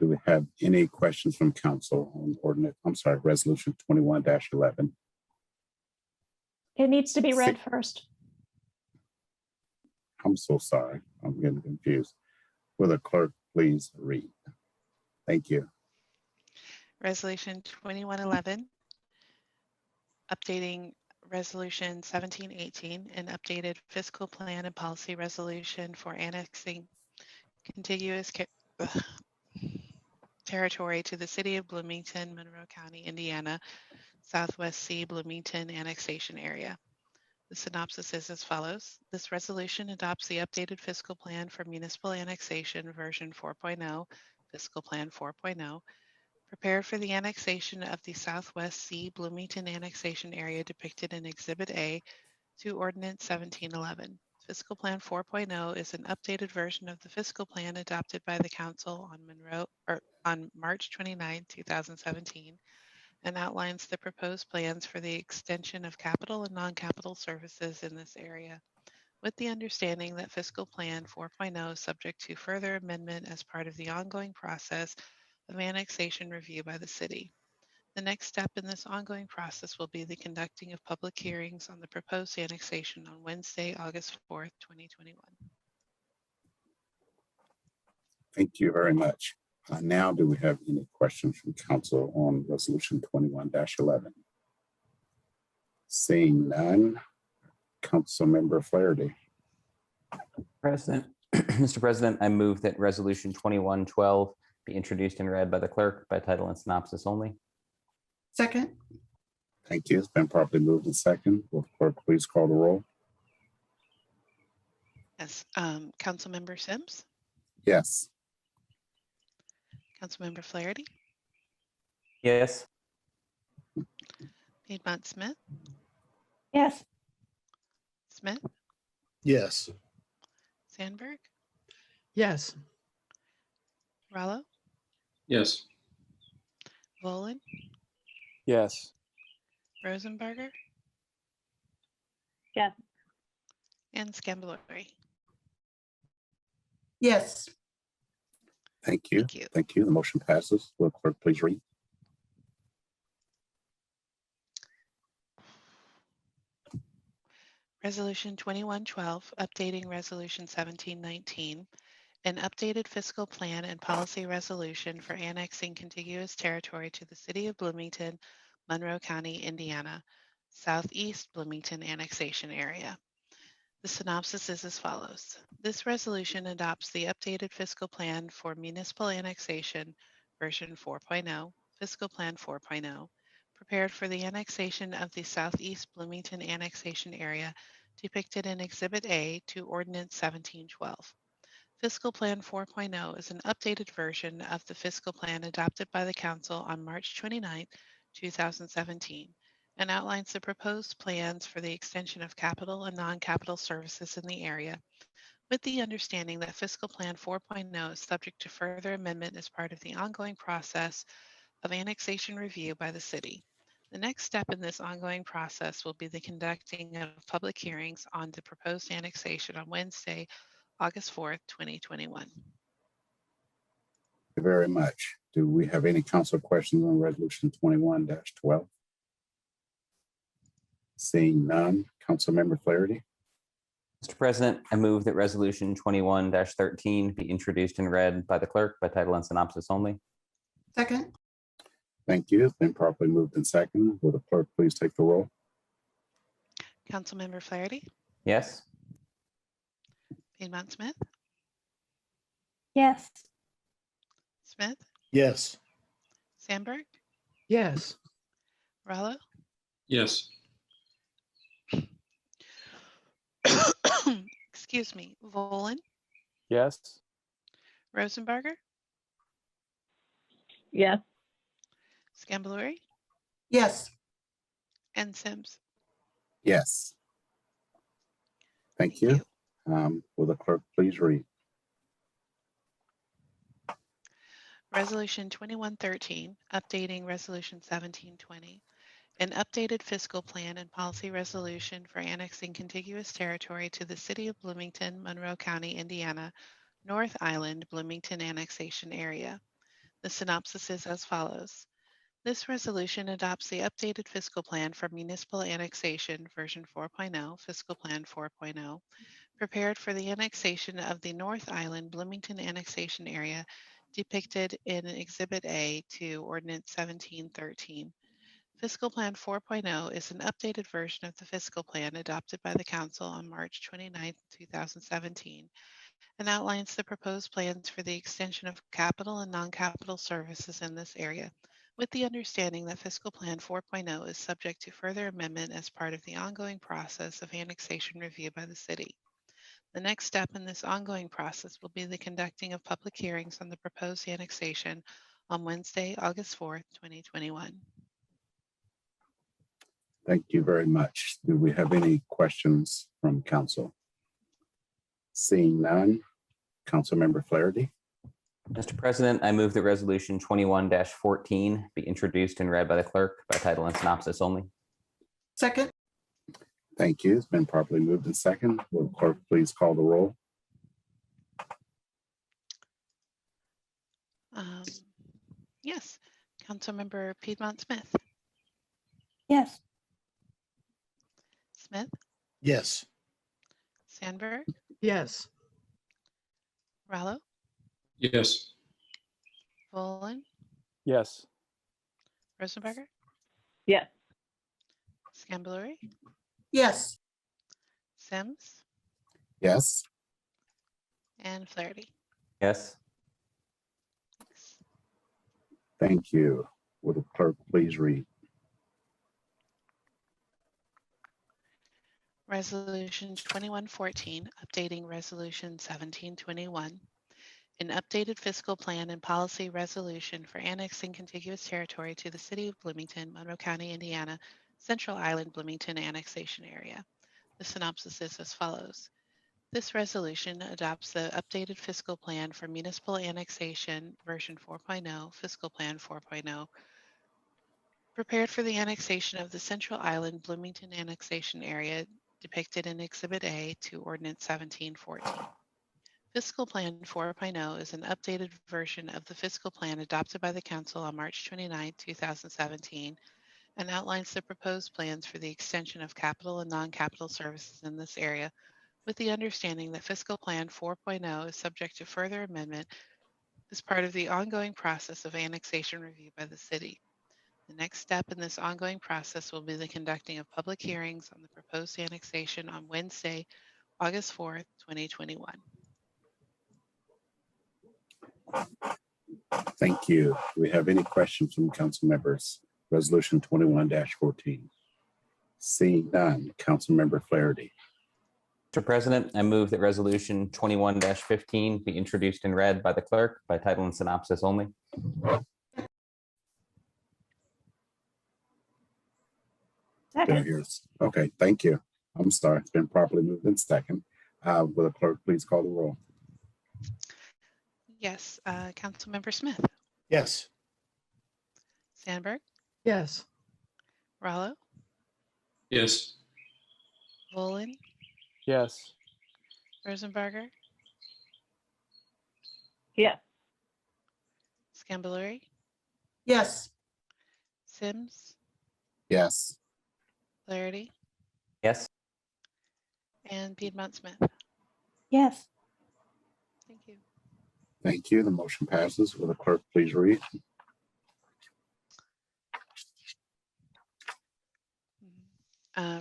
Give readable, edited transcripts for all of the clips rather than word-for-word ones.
Do we have any questions from council on resolution 21-11? It needs to be read first. I'm so sorry. I'm getting confused. Will the clerk please read? Thank you. Resolution 2111, updating Resolution 1718, an updated fiscal plan and policy resolution for annexing contiguous territory to the city of Bloomington, Monroe County, Indiana, Southwest C Bloomington annexation area. The synopsis is as follows. This resolution adopts the updated fiscal plan for municipal annexation version 4.0, fiscal plan 4.0, prepared for the annexation of the Southwest C Bloomington annexation area depicted in Exhibit A to Ordinance 1711. Fiscal Plan 4.0 is an updated version of the fiscal plan adopted by the Council on March 29, 2017, and outlines the proposed plans for the extension of capital and non-capital services in this area, with the understanding that Fiscal Plan 4.0 is subject to further amendment as part of the ongoing process of annexation review by the city. The next step in this ongoing process will be the conducting of public hearings on the proposed annexation on Wednesday, August 4th, 2021. Thank you very much. Now, do we have any questions from council on resolution 21-11? Seeing none, Councilmember Flaherty. Mr. President, I move that resolution 2112 be introduced and read by the clerk by title and synopsis only. Second. Thank you. It's been properly moved and second. Will the clerk please call the roll? Yes, Councilmember Sims, Yes. Councilmember Flaherty, Yes. Piedmont Smith, Yes. Smith, Yes. Sandberg, Yes. Rallo, Yes. Volin, Yes. Rosenberger, Yes. and Scambalori. Yes. Thank you. Thank you. Thank you. The motion passes. Will the clerk please read? Resolution 2112, updating Resolution 1719, an updated fiscal plan and policy resolution for annexing contiguous territory to the city of Bloomington, Monroe County, Indiana, Southeast Bloomington annexation area. The synopsis is as follows. This resolution adopts the updated fiscal plan for municipal annexation version 4.0, fiscal plan 4.0, prepared for the annexation of the Southeast Bloomington annexation area depicted in Exhibit A to Ordinance 1712. Fiscal Plan 4.0 is an updated version of the fiscal plan adopted by the Council on March 29, 2017, and outlines the proposed plans for the extension of capital and non-capital services in the area, with the understanding that Fiscal Plan 4.0 is subject to further amendment as part of the ongoing process of annexation review by the city. The next step in this ongoing process will be the conducting of public hearings on the proposed annexation on Wednesday, August 4th, 2021. Thank you very much. Do we have any council questions on resolution 21-12? Seeing none, Councilmember Flaherty. Mr. President, I move that resolution 21-13 be introduced and read by the clerk by title and synopsis only. Second. Thank you. It's been properly moved and second. Will the clerk please take the roll? Councilmember Flaherty, Yes. Piedmont Smith, Yes. Smith, Yes. Sandberg, Yes. Rallo, Yes. excuse me, Volin, Yes. Rosenberger, Yes. Scambalori, Yes. and Sims. Yes. Thank you. Will the clerk please read? Resolution 2113, updating Resolution 1720, an updated fiscal plan and policy resolution for annexing contiguous territory to the city of Bloomington, Monroe County, Indiana, North Island, Bloomington annexation area. The synopsis is as follows. This resolution adopts the updated fiscal plan for municipal annexation version 4.0, fiscal plan 4.0, prepared for the annexation of the North Island Bloomington annexation area depicted in Exhibit A to Ordinance 1713. Fiscal Plan 4.0 is an updated version of the fiscal plan adopted by the Council on March 29, 2017, and outlines the proposed plans for the extension of capital and non-capital services in this area, with the understanding that Fiscal Plan 4.0 is subject to further amendment as part of the ongoing process of annexation review by the City. The next step in this ongoing process will be the conducting of public hearings on the proposed annexation on Wednesday, August 4th, 2021. Thank you very much. Do we have any questions from council? Seeing none, Councilmember Flaherty. Mr. President, I move that resolution 21-14 be introduced and read by the clerk by title and synopsis only. Second. Thank you. It's been properly moved in second. Will the clerk please call the roll? Yes, Councilmember Piedmont Smith. Yes. Smith, Yes. Sandberg, Yes. Rallo, Yes. Volin, Yes. Rosenberger, Yes. Scambalori, Yes. Sims, Yes. and Flaherty. Yes. Thank you. Will the clerk please read? Resolution 2114, updating Resolution 1721, an updated fiscal plan and policy resolution for annexing contiguous territory to the City of Bloomington, Monroe County, Indiana, Central Island Bloomington annexation area. The synopsis is as follows. This resolution adopts the updated fiscal plan for municipal annexation version 4.0, fiscal plan 4.0, prepared for the annexation of the Central Island Bloomington annexation area depicted in Exhibit A to Ordinance 1714. Fiscal Plan 4.0 is an updated version of the fiscal plan adopted by the Council on March 29, 2017, and outlines the proposed plans for the extension of capital and non-capital services in this area, with the understanding that Fiscal Plan 4.0 is subject to further amendment as part of the ongoing process of annexation review by the City. The next step in this ongoing process will be the conducting of public hearings on the proposed annexation on Wednesday, August 4th, 2021. Thank you. Do we have any questions from council members? Resolution 21-14. Seeing none, Councilmember Flaherty. Mr. President, I move that resolution 21-15 be introduced and read by the clerk by title and synopsis only. Did I Second. hear? Okay, thank you. I'm sorry. It's been properly moved in second. Will the clerk please call the roll? Yes, Councilmember Smith, Yes. Sandberg, Yes. Rallo, Yes. Volin, Yes. Rosenberger, Yes. Scambalori, Yes. Sims, Yes. Flaherty, Yes. and Piedmont Smith. Yes. Thank you. Thank you. The motion passes. Will the clerk please read?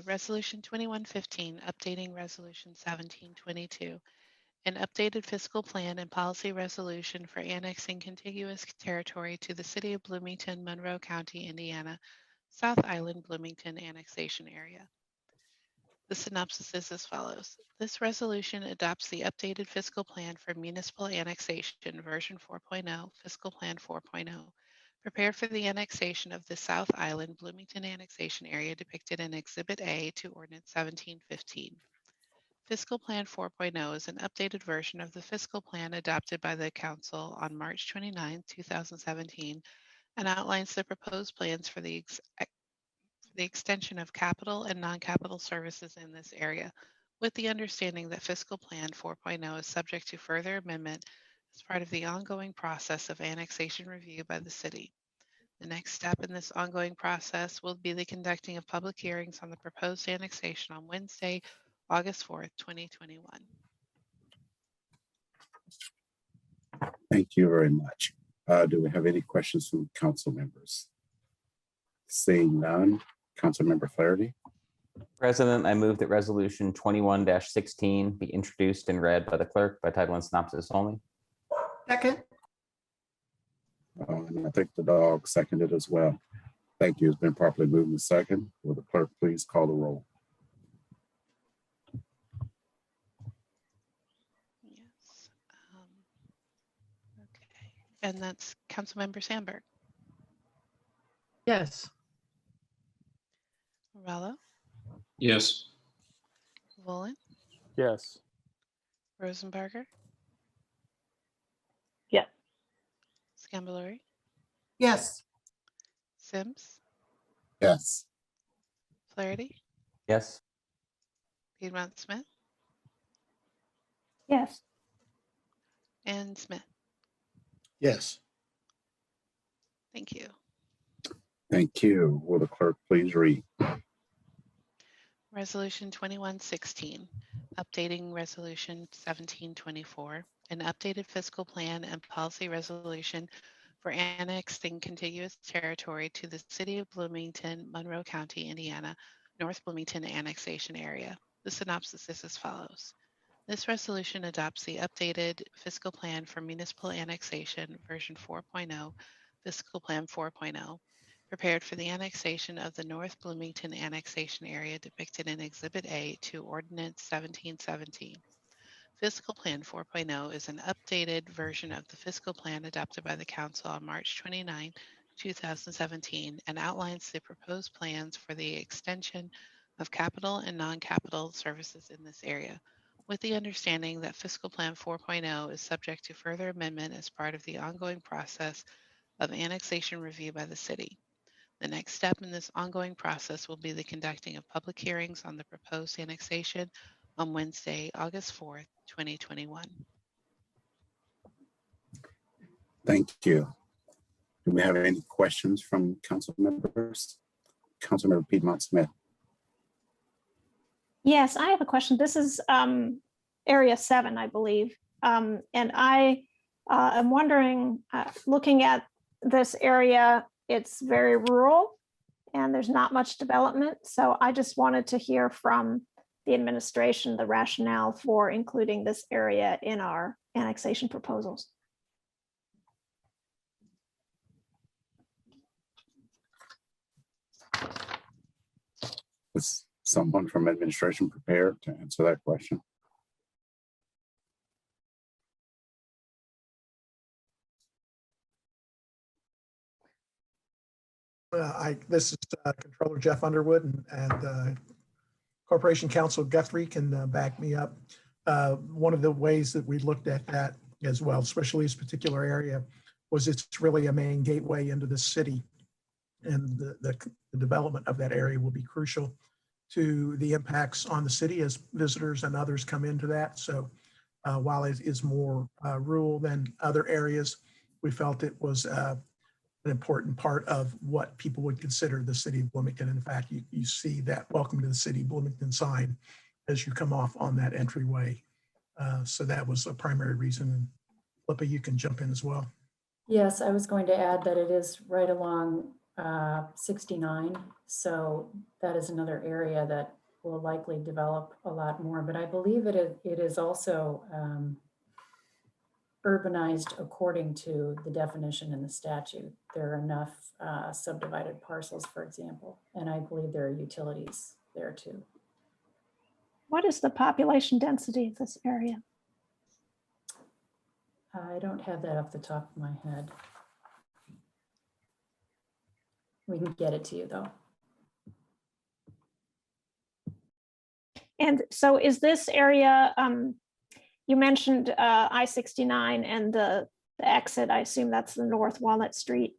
Resolution 2115, updating Resolution 1722, an updated fiscal plan and policy resolution for annexing contiguous territory to the City of Bloomington, Monroe County, Indiana, South Island Bloomington annexation area. The synopsis is as follows. This resolution adopts the updated fiscal plan for municipal annexation version 4.0, fiscal plan 4.0, prepared for the annexation of the South Island Bloomington annexation area depicted in Exhibit A to Ordinance 1715. Fiscal Plan 4.0 is an updated version of the fiscal plan adopted by the Council on March 29, 2017, and outlines the proposed plans for the extension of capital and non-capital services in this area, with the understanding that Fiscal Plan 4.0 is subject to further amendment as part of the ongoing process of annexation review by the city. The next step in this ongoing process will be the conducting of public hearings on the proposed annexation on Wednesday, August 4th, 2021. Thank you very much. Do we have any questions from council members? Seeing none, Councilmember Flaherty. President, I move that resolution 21-16 be introduced and read by the clerk by title and synopsis only. Second. And I think the dog seconded as well. Thank you. It's been properly moved and second. Will the clerk please call the roll? Yes. Okay. And that's Councilmember Sandberg. Yes. Morello, Yes. Volin, Yes. Rosenberger. Yes. Scambalori, Yes. Sims, Yes. Flaherty, Yes. Piedmont Smith, Yes. and Smith. Yes. Thank you. Thank you. Will the clerk please read? Resolution 2116, updating Resolution 1724, an updated fiscal plan and policy resolution for annexing contiguous territory to the City of Bloomington, Monroe County, Indiana, North Bloomington annexation area. The synopsis is as follows. This resolution adopts the updated fiscal plan for municipal annexation version 4.0, fiscal plan 4.0, prepared for the annexation of the North Bloomington annexation area depicted in Exhibit A to Ordinance 1717. Fiscal Plan 4.0 is an updated version of the fiscal plan adopted by the Council on March 29, 2017, and outlines the proposed plans for the extension of capital and non-capital services in this area, with the understanding that Fiscal Plan 4.0 is subject to further amendment as part of the ongoing process of annexation review by the city. The next step in this ongoing process will be the conducting of public hearings on the proposed annexation on Wednesday, August 4th, 2021. Thank you. Do we have any questions from council members? Councilmember Piedmont Smith. Yes, I have a question. This is Area 7, I believe. And I am wondering, looking at this area, it's very rural and there's not much development. So I just wanted to hear from the administration, the rationale for including this area in our annexation proposals. Is someone from administration prepared to answer that question? This is Controller Jeff Underwood and Corporation Counsel Guthrie can back me up. One of the ways that we looked at that as well, especially this particular area, was it's really a main gateway into the city, and the development of that area will be crucial to the impacts on the city as visitors and others come into that. So while it is more rural than other areas, we felt it was an important part of what people would consider the city of Bloomington. In fact, you see that welcome to the city of Bloomington sign as you come off on that entryway. So that was a primary reason. And Flippa, you can jump in as well. Yes, I was going to add that it is right along 69. So that is another area that will likely develop a lot more. But I believe it is also urbanized according to the definition in the statute. There are enough subdivided parcels, for example, and I believe there are utilities there too. What is the population density of this area? I don't have that off the top of my head. We can get it to you though. And so is this area, you mentioned I-69 and the exit, I assume that's the North Walnut Street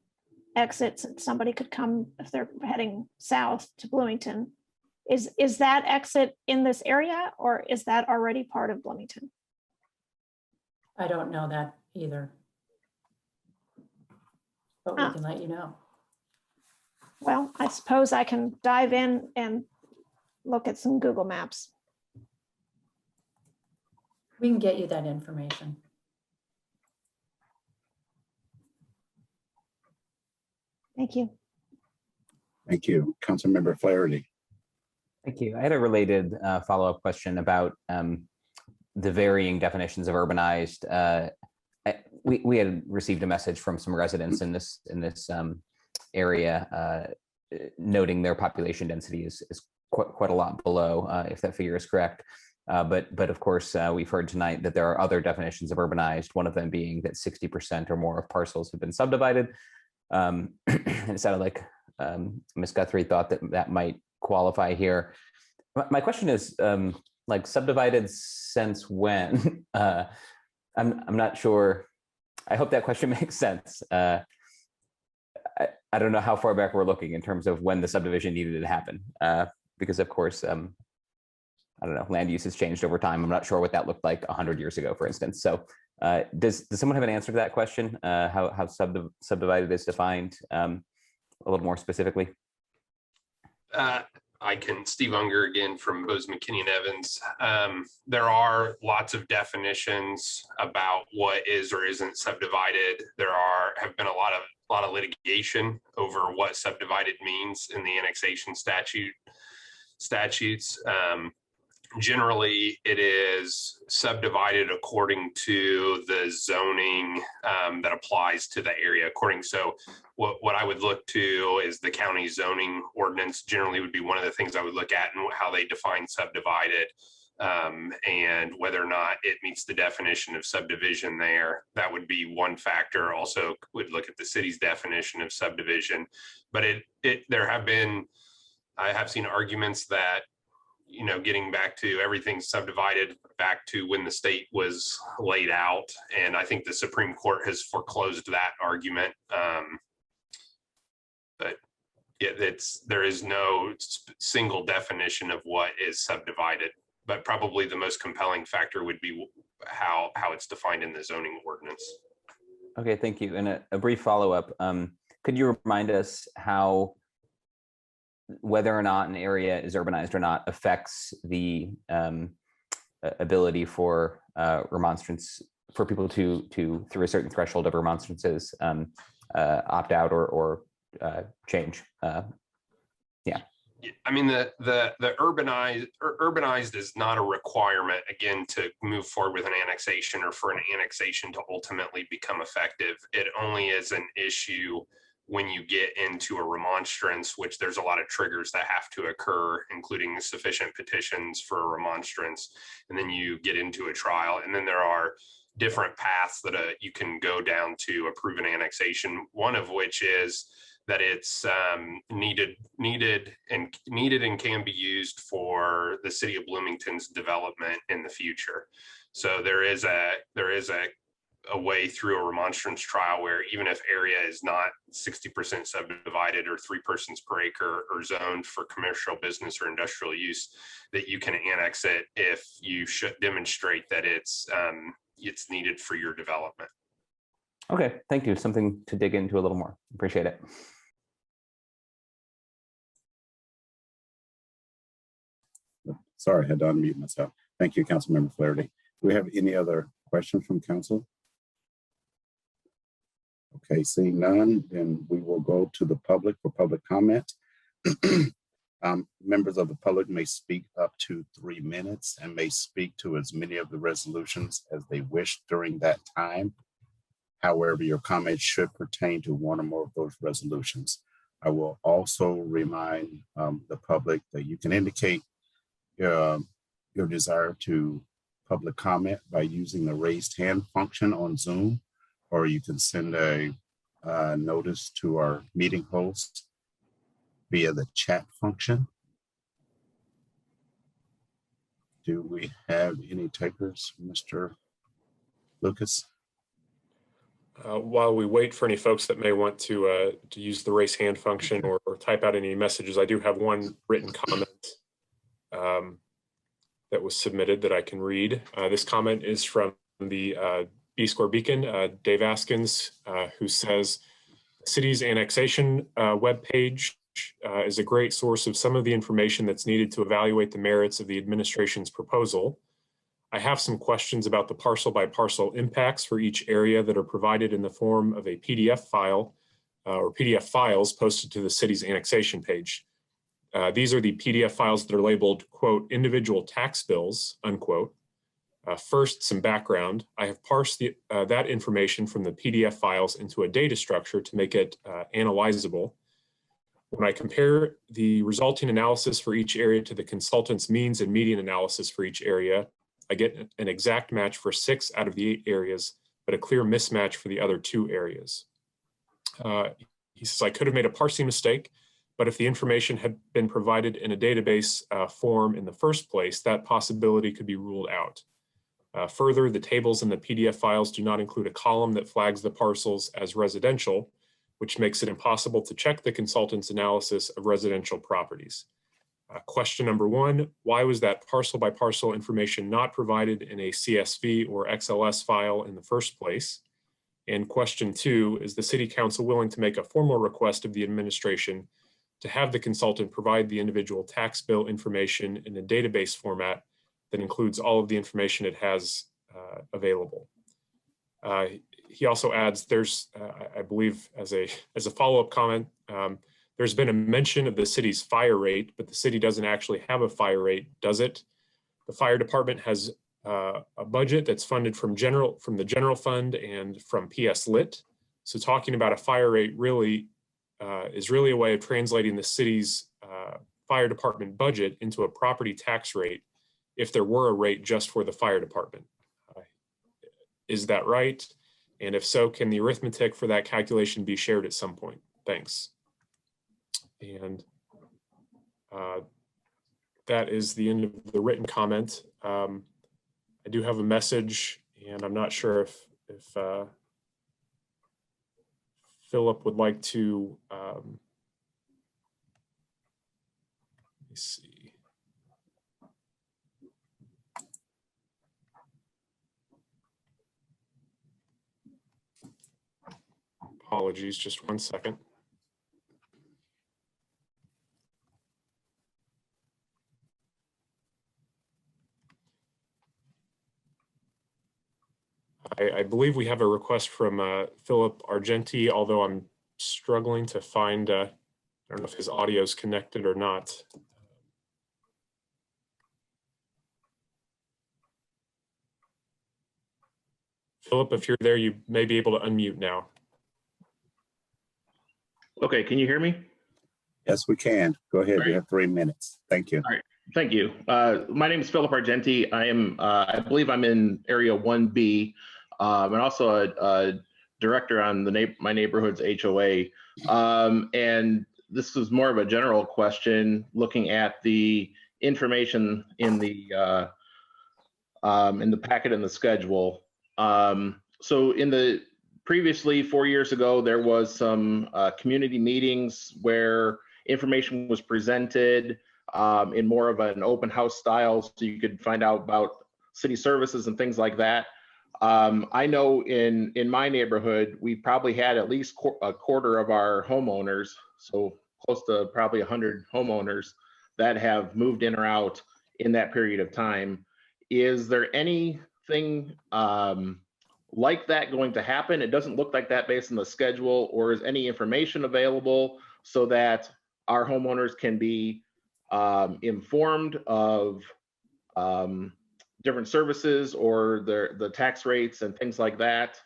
exit. Somebody could come if they're heading south to Bloomington. Is that exit in this area or is that already part of Bloomington? I don't know that either. But we Ah. can let you know. Well, I suppose I can dive in and look at some Google Maps. We can get you that information. Thank you. Thank you. Councilmember Flaherty. Thank you. I had a related follow-up question about the varying definitions of urbanized. We had received a message from some residents in this area noting their population density is quite a lot below, if that figure is correct. But of course, we've heard tonight that there are other definitions of urbanized, one of them being that 60% or more of parcels have been subdivided. And it sounded like Ms. Guthrie thought that might qualify here. My question is, like, subdivided since when? I'm not sure. I hope that question makes sense. I don't know how far back we're looking in terms of when the subdivision needed to happen, because of course, I don't know, land use has changed over time. I'm not sure what that looked like 100 years ago, for instance. So does someone have an answer to that question? How subdivided is defined a little more specifically? I can, Steve Unger again from Bose McKinney and Evans. There are lots of definitions about what is or isn't subdivided. There have been a lot of litigation over what subdivided means in the annexation statutes. Generally, it is subdivided according to the zoning that applies to the area. So what I would look to is the county zoning ordinance generally would be one of the things I would look at, and how they define subdivided, and whether or not it meets the definition of subdivision there. That would be one factor. Also would look at the city's definition of subdivision. But I have seen arguments that, you know, getting back to everything subdivided back to when the state was laid out. And I think the Supreme Court has foreclosed that argument. But yeah, there is no single definition of what is subdivided, but probably the most compelling factor would be how it's defined in the zoning ordinance. Okay, thank you. And a brief follow-up. Could you remind us how whether or not an area is urbanized or not affects the ability for remonstrance, for people to through a certain threshold of remonstrances, opt out or change? Yeah. I mean, the urbanized is not a requirement, again, to move forward with an annexation or for an annexation to ultimately become effective. It only is an issue when you get into a remonstrance, which there's a lot of triggers that have to occur, including sufficient petitions for a remonstrance, and then you get into a trial. And then there are different paths that you can go down to approve an annexation, one of which is that it's needed and can be used for the city of Bloomington's development in the future. So there is a way through a remonstrance trial where even if area is not 60% subdivided or 3 persons per acre or zoned for commercial, business, or industrial use, that you can annex it if you should demonstrate that it's needed for your development. Okay, thank you. Something to dig into a little more. Appreciate it. Sorry, I had to unmute myself. Thank you, Councilmember Flaherty. Do we have any other questions from council? Okay, seeing none, then we will go to the public for public comment. Members of the public may speak up to 3 minutes and may speak to as many of the resolutions as they wish during that time. However, your comments should pertain to one or more of those resolutions. I will also remind the public that you can indicate your desire to public comment by using the raised hand function on Zoom, or you can send a notice to our meeting host via the chat function. Do we have any takers, Mr. Lucas? While we wait for any folks that may want to use the raise hand function or type out any messages, I do have one written comment that was submitted that I can read. This comment is from the B-Score Beacon, Dave Askins, who says, the city's annexation webpage is a great source of some of the information that's needed to evaluate the merits of the administration's proposal. I have some questions about the parcel by parcel impacts for each area that are provided in the form of a PDF file or PDF files posted to the city's annexation page. These are the PDF files that are labeled, quote, individual tax bills, unquote. First, some background. I have parsed that information from the PDF files into a data structure to make it analyzable. When I compare the resulting analysis for each area to the consultant's means and median analysis for each area, I get an exact match for 6 out of the 8 areas, but a clear mismatch for the other 2 areas. He says, I could have made a parsing mistake, but if the information had been provided in a database form in the first place, that possibility could be ruled out. Further, the tables in the PDF files do not include a column that flags the parcels as residential, which makes it impossible to check the consultant's analysis of residential properties. Question number 1, why was that parcel by parcel information not provided in a CSV or XLS file in the first place? And question 2, is the City Council willing to make a formal request of the administration to have the consultant provide the individual tax bill information in a database format that includes all of the information it has available? He also adds, there's, I believe, as a follow-up comment, there's been a mention of the city's fire rate, but the city doesn't actually have a fire rate, does it? The fire department has a budget that's funded from the general fund and from PS Lit. So talking about a fire rate really is really a way of translating the city's fire department budget into a property tax rate if there were a rate just for the fire department. Is that right? And if so, can the arithmetic for that calculation be shared at some point? Thanks. And that is the end of the written comment. I do have a message, and I'm not sure if Philip would like to, let me see. Apologies, just one second. I believe we have a request from Philip Argenti, although I'm struggling to find, I don't know if his audio is connected or not. Philip, if you're there, you may be able to unmute now. Okay, can you hear me? Yes, we can. Go ahead. All right. You have 3 minutes. Thank you. All right, thank you. My name is Philip Argenti. I am, I believe I'm in Area 1B, and also a director on my neighborhood's HOA. And this is more of a general question, looking at the information in the packet and the schedule. So in the previously 4 years ago, there was some community meetings where information was presented in more of an open house style, so you could find out about city services and things like that. I know in my neighborhood, we probably had at least a quarter of our homeowners, so close to probably 100 homeowners that have moved in or out in that period of time. Is there anything like that going to happen? It doesn't look like that based on the schedule, or is any information available so that our homeowners can be informed of different services or the tax rates and things like that?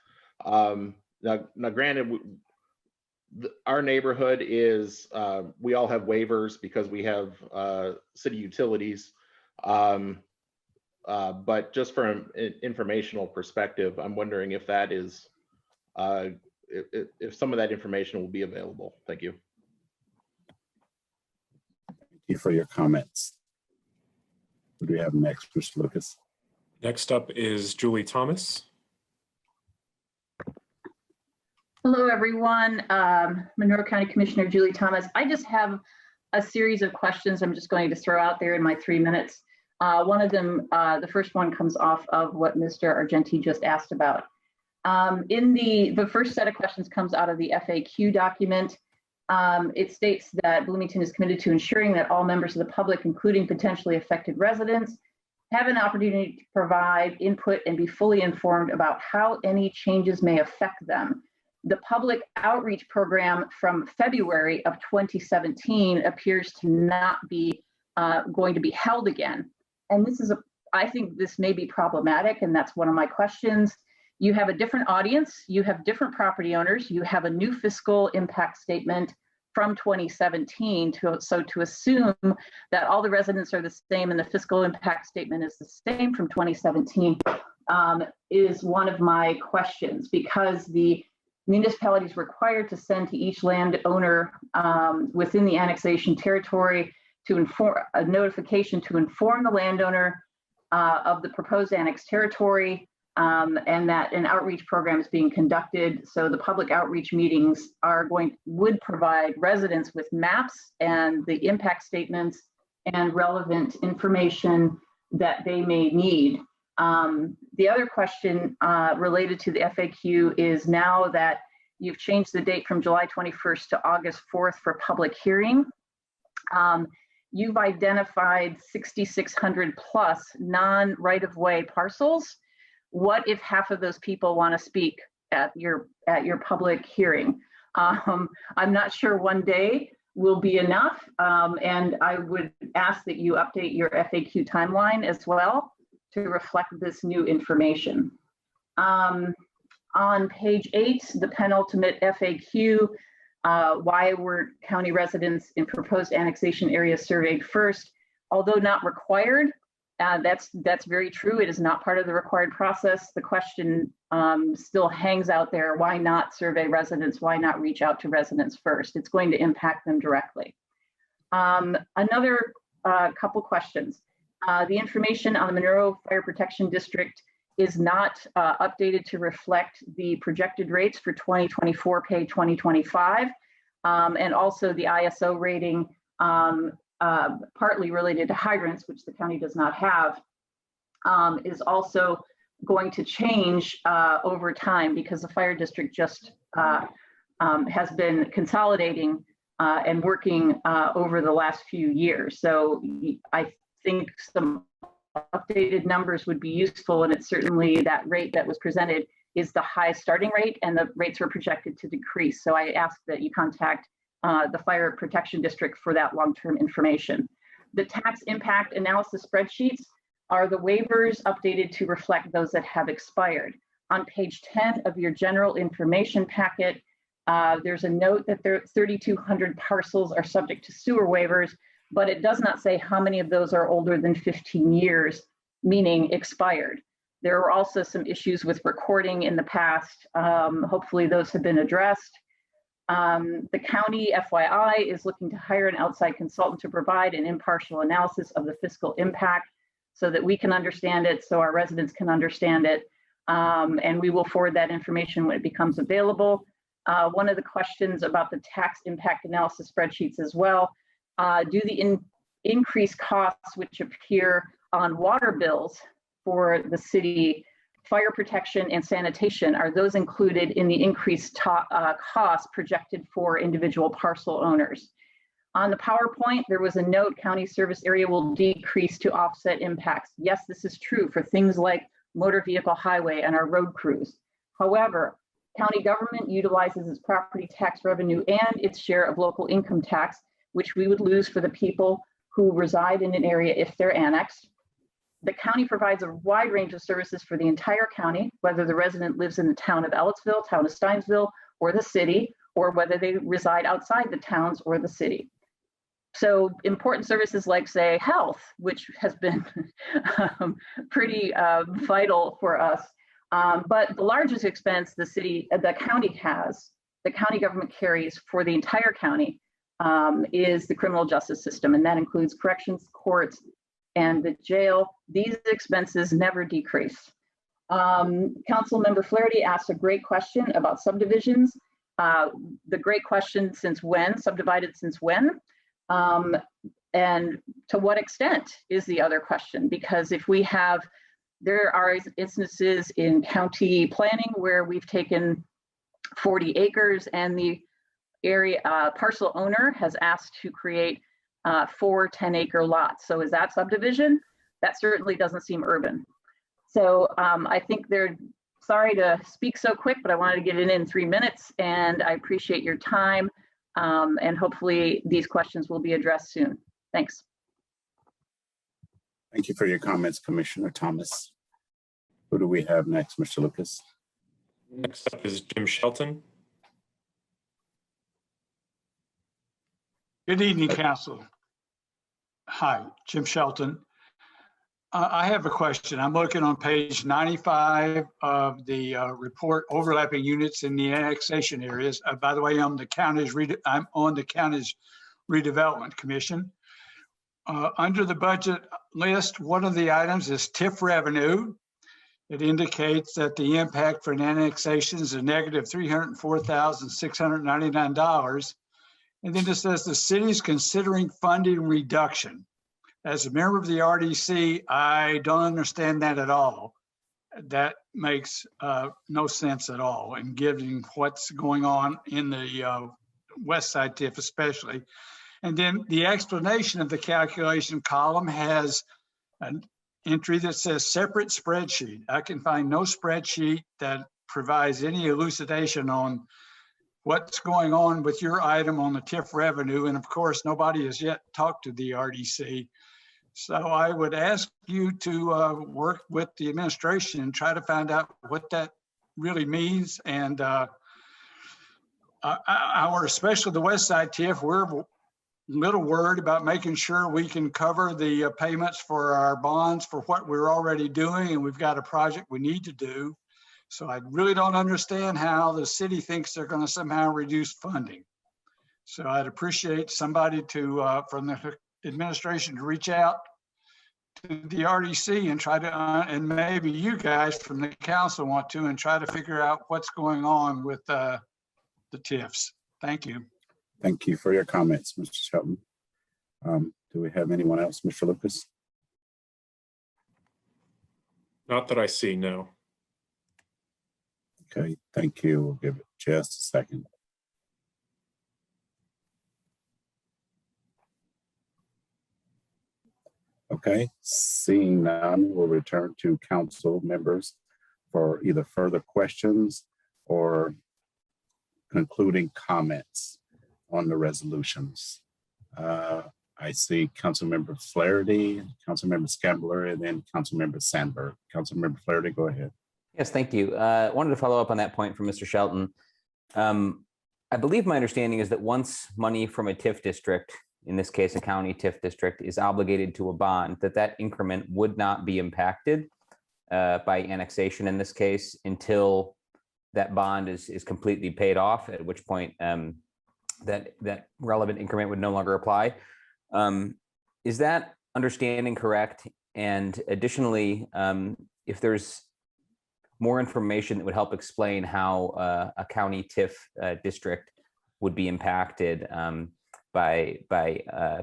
Now granted, our neighborhood is, we all have waivers because we have city utilities. But just from an informational perspective, I'm wondering if that is, if some of that information will be available. Thank you. Thank you for your comments. Who do we have next, Mr. Lucas? Next up is Julie Thomas. Hello, everyone. Monroe County Commissioner Julie Thomas. I just have a series of questions I'm just going to throw out there in my 3 minutes. One of them, the first one comes off of what Mr. Argenti just asked about. In the first set of questions comes out of the FAQ document. It states that Bloomington is committed to ensuring that all members of the public, including potentially affected residents, have an opportunity to provide input and be fully informed about how any changes may affect them. The public outreach program from February of 2017 appears to not be going to be held again. And this is I think this may be problematic, and that's one of my questions. You have a different audience, you have different property owners, you have a new fiscal impact statement from 2017, so to assume that all the residents are the same and the fiscal impact statement is the same from 2017 is one of my questions, because the municipality is required to send to each landowner within the annexation territory to inform a notification to inform the landowner of the proposed annexed territory, and that an outreach program is being conducted. So the public outreach meetings would provide residents with maps and the impact statements and relevant information that they may need. The other question related to the FAQ is, now that you've changed the date from July 21st to August 4th for public hearing, you've identified 6,600 plus non-right-of-way parcels. What if half of those people want to speak at your public hearing? I'm not sure one day will be enough, and I would ask that you update your FAQ timeline as well to reflect this new information. On page 8, the penultimate FAQ, why were county residents in proposed annexation areas surveyed first? Although not required, that's very true. It is not part of the required process. The question still hangs out there. Why not survey residents? Why not reach out to residents first? It's going to impact them directly. Another couple questions. The information on the Monroe Fire Protection District is not updated to reflect the projected rates for 2024 pay 2025, and also the ISO rating, partly related to hydrants, which the county does not have, is also going to change over time, because the fire district just has been consolidating and working over the last few years. So I think some updated numbers would be useful, and it's certainly that rate that was presented is the highest starting rate, and the rates are projected to decrease. So I ask that you contact the Fire Protection District for that long-term information. The tax impact analysis spreadsheets are the waivers updated to reflect those that have expired. On page 10 of your general information packet, there's a note that 3,200 parcels are subject to sewer waivers, but it does not say how many of those are older than 15 years, meaning expired. There were also some issues with recording in the past. Hopefully those have been addressed. The county, FYI, is looking to hire an outside consultant to provide an impartial analysis of the fiscal impact so that we can understand it, so our residents can understand it, and we will forward that information when it becomes available. One of the questions about the tax impact analysis spreadsheets as well, do the increased costs which appear on water bills for the city, fire protection and sanitation, are those included in the increased cost projected for individual parcel owners? On the PowerPoint, there was a note, county service area will decrease to offset impacts. Yes, this is true for things like motor vehicle highway and our road crews. However, county government utilizes its property tax revenue and its share of local income tax, which we would lose for the people who reside in an area if they're annexed. The county provides a wide range of services for the entire county, whether the resident lives in the town of Ellettsville, town of Steinsville, or the city, or whether they reside outside the towns or the city. So important services like, say, health, which has been pretty vital for us. But the largest expense the county government carries for the entire county is the criminal justice system, and that includes corrections, courts, and the jail. These expenses never decrease. Council Member Flaherty asked a great question about subdivisions. The great question, since when, subdivided since when? And to what extent is the other question, because if we have There are instances in county planning where we've taken 40 acres and the area parcel owner has asked to create 4 10-acre lots. So is that subdivision? That certainly doesn't seem urban. So I think they're sorry to speak so quick, but I wanted to get it in 3 minutes, and I appreciate your time. And hopefully these questions will be addressed soon. Thanks. Thank you for your comments, Commissioner Thomas. Who do we have next, Mr. Lucas? Next up is Jim Shelton. Good evening, Council. Hi, Jim Shelton. I have a question. I'm looking on page 95 of the report, overlapping units in the annexation areas. By the way, I'm on the county's redevelopment commission. Under the budget list, one of the items is TIF revenue. It indicates that the impact for an annexation is a negative $304,699. And then it says the city is considering funding reduction. As a member of the RDC, I don't understand that at all. That makes no sense at all, and given what's going on in the West Side TIF especially. And then the explanation of the calculation column has an entry that says separate spreadsheet. I can find no spreadsheet that provides any elucidation on what's going on with your item on the TIF revenue. And of course, nobody has yet talked to the RDC. So I would ask you to work with the administration and try to find out what that really means. And especially the West Side TIF, we're a little worried about making sure we can cover the payments for our bonds for what we're already doing. And we've got a project we need to do. So I really don't understand how the city thinks they're going to somehow reduce funding. So I'd appreciate somebody to, from the administration, to reach out to the RDC and try to, and maybe you guys from the council want to, and try to figure out what's going on with the TIFs. Thank you. Thank you for your comments, Mr. Shelton. Do we have anyone else, Mr. Lucas? Not that I see, no. Okay, thank you. We'll give it just a second. Okay, seeing none, we'll return to council members for either further questions or concluding comments on the resolutions. I see Councilmember Flaherty, Councilmember Scambler, and then Councilmember Sandberg. Councilmember Flaherty, go ahead. Yes, thank you. Wanted to follow up on that point from Mr. Shelton. I believe my understanding is that once money from a TIF district, in this case, a county TIF district, is obligated to a bond, that increment would not be impacted by annexation in this case until that bond is completely paid off, at which point that relevant increment would no longer apply. Is that understanding correct? And additionally, if there's more information that would help explain how a county TIF district would be impacted by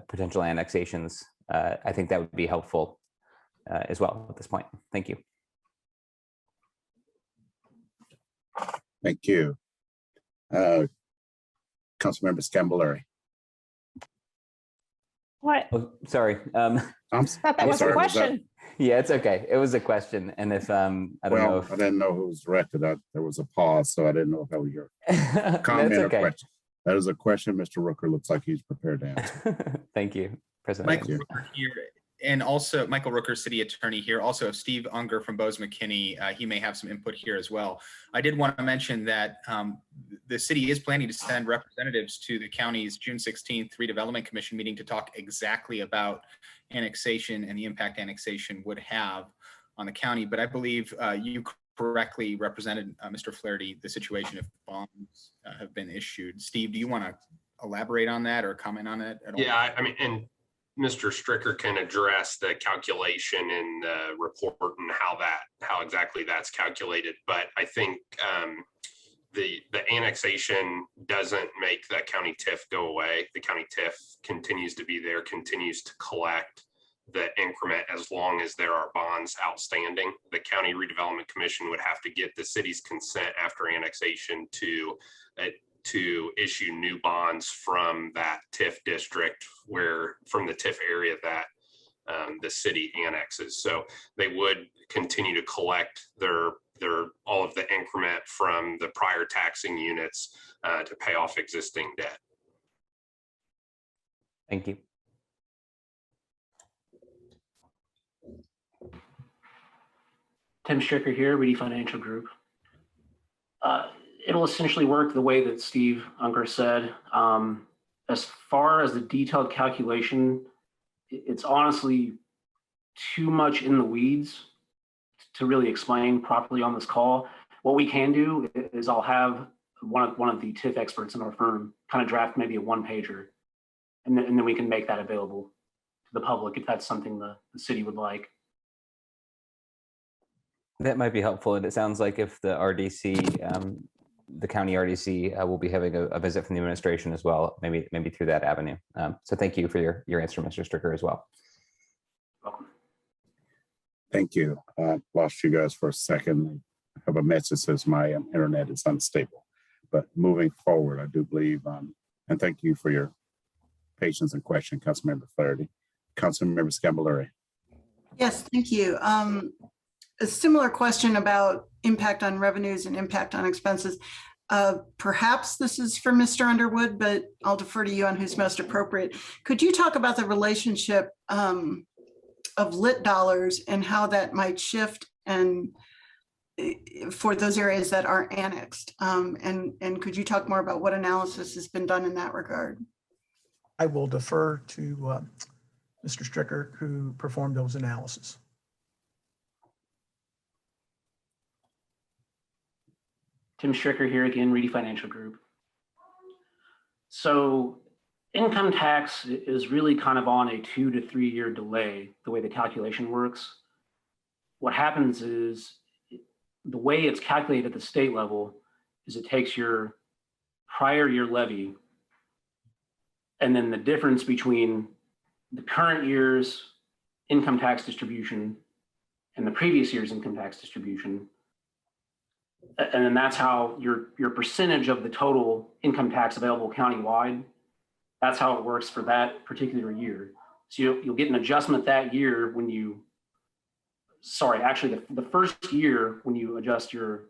potential annexations, I think that would be helpful as well at this point. Thank you. Thank you. Councilmember Scambler. What? Oh, sorry. I thought that was a question. Yeah, it's okay. It was a question. And if, I don't know if... I didn't know who was directed. There was a pause, so I didn't know if that was your comment or question. That is a question. Mr. Rooker looks like he's prepared to answer. Thank you, President. Michael Rooker here, and also Michael Rooker, City Attorney here. Also Steve Unger from Bose McKinney. He may have some input here as well. I did want to mention that the city is planning to send representatives to the county's June 16th Redevelopment Commission meeting to talk exactly about annexation and the impact annexation would have on the county. But I believe you correctly represented, Mr. Flaherty, the situation if bonds have been issued. Steve, do you want to elaborate on that or comment on it at all? Yeah, I mean, and Mr. Stricker can address the calculation in the report and how exactly that's calculated. But I think the annexation doesn't make that county TIF go away. The county TIF continues to be there, continues to collect the increment as long as there are bonds outstanding. The County Redevelopment Commission would have to get the city's consent after annexation to issue new bonds from that TIF district, from the TIF area that the city annexes. So they would continue to collect all of the increment from the prior taxing units to pay off existing debt. Thank you. Tim Stricker here, Reedy Financial Group. It'll essentially work the way that Steve Unger said. As far as the detailed calculation, it's honestly too much in the weeds to really explain properly on this call. What we can do is I'll have one of the TIF experts in our firm kind of draft maybe a one-pager, and then we can make that available to the public if that's something the city would like. That might be helpful. And it sounds like if the RDC, the county RDC will be having a visit from the administration as well, maybe through that avenue. So thank you for your answer, Mr. Stricker, as well. Welcome. Thank you. Lost you guys for a second. I have a message that says my internet is unstable. But moving forward, I do believe, and thank you for your patience and question, Councilmember Flaherty. Councilmember Scambolari. Yes, thank you. A similar question about impact on revenues and impact on expenses. Perhaps this is for Mr. Underwood, but I'll defer to you on who's most appropriate. Could you talk about the relationship of lit dollars and how that might shift and for those areas that aren't annexed? And could you talk more about what analysis has been done in that regard? I will defer to Mr. Stricker, who performed those analyses. Tim Stricker here again, Reedy Financial Group. So income tax is really kind of on a 2 to 3 year delay, the way the calculation works. What happens is the way it's calculated at the state level is it takes your prior year levy and then the difference between the current year's income tax distribution and the previous year's income tax distribution. And then that's how your percentage of the total income tax available countywide, that's how it works for that particular year. So you'll get an adjustment that year when you, the first year when you adjust your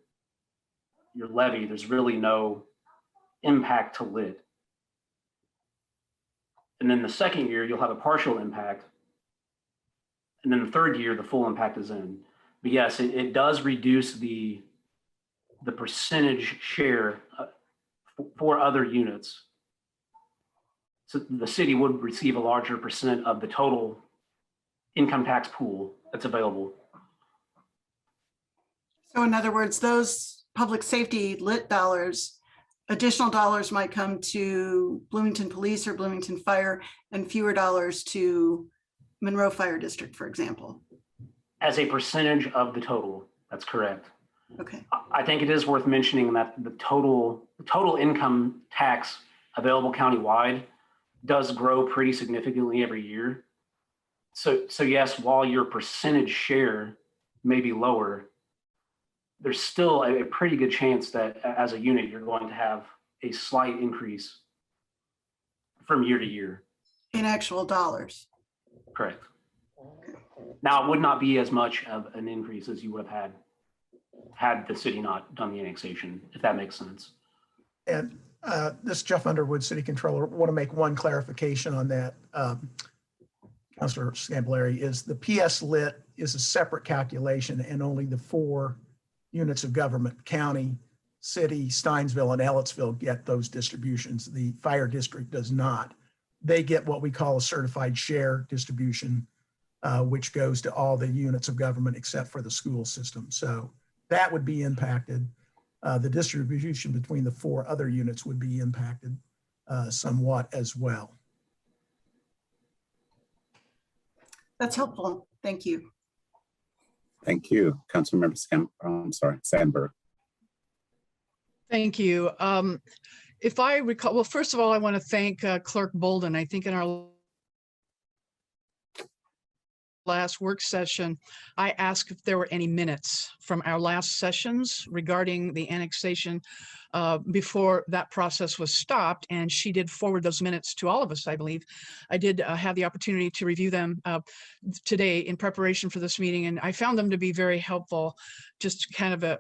levy, there's really no impact to lit. And then the second year, you'll have a partial impact. And then the third year, the full impact is in. But yes, it does reduce the percentage share for other units. So the city would receive a larger percent of the total income tax pool that's available. So in other words, those public safety lit dollars, additional dollars might come to Bloomington Police or Bloomington Fire and fewer dollars to Monroe Fire District, for example. As a percentage of the total, that's correct. Okay. I think it is worth mentioning that the total income tax available countywide does grow pretty significantly every year. So yes, while your percentage share may be lower, there's still a pretty good chance that as a unit, you're going to have a slight increase from year to year. In actual dollars. Correct. Now, it would not be as much of an increase as you would have had the city not done the annexation, if that makes sense. And this is Jeff Underwood, City Controller. I want to make one clarification on that. Councilor Scambolari, is the PS lit is a separate calculation and only the 4 units of government, county, city, Steinsville, and Ellettsville get those distributions. The fire district does not. They get what we call a certified share distribution, which goes to all the units of government except for the school system. So that would be impacted. The distribution between the 4 other units would be impacted somewhat as well. That's helpful. Thank you. Thank you. Councilmember Sandberg. Thank you. If I recall, well, first of all, I want to thank Clerk Bolden. I think in our last work session, I asked if there were any minutes from our last sessions regarding the annexation before that process was stopped, and she did forward those minutes to all of us, I believe. I did have the opportunity to review them today in preparation for this meeting, and I found them to be very helpful, just kind of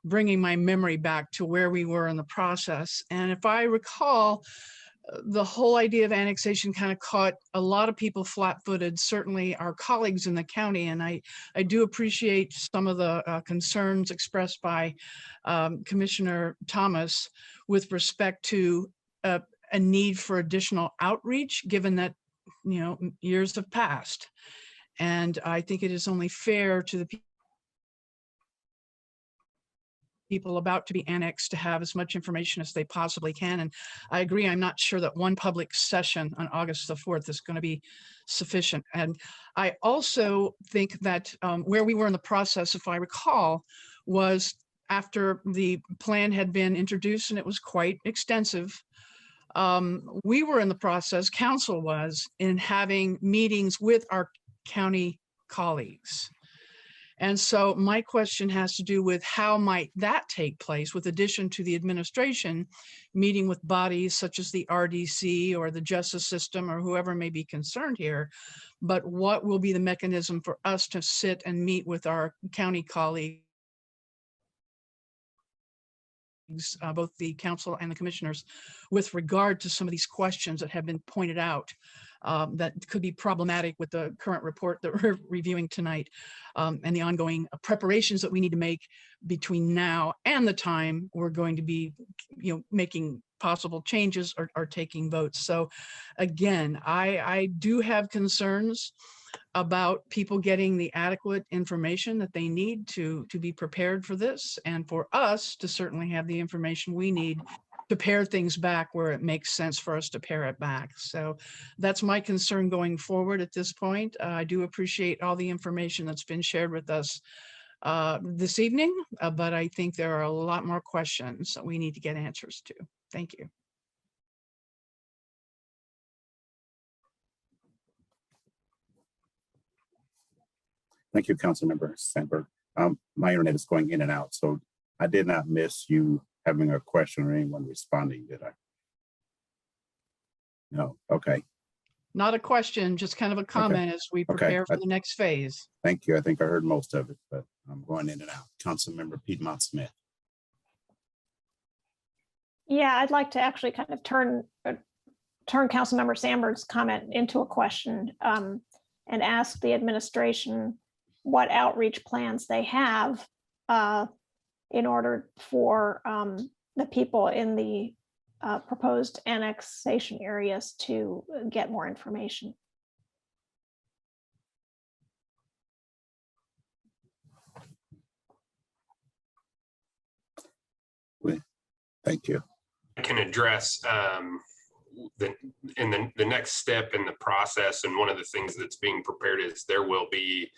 bringing my memory back to where we were in the process. And if I recall, the whole idea of annexation kind of caught a lot of people flat-footed, certainly our colleagues in the county. And I do appreciate some of the concerns expressed by Commissioner Thomas with respect to a need for additional outreach, given that, you know, years have passed. And I think it is only fair to the people about to be annexed to have as much information as they possibly can. And I agree, I'm not sure that one public session on August the 4th is going to be sufficient. And I also think that where we were in the process, if I recall, was after the plan had been introduced, and it was quite extensive. We were in the process, council was, in having meetings with our county colleagues. And so my question has to do with how might that take place, with addition to the administration meeting with bodies such as the RDC or the justice system or whoever may be concerned here. But what will be the mechanism for us to sit and meet with our county colleagues, both the council and the commissioners, with regard to some of these questions that have been pointed out that could be problematic with the current report that we're reviewing tonight, and the ongoing preparations that we need to make between now and the time we're going to be, you know, making possible changes or taking votes. So again, I do have concerns about people getting the adequate information that they need to be prepared for this, and for us to certainly have the information we need to pare things back where it makes sense for us to pare it back. So that's my concern going forward at this point. I do appreciate all the information that's been shared with us this evening, but I think there are a lot more questions that we need to get answers to. Thank you. Thank you, Councilmember Sandberg. My internet is going in and out, so I did not miss you having a question or anyone responding, did I? No, okay. Not a question, just kind of a comment as we prepare for the next phase. Thank you. I think I heard most of it, but I'm going in and out. Councilmember Piedmont Smith. Yeah, I'd like to actually kind of turn Councilmember Sandberg's comment into a question and ask the administration what outreach plans they have in order for the people in the proposed annexation areas to get more information. Thank you. I can address the next step in the process, and one of the things that's being prepared is there will be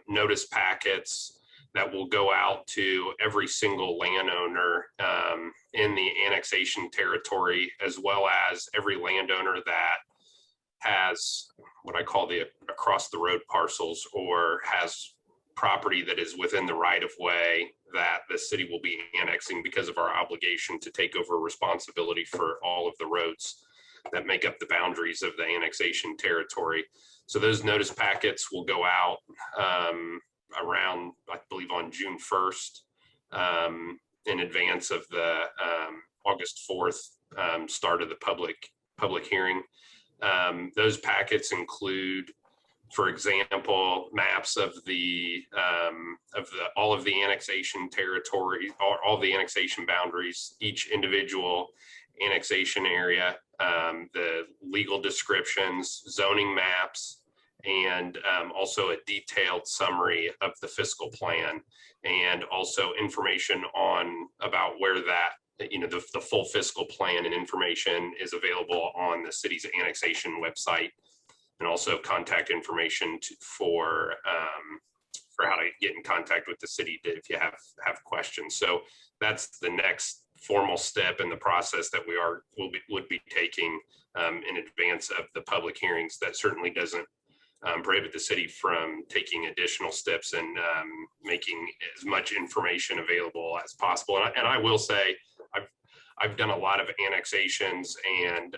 notice packets that will go out to every single landowner in the annexation territory, as well as every landowner that has what I call the across the road parcels, or has property that is within the right of way that the city will be annexing because of our obligation to take over responsibility for all of the roads that make up the boundaries of the annexation territory. So those notice packets will go out around, I believe, on June 1st, in advance of the August 4th start of the public hearing. Those packets include, for example, maps of all of the annexation territory, or all the annexation boundaries, each individual annexation area, the legal descriptions, zoning maps, and also a detailed summary of the fiscal plan, and also information about where that, the full fiscal plan and information is available on the city's annexation website, and also contact information for how to get in contact with the city if you have questions. So that's the next formal step in the process that would be taking in advance of the public hearings. That certainly doesn't prohibit the city from taking additional steps and making as much information available as possible. And I will say, I've done a lot of annexations, and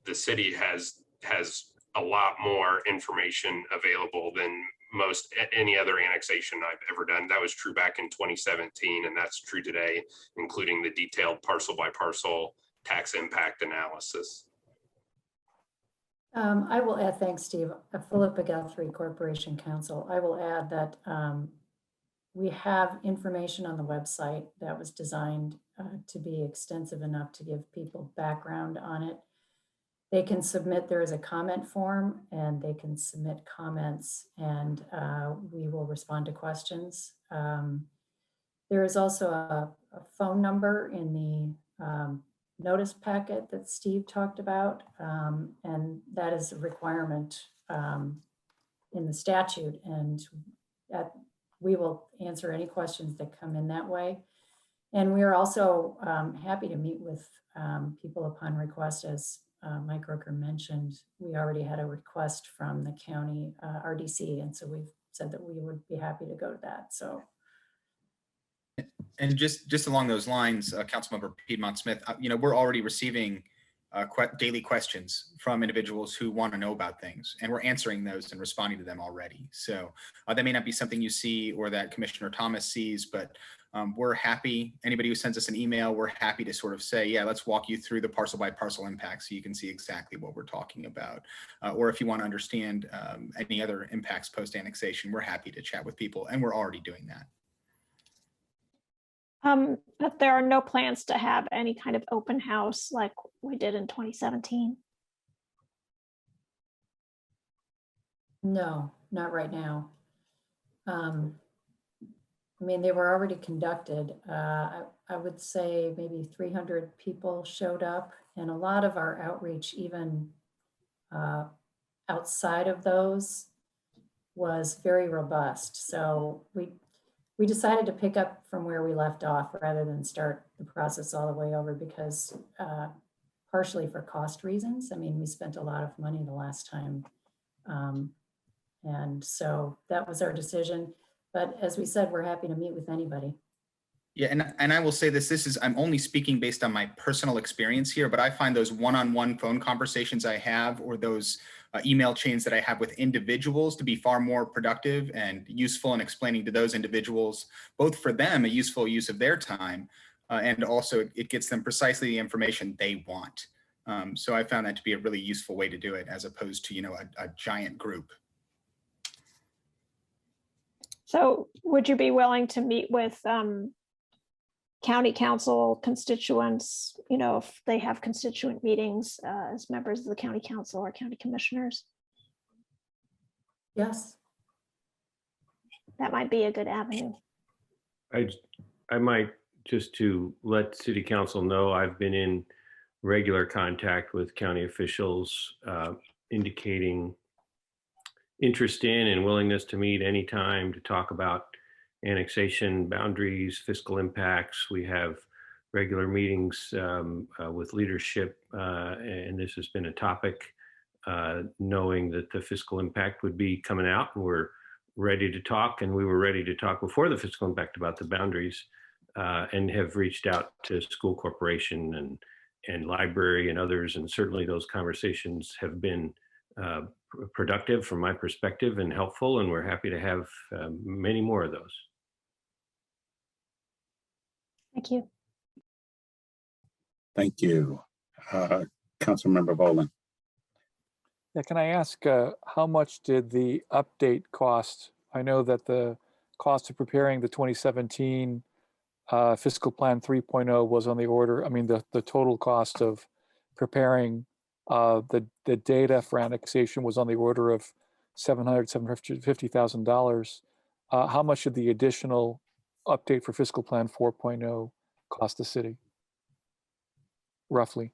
the city has a lot more information available than most any other annexation I've ever done. That was true back in 2017, and that's true today, including the detailed parcel by parcel tax impact analysis. I will add, thanks, Steve. Philippa Guthrie, Corporation Counsel. I will add that we have information on the website that was designed to be extensive enough to give people background on it. They can submit, there is a comment form, and they can submit comments, and we will respond to questions. There is also a phone number in the notice packet that Steve talked about, and that is a requirement in the statute, and we will answer any questions that come in that way. And we are also happy to meet with people upon request. As Mike Rooker mentioned, we already had a request from the county RDC, and so we've said that we would be happy to go to that. So. And just along those lines, Councilmember Piedmont Smith, we're already receiving daily questions from individuals who want to know about things, and we're answering those and responding to them already. So that may not be something you see or that Commissioner Thomas sees, but we're happy. Anybody who sends us an email, we're happy to sort of say, yeah, let's walk you through the parcel by parcel impact so you can see exactly what we're talking about. Or if you want to understand any other impacts post annexation, we're happy to chat with people, and we're already doing that. But there are no plans to have any kind of open house like we did in 2017. No, not right now. I mean, they were already conducted. I would say maybe 300 people showed up, and a lot of our outreach, even outside of those, was very robust. So we decided to pick up from where we left off rather than start the process all the way over, because partially for cost reasons. I mean, we spent a lot of money the last time. And so that was our decision. But as we said, we're happy to meet with anybody. Yeah, and I will say this, I'm only speaking based on my personal experience here, but I find those one-on-one phone conversations I have, or those email chains that I have with individuals, to be far more productive and useful in explaining to those individuals, both for them, a useful use of their time, and also it gets them precisely the information they want. So I found that to be a really useful way to do it, as opposed to, a giant group. So would you be willing to meet with county council constituents, if they have constituent meetings as members of the county council or county commissioners? Yes. That might be a good avenue. I might, just to let city council know, I've been in regular contact with county officials indicating interest in and willingness to meet anytime to talk about annexation, boundaries, fiscal impacts. We have regular meetings with leadership, and this has been a topic, knowing that the fiscal impact would be coming out, and we're ready to talk, and we were ready to talk before the fiscal impact about the boundaries, and have reached out to school corporation and library and others, and certainly those conversations have been productive from my perspective and helpful, and we're happy to have many more of those. Thank you. Thank you. Councilmember Boland. Yeah, can I ask how much did the update cost? I know that the cost of preparing the 2017 fiscal plan 3.0 was on the order, the total cost of preparing the data for annexation was on the order of $750,000. How much did the additional update for fiscal plan 4.0 cost the city, roughly?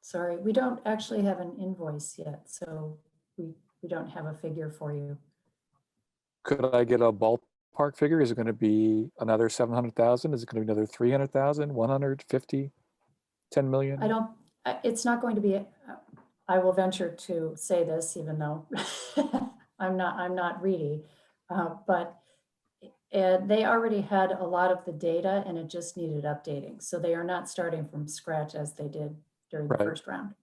Sorry, we don't actually have an invoice yet, so we don't have a figure for you. Could I get a ballpark ballpark figure? Is it going to be another 700,000? Is it going to be another 300,000, 150, 10 million? I don't, it's not going to be, I will venture to say this, even though I'm not Reedy, but they already had a lot of the data and it just needed updating. So they are not starting from scratch as they did during the first round.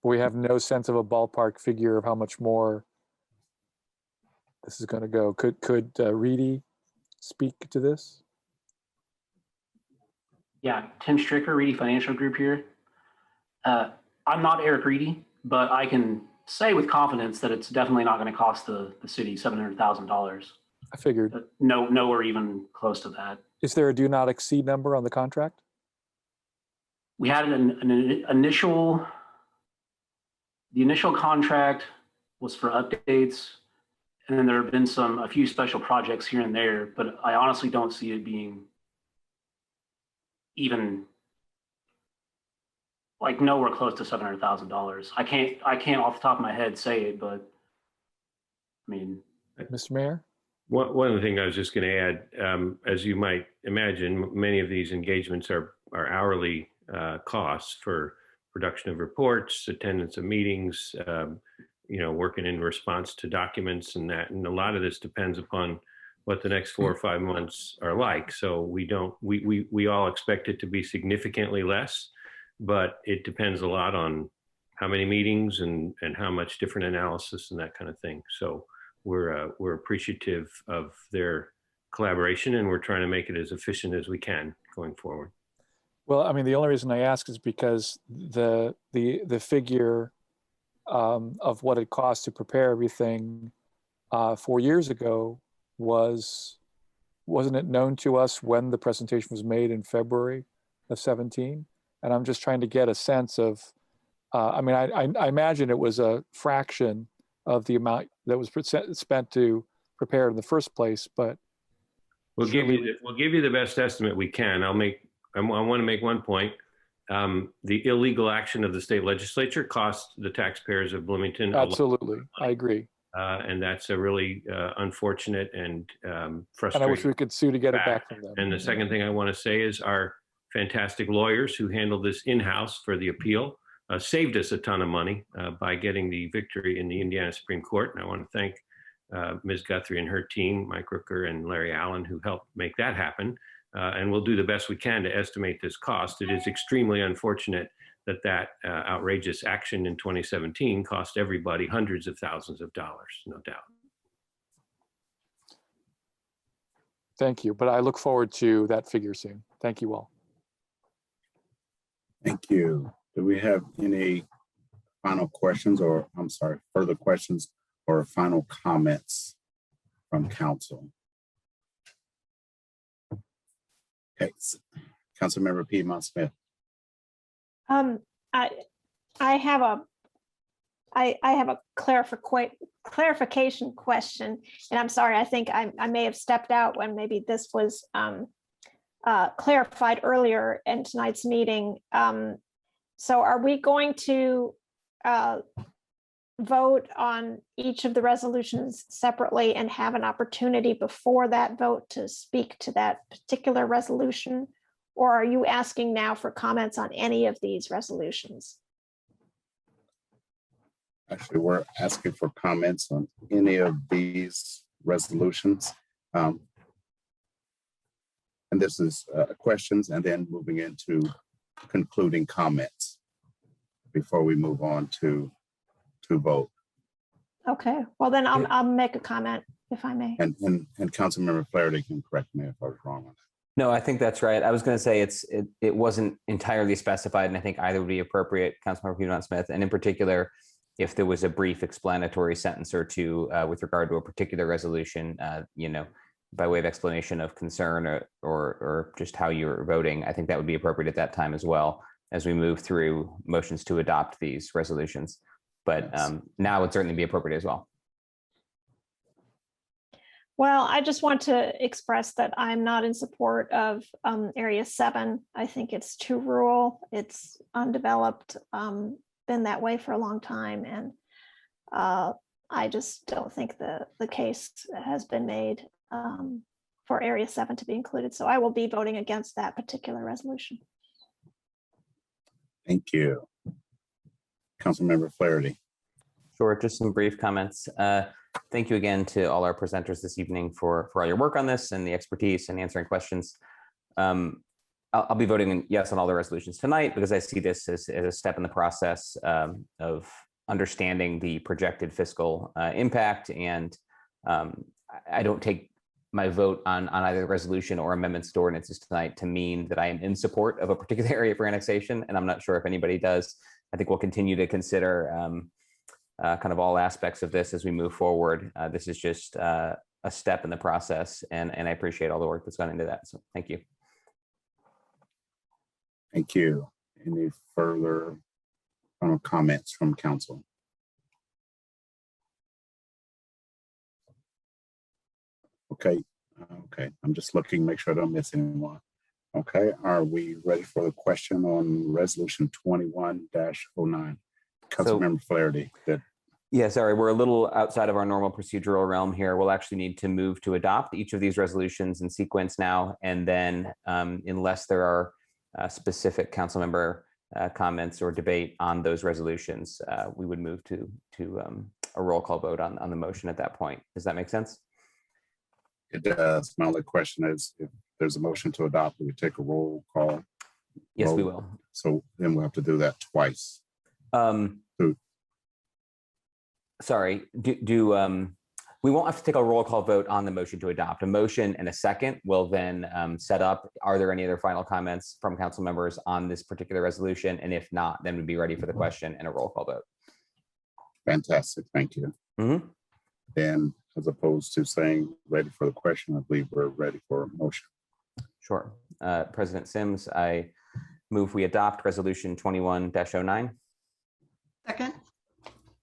We have no sense of a ballpark figure of how much more this is going to go. Could Reedy speak to this? Yeah, Tim Stricker, Reedy Financial Group here. I'm not Eric Reedy, but I can say with confidence that it's definitely not going to cost the city $700,000. I figured. Nowhere even close to that. Is there a do not exceed number on the contract? We had an initial, the initial contract was for updates, and then there have been a few special projects here and there, but I honestly don't see it being even like nowhere close to $700,000. I can't off the top of my head say it, but I mean, Mr. Mayor? One of the things I was just going to add, as you might imagine, many of these engagements are hourly costs for production of reports, attendance of meetings, working in response to documents and that. And a lot of this depends upon what the next 4 or 5 months are like. So we all expect it to be significantly less, but it depends a lot on how many meetings and how much different analysis and that kind of thing. So we're appreciative of their collaboration, and we're trying to make it as efficient as we can going forward. Well, I mean, the only reason I ask is because the figure of what it costs to prepare everything 4 years ago wasn't it known to us when the presentation was made in February of 17? And I'm just trying to get a sense of, I mean, I imagine it was a fraction of the amount that was spent to prepare in the first place, but we'll give you the best estimate we can. I want to make one point. The illegal action of the state legislature cost the taxpayers of Bloomington. Absolutely, I agree. And that's a really unfortunate and frustrating. And I wish we could sue to get it back from them. And the second thing I want to say is our fantastic lawyers who handled this in-house for the appeal saved us a ton of money by getting the victory in the Indiana Supreme Court. And I want to thank Ms. Guthrie and her team, Mike Rooker and Larry Allen, who helped make that happen. And we'll do the best we can to estimate this cost. It is extremely unfortunate that outrageous action in 2017 cost everybody hundreds of thousands of dollars, no doubt. Thank you, but I look forward to that figure soon. Thank you all. Thank you. Do we have any final questions or, I'm sorry, further questions or final comments from council? Okay, Councilmember Piedmont Smith. I have a clarification question, and I'm sorry, I think I may have stepped out when maybe this was clarified earlier in tonight's meeting. So are we going to vote on each of the resolutions separately and have an opportunity before that vote to speak to that particular resolution? Or are you asking now for comments on any of these resolutions? Actually, we're asking for comments on any of these resolutions. And this is questions and then moving into concluding comments before we move on to vote. Okay, well then I'll make a comment if I may. And Councilmember Flaherty can correct me if I was wrong on that. No, I think that's right. I was going to say it wasn't entirely specified, and I think either would be appropriate, Councilmember Piedmont Smith, and in particular, if there was a brief explanatory sentence or two with regard to a particular resolution, by way of explanation of concern or just how you're voting, I think that would be appropriate at that time as well as we move through motions to adopt these resolutions. But now would certainly be appropriate as well. Well, I just want to express that I'm not in support of Area 7. I think it's too rural. It's undeveloped, been that way for a long time. And I just don't think the case has been made for Area 7 to be included. So I will be voting against that particular resolution. Thank you. Councilmember Flaherty. Sure, just some brief comments. Thank you again to all our presenters this evening for all your work on this and the expertise and answering questions. I'll be voting yes on all the resolutions tonight because I see this as a step in the process of understanding the projected fiscal impact. And I don't take my vote on either resolution or amendments to ordinances tonight to mean that I am in support of a particular area for annexation. And I'm not sure if anybody does. I think we'll continue to consider kind of all aspects of this as we move forward. This is just a step in the process, and I appreciate all the work that's gone into that. So thank you. Thank you. Any further comments from council? Okay. Okay. I'm just looking, make sure I don't miss anyone. Okay. Are we ready for the question on resolution 21-09? Councilmember Flaherty. Good. Yeah, sorry, we're a little outside of our normal procedural realm here. We'll actually need to move to adopt each of these resolutions in sequence now, and then unless there are specific council member comments or debate on those resolutions, we would move to a roll call vote on the motion at that point. Does that make sense? It does. My only question is if there's a motion to adopt, we take a roll call. Yes, we will. So then we'll have to do that twice. Sorry, we won't have to take a roll call vote on the motion to adopt. A motion and a second will then set up. Are there any other final comments from council members on this particular resolution? And if not, then we'd be ready for the question and a roll call vote. Fantastic. Thank you. Mm-hmm. Then, as opposed to saying ready for the question, I believe we're ready for a motion. Sure. President Sims, I move we adopt resolution 21-09. Second.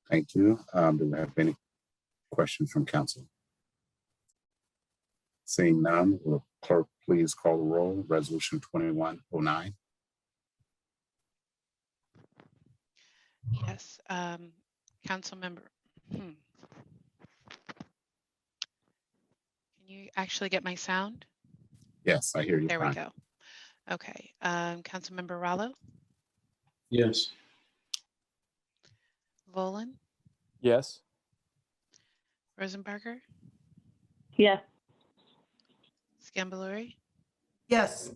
Thank you. Do we have any questions from council? Seeing none, will the clerk please call the roll? Resolution 21-09. Yes, council member. Can you actually get my sound? Yes, I hear you. There fine. we go. Okay, Councilmember Rallo, Yes. Volin, Yes. Rosenbarger, Yes. Scambaluri, Yes.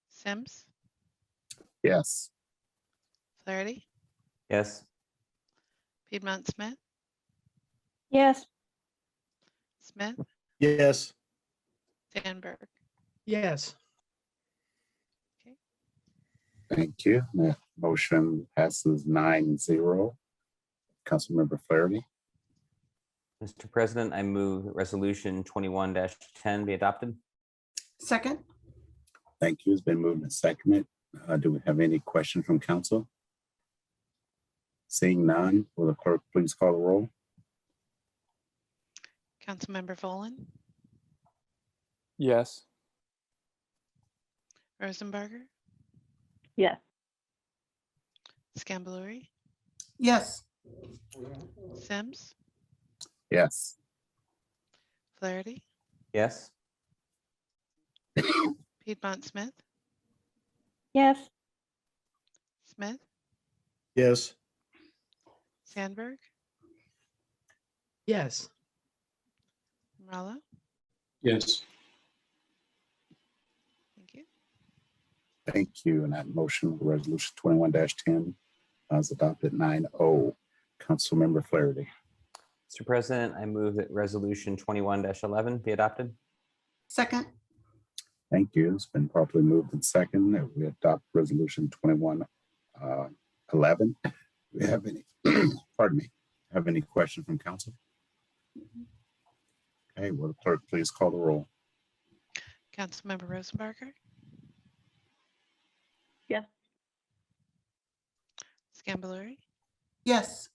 Sims, Yes. Flaherty, Yes. Piedmont Smith, Yes. Smith, Yes. Danberg. Yes. Thank you. That motion passes 9-0. Councilmember Flaherty. Mr. President, I move that resolution 21-10 be adopted. Second. Thank you. It's been moved and seconded. Do we have any questions from council? Seeing none, will the clerk please call the roll? Councilmember Volin, Yes. Rosenbarger, Yes. Scambaluri, Yes. Sims, Yes. Flaherty, Yes. Piedmont Smith, Yes. Smith, Yes. Sandberg, Yes. Rallo. Yes. Thank you. Thank you. And that motion, resolution 21-10 is adopted 9-0. Councilmember Flaherty. Mr. President, I move that resolution 21-11 be adopted. Second. Thank you. It's been properly moved and second that we adopt resolution 21-11. Do we have any, pardon me, have any questions from council? Okay, will the clerk please call the roll? Councilmember Rosenbarger, Yes. Scambaluri, Yes.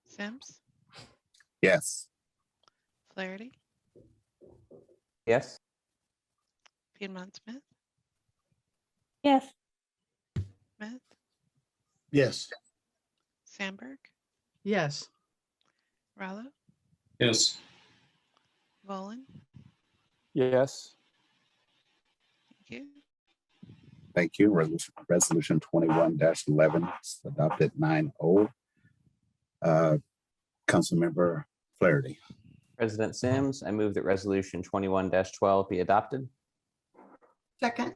Sims, Yes. Flaherty, Yes. Piedmont Smith, Yes. Smith, Yes. Sandberg, Yes. Rallo, Yes. Volin, Yes. thank you. Thank you. Resolution 21-11 is adopted 9-0. Councilmember Flaherty. President Sims, I move that resolution 21-12 be adopted. Second.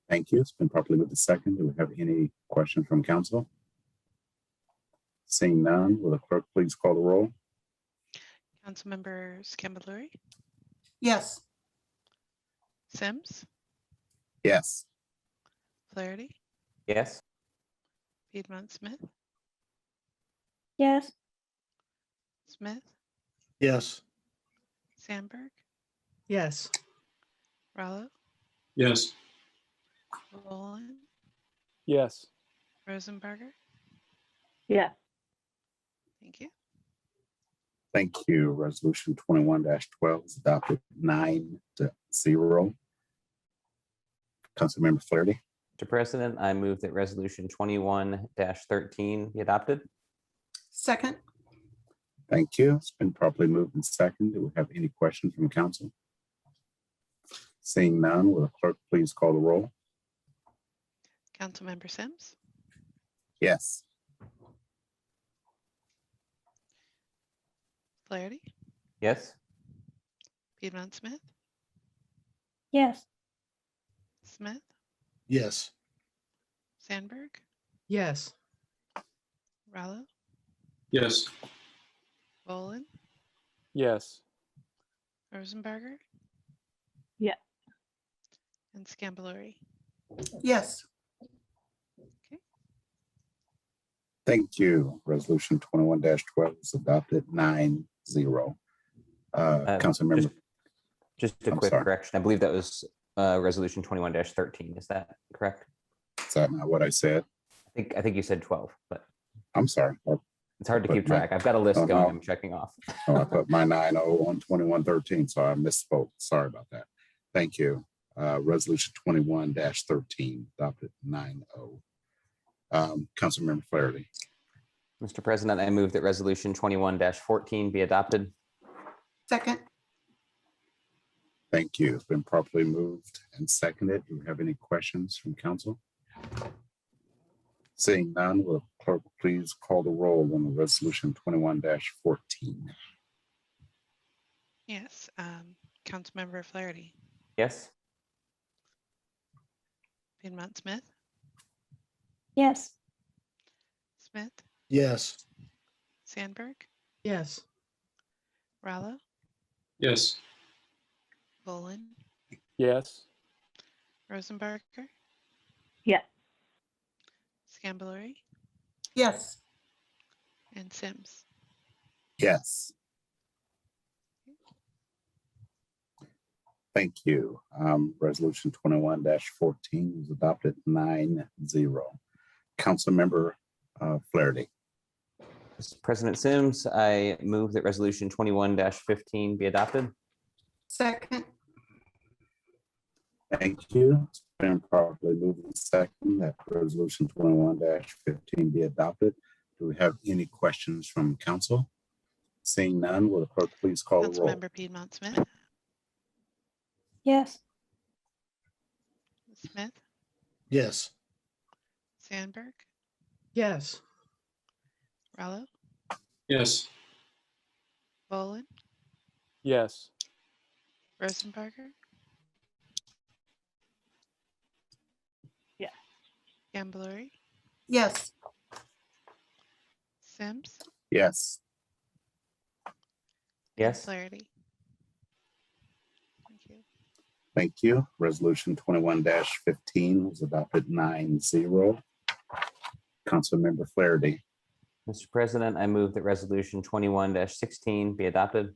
Thank you. It's been properly moved to second. Do we have any questions from council? Seeing none, will the clerk please call the roll? Councilmember Scambaluri, Yes. Sims, Yes. Flaherty, Yes. Piedmont Smith, yes, Smith, Yes. Sandberg, Yes. Rallo, Yes. Volin, Yes. Rosenberger, Yes. thank you. Thank you. Resolution 21-12 is adopted 9-0. Councilmember Flaherty. Mr. President, I move that resolution 21-13 be adopted. Second. Thank you. It's been properly moved and second. Do we have any questions from council? Seeing none, will the clerk please call the roll? Councilmember Sims, Yes. Flaherty, Yes. Piedmont Smith, yes, Smith, Yes. Sandberg, Yes. Rallo, Yes. Volin, Yes. Rosenberger, Yes. and Scambaluri. Yes. Thank you. Resolution 21-12 is adopted 9-0. Councilmember. Just a I'm quick sorry. correction. I believe that was resolution 21-13. Is that correct? Is that not what I said? I think you said 12, but I'm sorry. it's hard to put keep my- track. I've got a list Oh, going. no. I'm checking off. Oh, I put my 9-0 on 21-13, so I misspoke. Sorry about that. Thank you. Resolution 21-13 adopted 9-0. Councilmember Flaherty. Mr. President, I move that resolution 21-14 be adopted. Second. Thank you. It's been properly moved and seconded. Do we have any questions from council? Seeing none, will the clerk please call the roll on the resolution 21-14? Yes, Councilmember Flaherty, Yes. Piedmont Smith, yes, Smith, Yes. Sandberg, Yes. Rallo, Yes. Volin, Yes. Rosenberger, Yes. Scambaluri, Yes. and Sims. Yes. Thank you. Resolution 21-14 was adopted 9-0. Councilmember Flaherty. Mr. President Sims, I move that resolution 21-15 be adopted. Second. Thank you. It's been properly moved and second that resolution 21-15 be adopted. Do we have any questions from council? Seeing none, will the clerk please call the roll? Councilmember Piedmont Smith, yes, Smith, Yes. Sandberg, Yes. Rallo, Yes. Volin, Yes. Rosenberger, Yes. Scambaluri, Yes. Sims, Yes. and Yes. Flaherty. Thank you. Thank you. Resolution 21-15 was adopted 9-0. Councilmember Flaherty. Mr. President, I move that resolution 21-16 be adopted.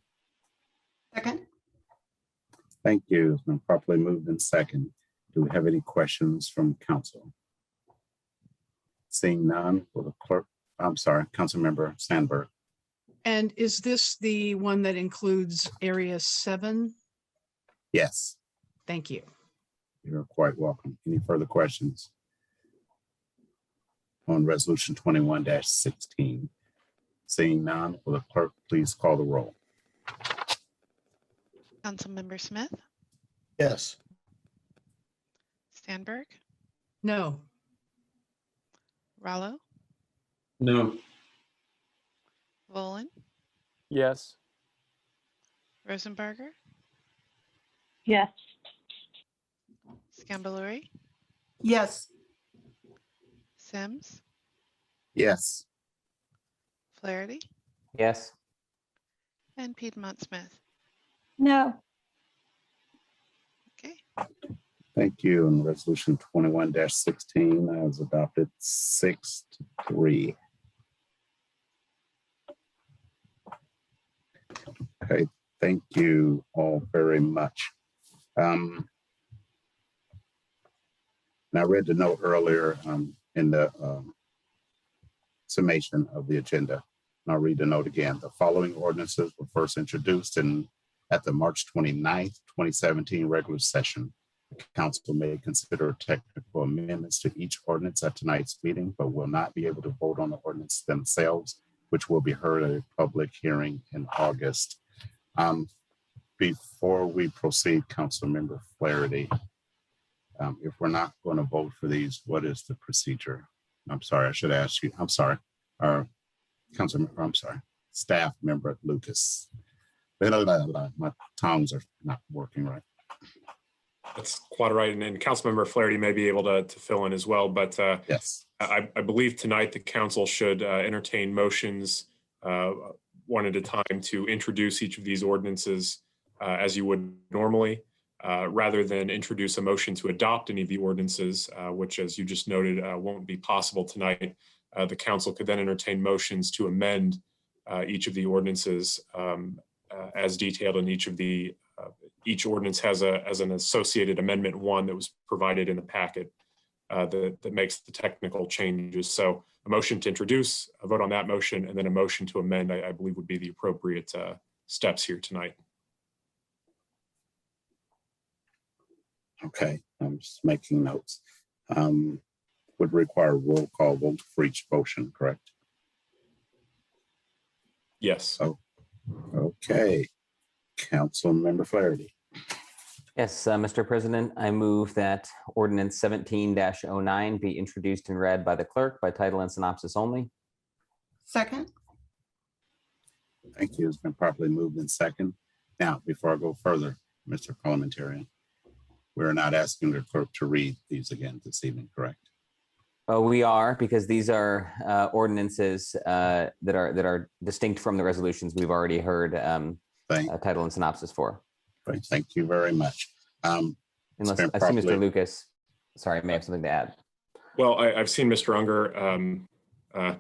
Second. Thank you. It's been properly moved and second. Do we have any questions from council? Seeing none, will the clerk, I'm sorry, Councilmember Sandberg. And is this the one that includes area 7? Yes, Thank you. you're quite welcome. Any further questions on resolution 21-16? Seeing none, will the clerk please call the roll? Councilmember Smith, Yes. Stanberg, No. Rallo, No. Volin, Yes. Rosenberger, Yes. Scambaluri, Yes. Sims, Yes. Flaherty, Yes. and Piedmont Smith. No. Okay, Thank you. And resolution 21-16 is adopted 6-3. Okay, thank you all very much. And I read the note earlier in the summation of the agenda. And I'll read the note again. The following ordinances were first introduced at the March 29th, 2017 regular session. The council may consider technical amendments to each ordinance at tonight's meeting, but will not be able to vote on the ordinance themselves, which will be heard at a public hearing in August. Before we proceed, Councilmember Flaherty, if we're not going to vote for these, what is the procedure? I'm sorry, I should ask you. I'm sorry, Staff Member Lucas. My tongues are not working right. That's quite right. And Councilmember Flaherty may be able to fill in as well. But yes, I believe tonight the council should entertain motions one at a time to introduce each of these ordinances as you would normally, rather than introduce a motion to adopt any of the ordinances, which, as you just noted, won't be possible tonight. The council could then entertain motions to amend each of the ordinances as detailed in each ordinance has an associated amendment 1 that was provided in the packet that makes the technical changes. So a motion to introduce, a vote on that motion, and then a motion to amend, I believe would be the appropriate steps here tonight. Okay, I'm just making notes. Would require a roll call vote for each motion, correct? Yes. Oh, okay. Councilmember Flaherty. Yes, Mr. President, I move that ordinance 17-09 be introduced and read by the clerk by title and synopsis only. Second. Thank you. It's been properly moved in second. Now, before I go further, Mr. Parliamentarian, we're not asking the clerk to read these again this evening, correct? We are, because these are ordinances that are distinct from the resolutions we've already heard title and synopsis for. Great, thank you very much. Unless I see Mr. Lucas, sorry, I may have something to add. Well, I've seen Mr. Unger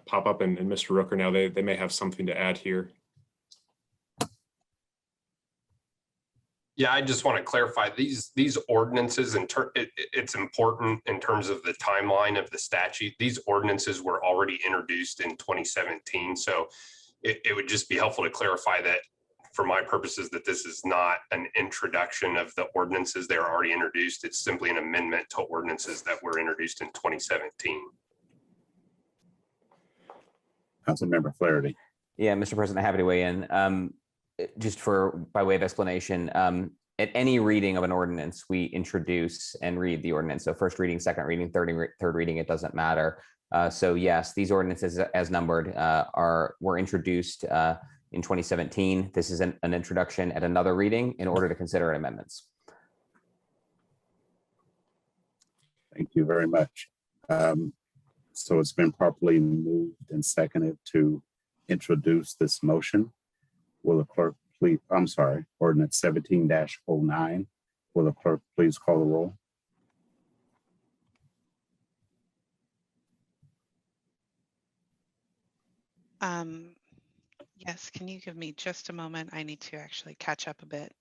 pop up and Mr. Rooker now. They may have something to add here. Yeah, I just want to clarify these ordinances, it's important in terms of the timeline of the statute. These ordinances were already introduced in 2017. So it would just be helpful to clarify that for my purposes, that this is not an introduction of the ordinances. They are already introduced. It's simply an amendment to ordinances that were introduced in 2017. Councilmember Flaherty. Yeah, Mr. President, happy to weigh in. Just by way of explanation, at any reading of an ordinance, we introduce and read the ordinance. So first reading, second reading, third reading, it doesn't matter. So yes, these ordinances as numbered were introduced in 2017. This is an introduction at another reading in order to consider amendments. Thank you very much. So it's been properly moved and seconded to introduce this motion. Will the clerk please, I'm sorry, ordinance 17-09. Will the clerk please call the roll? Yes, can you give me just a moment? I need to actually catch up a bit.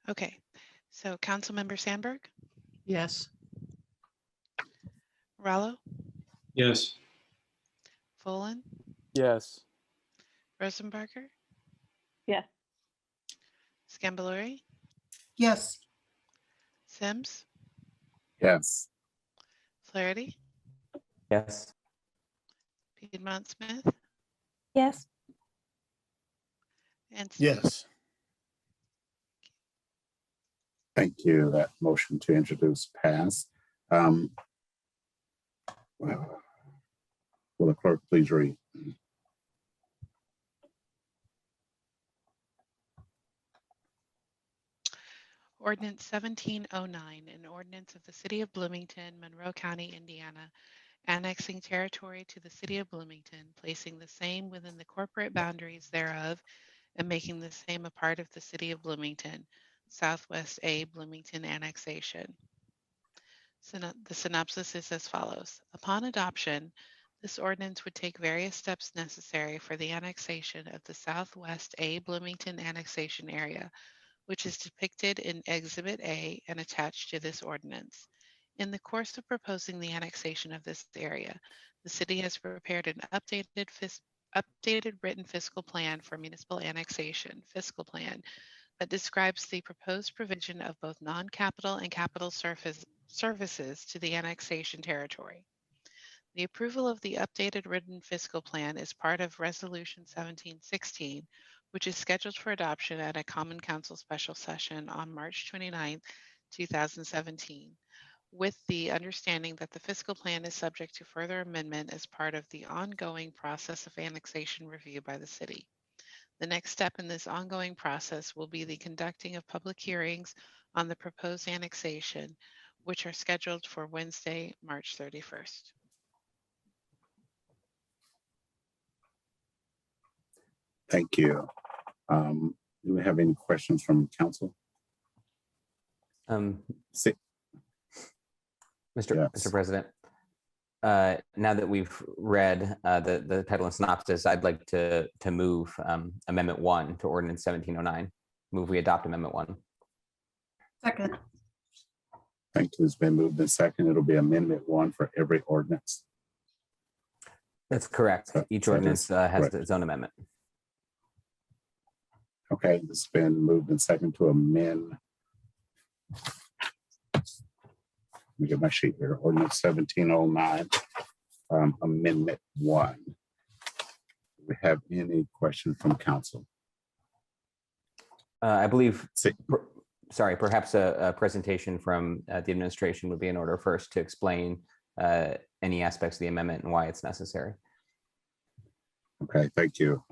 Okay, so Councilmember Sandberg? Yes. Rallo? Yes. Folin? Yes. Rosenberger? Yes. Scambalori, Yes. Sims, Yes. Flaherty, Yes. Piedmont Smith, Yes. and Steve. Yes. Thank you. That motion to introduce pass. Will the clerk please read? Ordinance 1709, an ordinance of the City of Bloomington, Monroe County, Indiana, annexing territory to the City of Bloomington, placing the same within the corporate boundaries thereof, and making the same a part of the City of Bloomington, Southwest A Bloomington Annexation. The synopsis is as follows. Upon adoption, this ordinance would take various steps necessary for the annexation of the Southwest A Bloomington Annexation area, which is depicted in Exhibit A and attached to this ordinance. In the course of proposing the annexation of this area, the city has prepared an updated written fiscal plan for municipal annexation, fiscal plan, that describes the proposed provision of both non-capital and capital services to the annexation territory. The approval of the updated written fiscal plan is part of Resolution 1716, which is scheduled for adoption at a Common Council special session on March 29, 2017, with the understanding that the fiscal plan is subject to further amendment as part of the ongoing process of annexation review by the city. The next step in this ongoing process will be the conducting of public hearings on the proposed annexation, which are scheduled for Wednesday, March 31st. Thank you. Do we have any questions from council? Mr. Yes. Mr. President, now that we've read the title and synopsis, I'd like to move Amendment 1 to Ordinance 1709. Move we adopt Amendment 1. Second. Thank you. It's been moved and second. It'll be Amendment 1 for every ordinance. That's correct. Each ordinance has correct. its own amendment. Okay, it's been moved and second to amend. Let me get my sheet here. Ordinance 1709, Amendment 1. Do we have any questions from council? I believe, sorry, perhaps a presentation from the administration would be in order first to explain any aspects of the amendment and why it's necessary. Okay, thank you.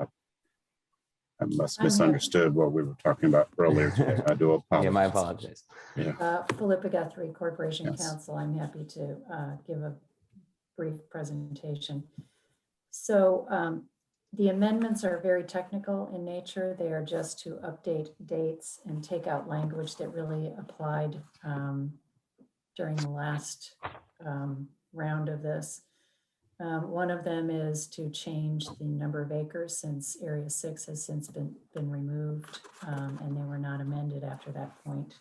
I must have misunderstood what we were talking about earlier today. I do apologize. Yeah, my apologies. Yeah. Philippa Guthrie, Corporation Yes. Counsel. I'm happy to give a brief presentation. So the amendments are very technical in nature. They are just to update dates and take out language that really applied during the last round of this. One of them is to change the number of acres, since Area 6 has since been removed and they were not amended after that point.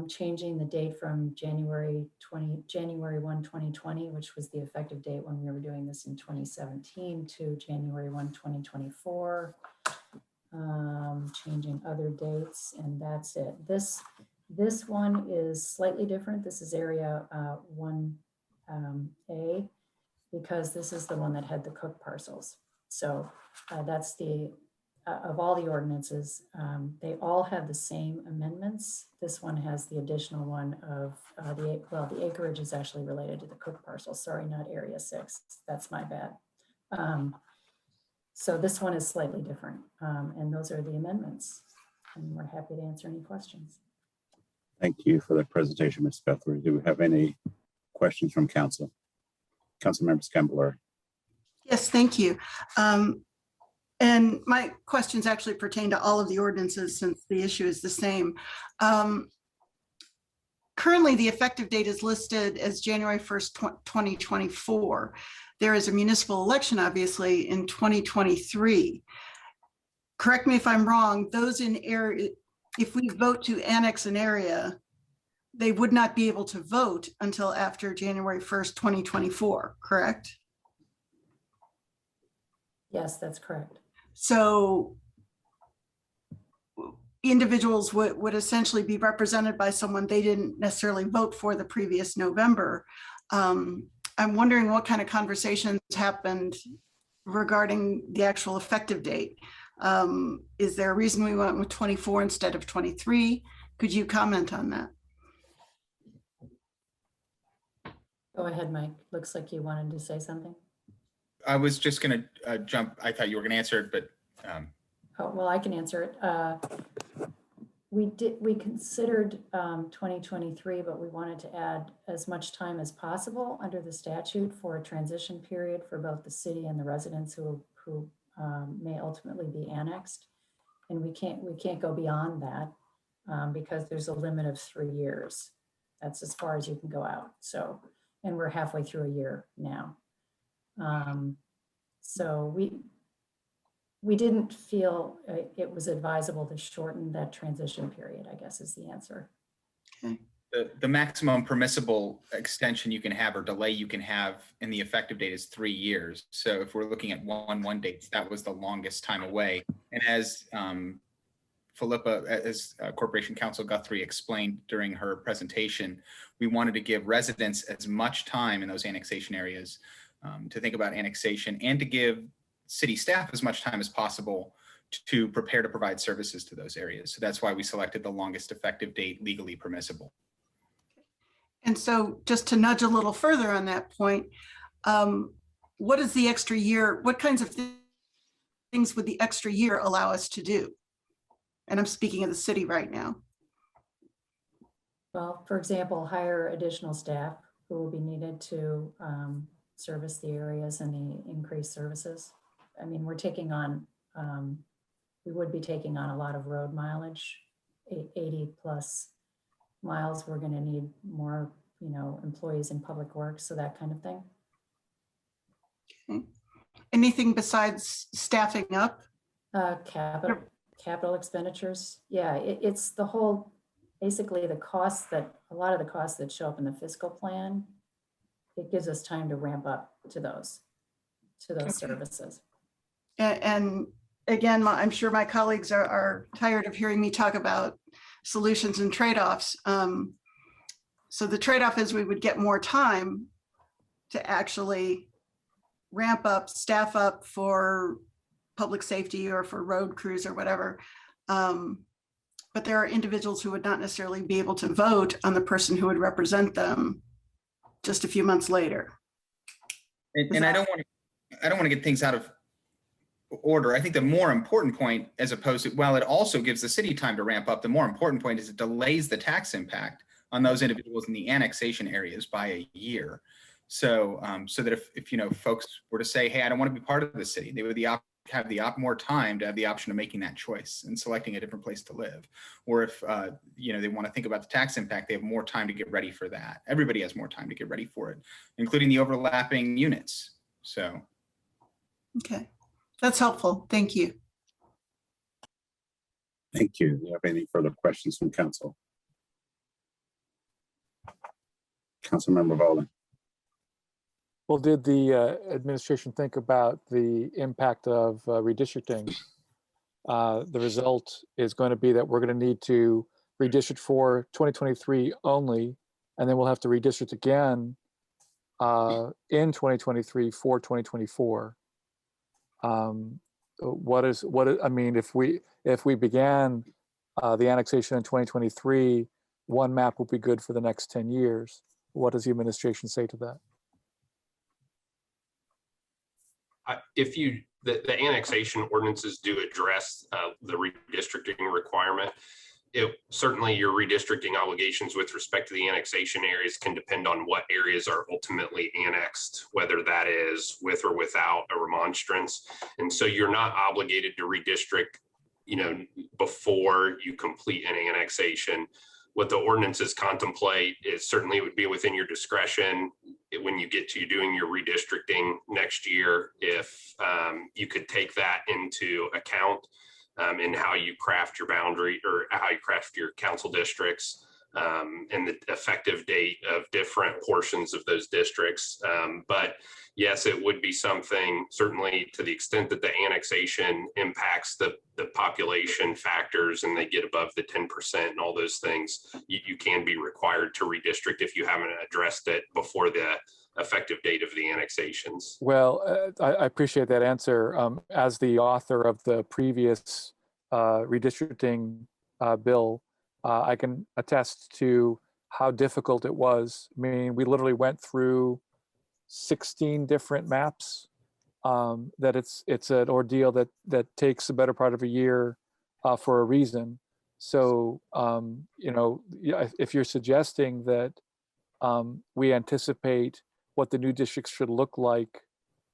Changing the date from January 1, 2020, which was the effective date when we were doing this in 2017, to January 1, 2024. Changing other dates, and that's it. This one is slightly different. This is Area 1A. Because this is the one that had the cook parcels. So that's the, of all the ordinances, they all have the same amendments. This one has the additional one of the acreage is actually related to the cook parcel. Sorry, not Area 6, that's my bad. So this one is slightly different, and those are the amendments. And we're happy to answer any questions. Thank you for the presentation, Ms. Guthrie. Do we have any questions from council? Councilmember Scambalori. Yes, thank you. And my questions actually pertain to all of the ordinances since the issue is the same. Currently, the effective date is listed as January 1st, 2024. There is a municipal election, obviously, in 2023. Correct me if I'm wrong, those in area, if we vote to annex an area, they would not be able to vote until after January 1st, 2024, correct? Yes, that's correct. So individuals would essentially be represented by someone they didn't necessarily vote for the previous November. I'm wondering what kind of conversations happened regarding the actual effective date. Is there a reason we went with 24 instead of 23? Could you comment on that? Go ahead, Mike. Looks like you wanted to say something. I was just going to jump. I thought you were going to answer it, but. Oh, well, I can answer it. We considered 2023, but we wanted to add as much time as possible under the statute for a transition period for both the city and the residents who may ultimately be annexed. And we can't go beyond that because there's a limit of 3 years. That's as far as you can go out. So, and we're halfway through a year now. So we didn't feel it was advisable to shorten that transition period, I guess is the answer. Okay. The maximum permissible extension you can have or delay you can have in the effective date is 3 years. So if we're looking at 1/1 dates, that was the longest time away. And as Corporation Counsel Guthrie explained during her presentation, we wanted to give residents as much time in those annexation areas to think about annexation and to give city staff as much time as possible to prepare to provide services to those areas. So that's why we selected the longest effective date legally permissible. And so just to nudge a little further on that point, what is the extra year? What kinds of things would the extra year allow us to do? And I'm speaking of the city right now. Well, for example, hire additional staff who will be needed to service the areas and the increased services. I mean, we're taking on, we would be taking on a lot of road mileage, 80 plus miles. We're going to need more, employees in public works, so that kind of thing. Okay. Anything besides staffing up? Capital expenditures. Yeah, it's the whole, basically the costs a lot of the costs that show up in the fiscal plan, it gives us time to ramp up to those services. And again, I'm sure my colleagues are tired of hearing me talk about solutions and trade-offs. So the trade-off is we would get more time to actually ramp up, staff up for public safety or for road crews or whatever. But there are individuals who would not necessarily be able to vote on the person who would represent them just a few months later. And I don't want to get things out of order. I think the more important point, as opposed to, while it also gives the city time to ramp up, the more important point is it delays the tax impact on those individuals in the annexation areas by a year. So, so that if folks were to say, hey, I don't want to be part of the city, they would have more time to have the option of making that choice and selecting a different place to live. Or if they want to think about the tax impact, they have more time to get ready for that. Everybody has more time to get ready for it, including the overlapping units. So. Okay, that's helpful. Thank you. Thank you. Do you have any further questions from council? Councilmember Bowling. Well, did the administration think about the impact of redistricting? The result is going to be that we're going to need to redistrict for 2023 only, and then we'll have to redistrict again in 2023 for 2024. I mean, if we began the annexation in 2023, one map will be good for the next 10 years. What does the administration say to that? The annexation ordinances do address the redistricting requirement. Certainly your redistricting obligations with respect to the annexation areas can depend on what areas are ultimately annexed, whether that is with or without a remonstrance. And so you're not obligated to redistrict, before you complete an annexation. What the ordinances contemplate is certainly it would be within your discretion when you get to doing your redistricting next year, if you could take that into account in how you craft your boundary or how you craft your council districts. and the effective date of different portions of those districts. But yes, it would be something, certainly to the extent that the annexation impacts the population factors and they get above the 10% and all those things, you can be required to redistrict if you haven't addressed it before the effective date of the annexations. Well, I appreciate that answer. As the author of the previous redistricting bill, I can attest to how difficult it was. I mean, we literally went through 16 different maps. That it's an ordeal that takes the better part of a year for a reason. So, you know, if you're suggesting that we anticipate what the new districts should look like,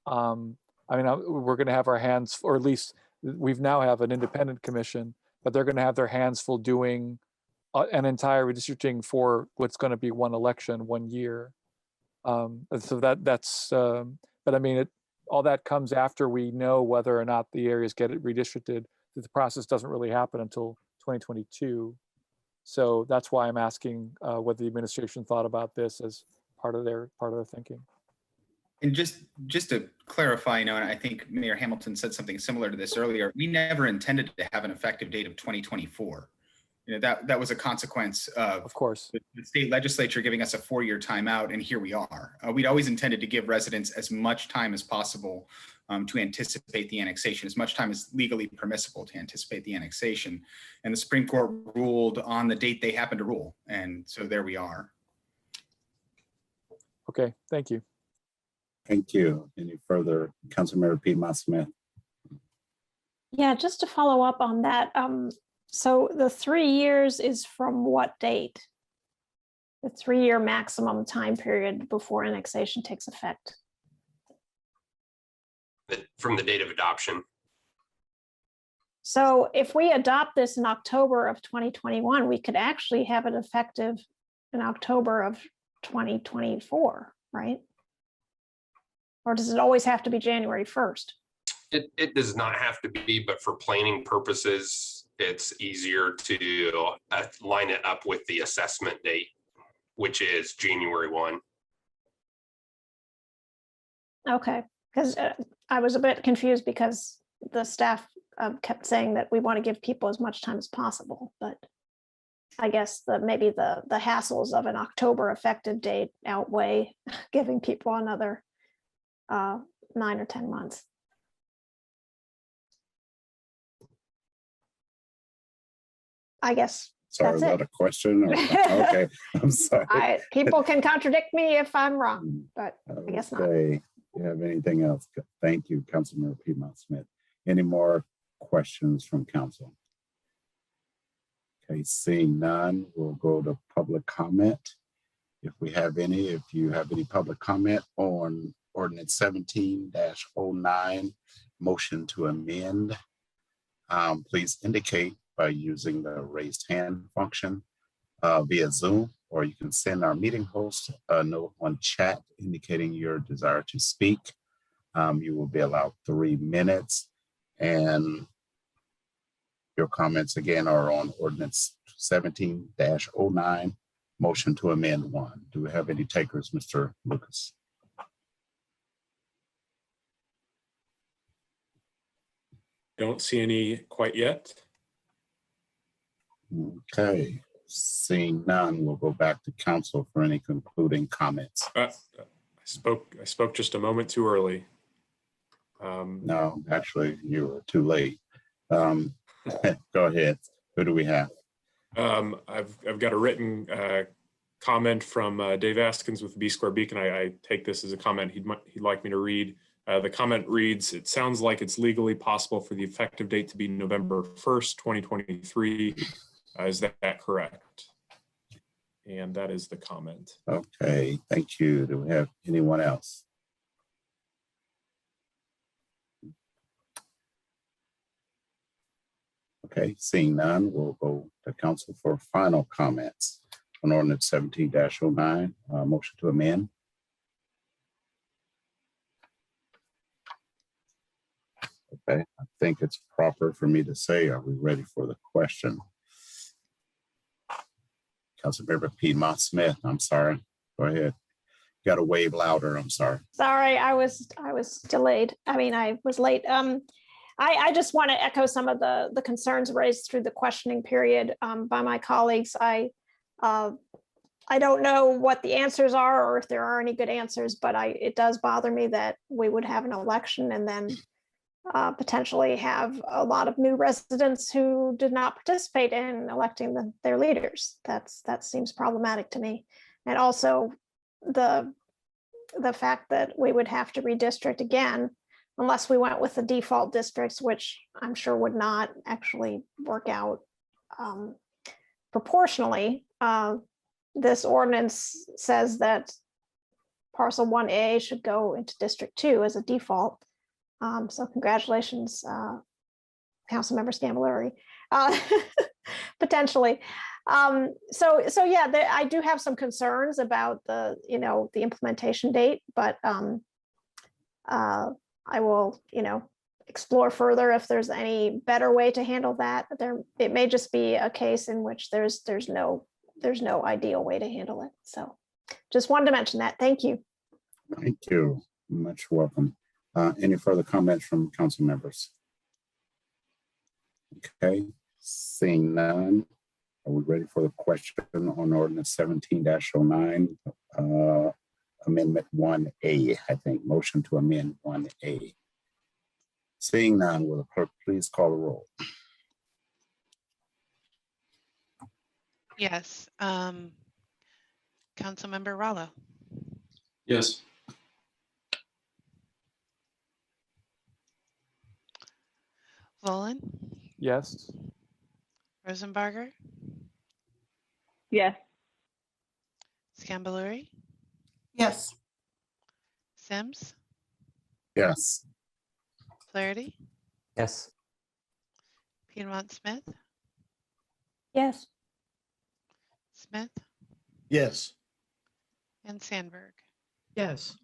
I mean, we're going to have our hands, or at least we've now have an independent commission, but they're going to have their hands full doing an entire redistricting for what's going to be one election, 1 year. And so that's, but I mean, all that comes after we know whether or not the areas get it redistricted. The process doesn't really happen until 2022. So that's why I'm asking what the administration thought about this as part of their thinking. And just to clarify, you know, and I think Mayor Hamilton said something similar to this earlier, we never intended to have an effective date of 2024. You know, that was a consequence of course, the state legislature giving us a 4-year timeout, and here we are. We'd always intended to give residents as much time as possible to anticipate the annexation, as much time as legally permissible to anticipate the annexation. And the Supreme Court ruled on the date they happened to rule. And so there we are. Okay, thank you. Thank you. Any further, Councilmember Piedmont Smith? Yeah, just to follow up on that. So the 3 years is from what date? The 3-year maximum time period before annexation takes effect? From the date of adoption. So if we adopt this in October of 2021, we could actually have it effective in October of 2024, right? Or does it always have to be January 1st? It does not have to be, but for planning purposes, it's easier to line it up with the assessment date, which is January 1. Okay, because I was a bit confused because the staff kept saying that we want to give people as much time as possible, but I guess maybe the hassles of an October effective date outweigh giving people another 9 or 10 months. I guess Sorry, that's is that it. a question? Or, okay, I'm sorry. People can contradict me if I'm wrong, but I guess not. Okay, you have anything else? Thank you, Councilmember Piedmont Smith. Any more questions from council? Okay, seeing none, we'll go to public comment. If we have any, if you have any public comment on Ordinance 17-09, motion to amend, please indicate by using the raised hand function via Zoom, or you can send our meeting host a note on chat indicating your desire to speak. You will be allowed 3 minutes, and your comments again are on Ordinance 17-09, motion to amend 1. Do we have any takers, Mr. Lucas? Don't see any quite yet. Okay, seeing none, we'll go back to council for any concluding comments. I spoke just a moment too early. No, actually, you were too late. Go ahead. Who do we have? I've got a written comment from Dave Askins with the B-Square Beacon. I take this as a comment he'd like me to read. The comment reads, "It sounds like it's legally possible for the effective date to be November 1st, 2023. Is that correct?" And that is the comment. Okay, thank you. Do we have anyone else? Okay, seeing none, we'll go to council for final comments on Ordinance 17-09, motion to amend. Okay, I think it's proper for me to say, are we ready for the question? Councilmember Piedmont Smith, I'm sorry. Go ahead. Got to wave louder. I'm sorry. Sorry, I was delayed. I mean, I was late. I just want to echo some of the concerns raised through the questioning period by my colleagues. I don't know what the answers are or if there are any good answers, but it does bother me that we would have an election and then potentially have a lot of new residents who did not participate in electing their leaders. That seems problematic to me. And also the fact that we would have to redistrict again, unless we went with the default districts, which I'm sure would not actually work out proportionally. This ordinance says that parcel 1A should go into District 2 as a default. So congratulations, Councilmember Scambolari, potentially. So yeah, I do have some concerns about the implementation date, but I will explore further if there's any better way to handle that. It may just be a case in which there's no ideal way to handle it. So just wanted to mention that. Thank you. Thank you. Much welcome. Any further comments from council members? Okay, seeing none. Are we ready for the question on ordinance 17-09, amendment 1A, I think, motion to amend 1A. Seeing none, will the clerk please call the roll? Yes. Councilmember Rallo. Yes. Volin. Yes. Rosenbarger. Yes. Scambolari. Yes. Sims. Yes. Flaherty. Yes. Piedmont Smith. Yes. Smith. Yes. And Sandberg. Yes.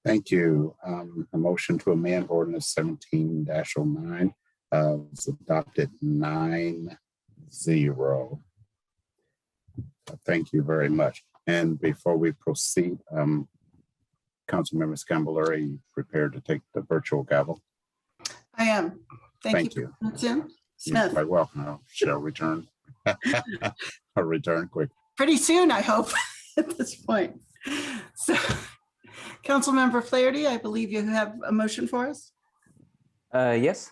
Thank you. A motion to amend ordinance 17-09 was adopted 9-0. Thank you very much. And before we proceed, Councilmember Scambolari, prepared to take the virtual gavel. I am. Thank you. That's him. You're Smith. quite welcome. I shall return. I'll return quick. Pretty soon, I hope, at this point. So, Councilmember Flaherty, I believe you have a motion for us. Yes.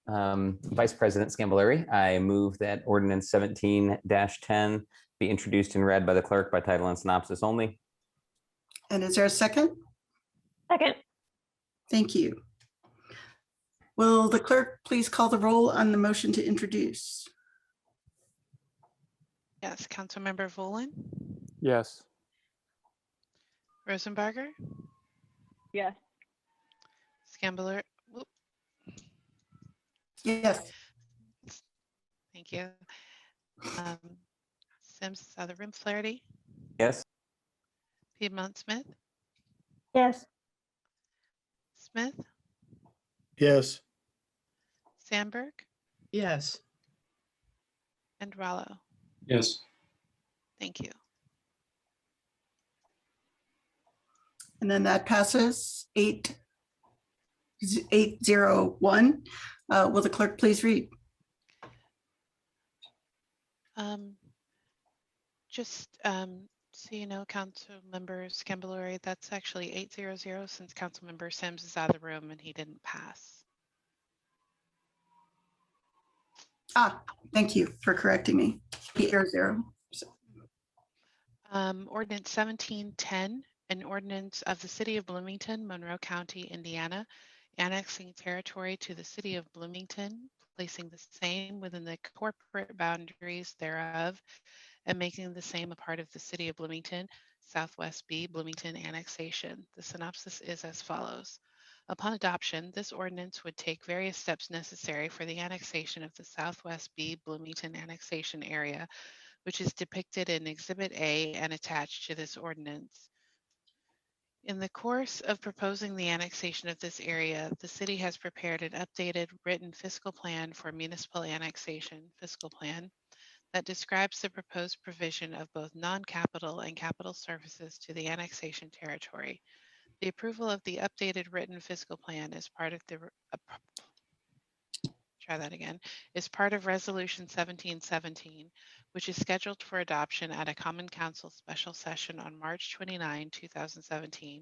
Vice President Scambolari, I move that ordinance 17-10 be introduced and read by the clerk by title and synopsis only. And is there a second? Second. Thank you. Will the clerk please call the roll on the motion to introduce? Yes. Councilmember Volin. Yes. Rosenbarger. Yes. Scambolari. Yes. Thank you. Sims is out of the room. Flaherty. Yes. Piedmont Smith. Yes. Smith. Yes. Sandberg. Yes. And Rallo. Yes. Thank you. And then that passes 801. Will the clerk please read? Just so you know, Councilmember Scambolari, that's actually 800 since Councilmember Sims is out of the room and he didn't pass. Thank you for correcting me. 800. Ordinance 1710, an ordinance of the City of Bloomington, Monroe County, Indiana, annexing territory to the City of Bloomington, placing the same within the corporate boundaries thereof, and making the same a part of the City of Bloomington, Southwest B, Bloomington Annexation. The synopsis is as follows. Upon adoption, this ordinance would take various steps necessary for the annexation of the Southwest B, Bloomington Annexation area, which is depicted in Exhibit A and attached to this ordinance. In the course of proposing the annexation of this area, the city has prepared an updated written fiscal plan for municipal annexation fiscal plan. that describes the proposed provision of both non-capital and capital services to the annexation territory. The approval of the updated written fiscal plan is part of the is part of Resolution 1717, which is scheduled for adoption at a Common Council special session on March 29, 2017,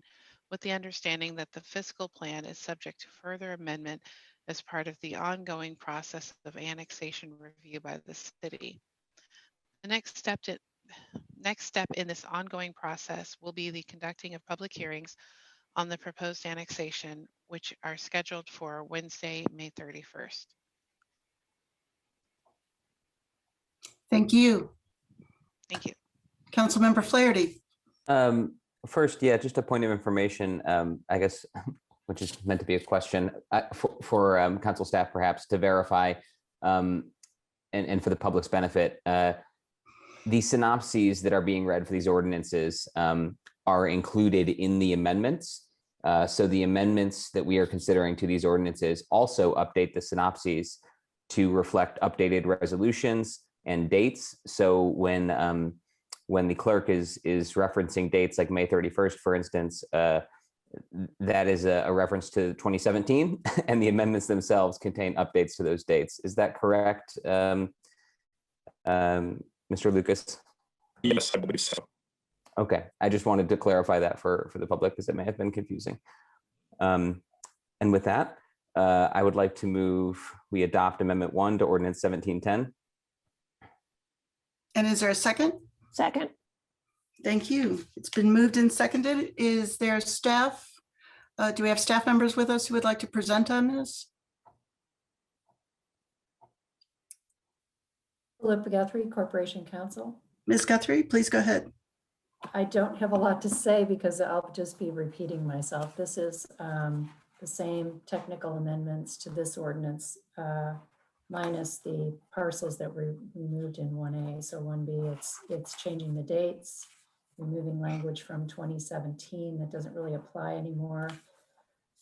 with the understanding that the fiscal plan is subject to further amendment as part of the ongoing process of annexation review by the city. The next step in this ongoing process will be the conducting of public hearings on the proposed annexation, which are scheduled for Wednesday, May 31st. Thank you. Thank you. Councilmember Flaherty. First, yeah, just a point of information, I guess, which is meant to be a question for council staff, perhaps, to verify, and for the public's benefit. The synopses that are being read for these ordinances are included in the amendments. So the amendments that we are considering to these ordinances also update the synopses to reflect updated resolutions and dates. So when the clerk is referencing dates like May 31st, for instance, that is a reference to 2017, and the amendments themselves contain updates to those dates. Is that correct, Mr. Lucas? Yes, I believe so. Okay, I just wanted to clarify that for the public because it may have been confusing. And with that, I would like to move we adopt Amendment 1 to Ordinance 1710. And is there a second? Second. Thank you. It's been moved and seconded. Is there staff? Do we have staff members with us who would like to present on this? Philip Guthrie, Corporation Counsel. Ms. Guthrie, please go ahead. I don't have a lot to say because I'll just be repeating myself. This is the same technical amendments to this ordinance, minus the parcels that were removed in 1A. So 1B, it's changing the dates, removing language from 2017 that doesn't really apply anymore,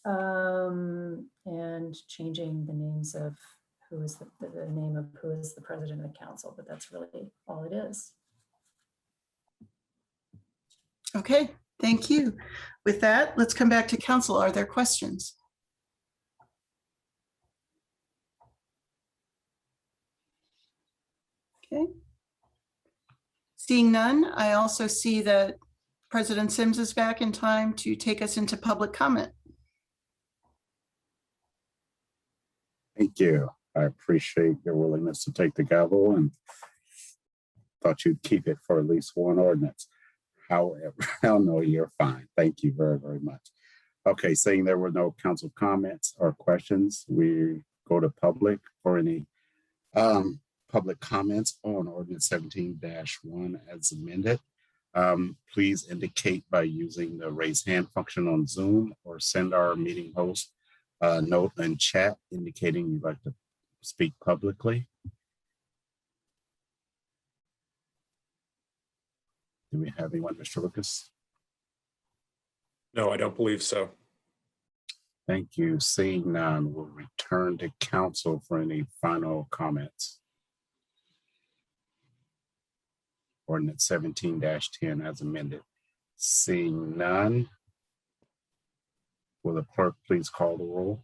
and changing the names of who is the name of who is the president of the council, but that's really all it is. Okay, thank you. With that, let's come back to council. Are there questions? Okay. Seeing none, I also see that President Sims is back in time to take us into public comment. Thank you. I appreciate your willingness to take the gavel and thought you'd keep it for at least one ordinance. However, oh no, you're fine. Thank you very, very much. Okay, saying there were no council comments or questions, we go to public for any public comments on Ordinance 17-1 as amended. Please indicate by using the raise hand function on Zoom or send our meeting host a note in chat indicating you'd like to speak publicly. Do we have anyone, Mr. Lucas? No, I don't believe so. Thank you. Seeing none, we'll return to council for any final comments. Ordinance 17-10 as amended. Seeing none, will the clerk please call the roll?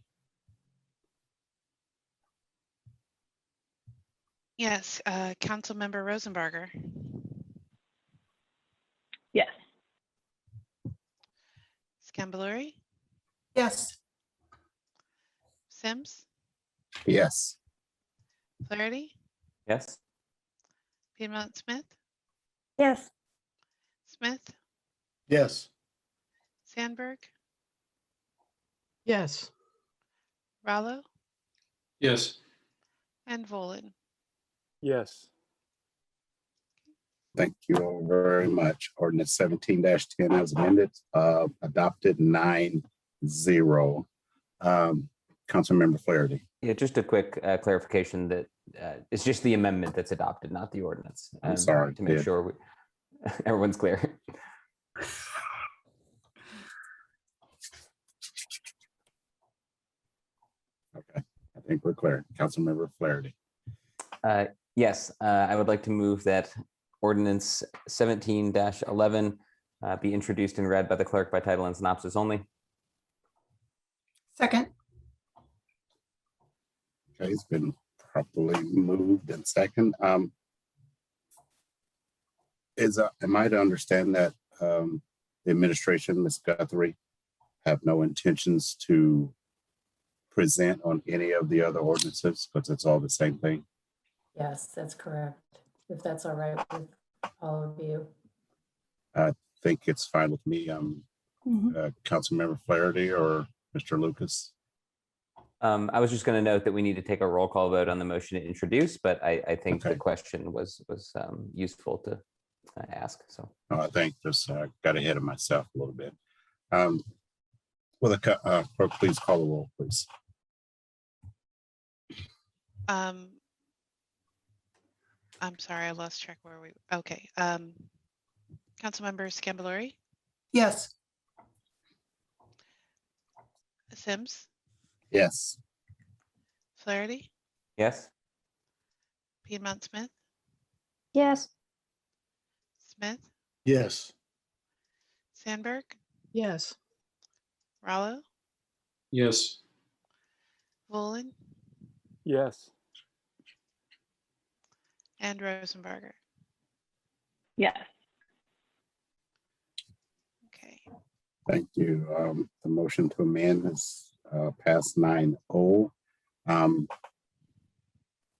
Yes, Councilmember Rosenbarger. Yes. Scambaluri, Yes. Sims, Yes. Flaherty, Yes. Piedmont Smith, Yes. Smith, Yes. Sandberg, Yes. Rallo, Yes. and Volin. Yes. Thank you all very much. Ordinance 17-10 as amended, adopted 9-0. Councilmember Flaherty. Yeah, just a quick clarification that it's just the amendment that's adopted, not the ordinance. I'm sorry. To make sure everyone's clear. Okay, I think we're clear. Councilmember Flaherty. Yes, I would like to move that ordinance 17-11 be introduced and read by the clerk by title and synopsis only. Second. Okay, it's been properly moved and second. Am I to understand that the administration, Ms. Guthrie, have no intentions to present on any of the other ordinances because it's all the same thing? Yes, that's correct. If that's all right with all of you. I think it's fine with me. Mhm. Councilmember Flaherty or Mr. Lucas? I was just going to note that we need to take a roll call vote on the motion to introduce, but I think the question was useful to ask. So I think just got ahead of myself a little bit. Will the clerk please call the roll, please? I'm sorry, I lost track where we. Okay. Councilmember Scambalori, Yes. Sims, Yes. Flaherty, yes. Piedmont Smith, Yes. Smith, Yes. Sandberg, Yes. Rallo, Yes. Volin, Yes. and Rosenbarger. Yes. Okay. Thank you. The motion to amend is passed 9-0.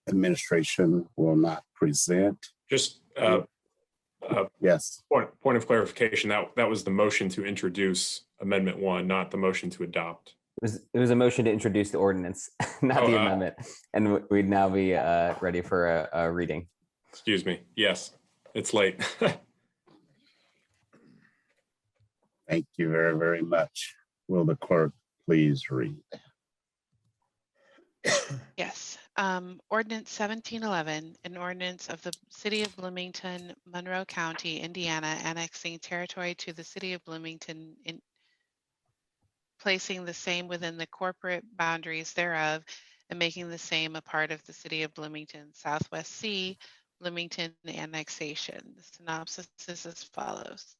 Administration will not present. Just yes. Point of clarification. That was the motion to introduce Amendment 1, not the motion to adopt. It was a motion to introduce the ordinance, not the amendment, and we'd now be ready for a reading. Excuse me. Yes, it's late. Thank you very, very much. Will the clerk please read? Yes. Ordinance 1711, an ordinance of the City of Bloomington, Monroe County, Indiana, annexing territory to the City of Bloomington, placing the same within the corporate boundaries thereof, and making the same a part of the City of Bloomington, Southwest C, Bloomington annexation. The synopsis is as follows.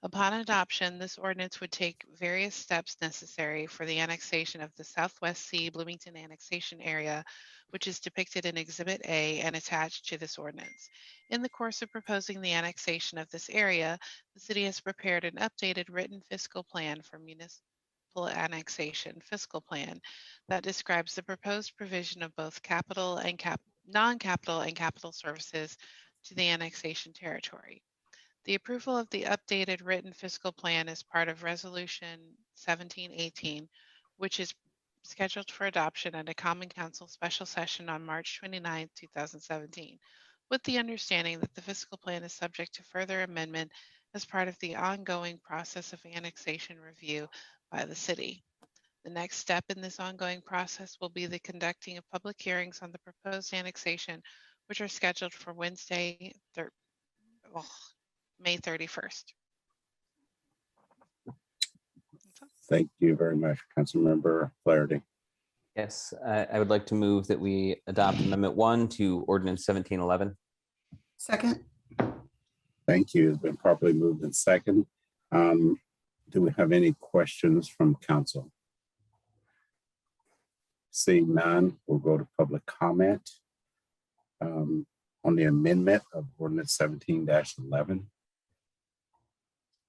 Upon adoption, this ordinance would take various steps necessary for the annexation of the Southwest C Bloomington annexation area, which is depicted in Exhibit A and attached to this ordinance. In the course of proposing the annexation of this area, the city has prepared an updated written fiscal plan for municipal annexation fiscal plan that describes the proposed provision of both capital and non-capital and capital services to the annexation territory. The approval of the updated written fiscal plan is part of Resolution 1718, which is scheduled for adoption at a Common Council special session on March 29, 2017, with the understanding that the fiscal plan is subject to further amendment as part of the ongoing process of annexation review by the city. The next step in this ongoing process will be the conducting of public hearings on the proposed annexation, which are scheduled for Wednesday, May 31st. Thank you very much, Councilmember Flaherty. Yes, I would like to move that we adopt Amendment 1 to Ordinance 1711. Second. Thank you. It's been properly moved in second. Do we have any questions from council? Seeing none, we'll go to public comment on the amendment of Ordinance 17-11.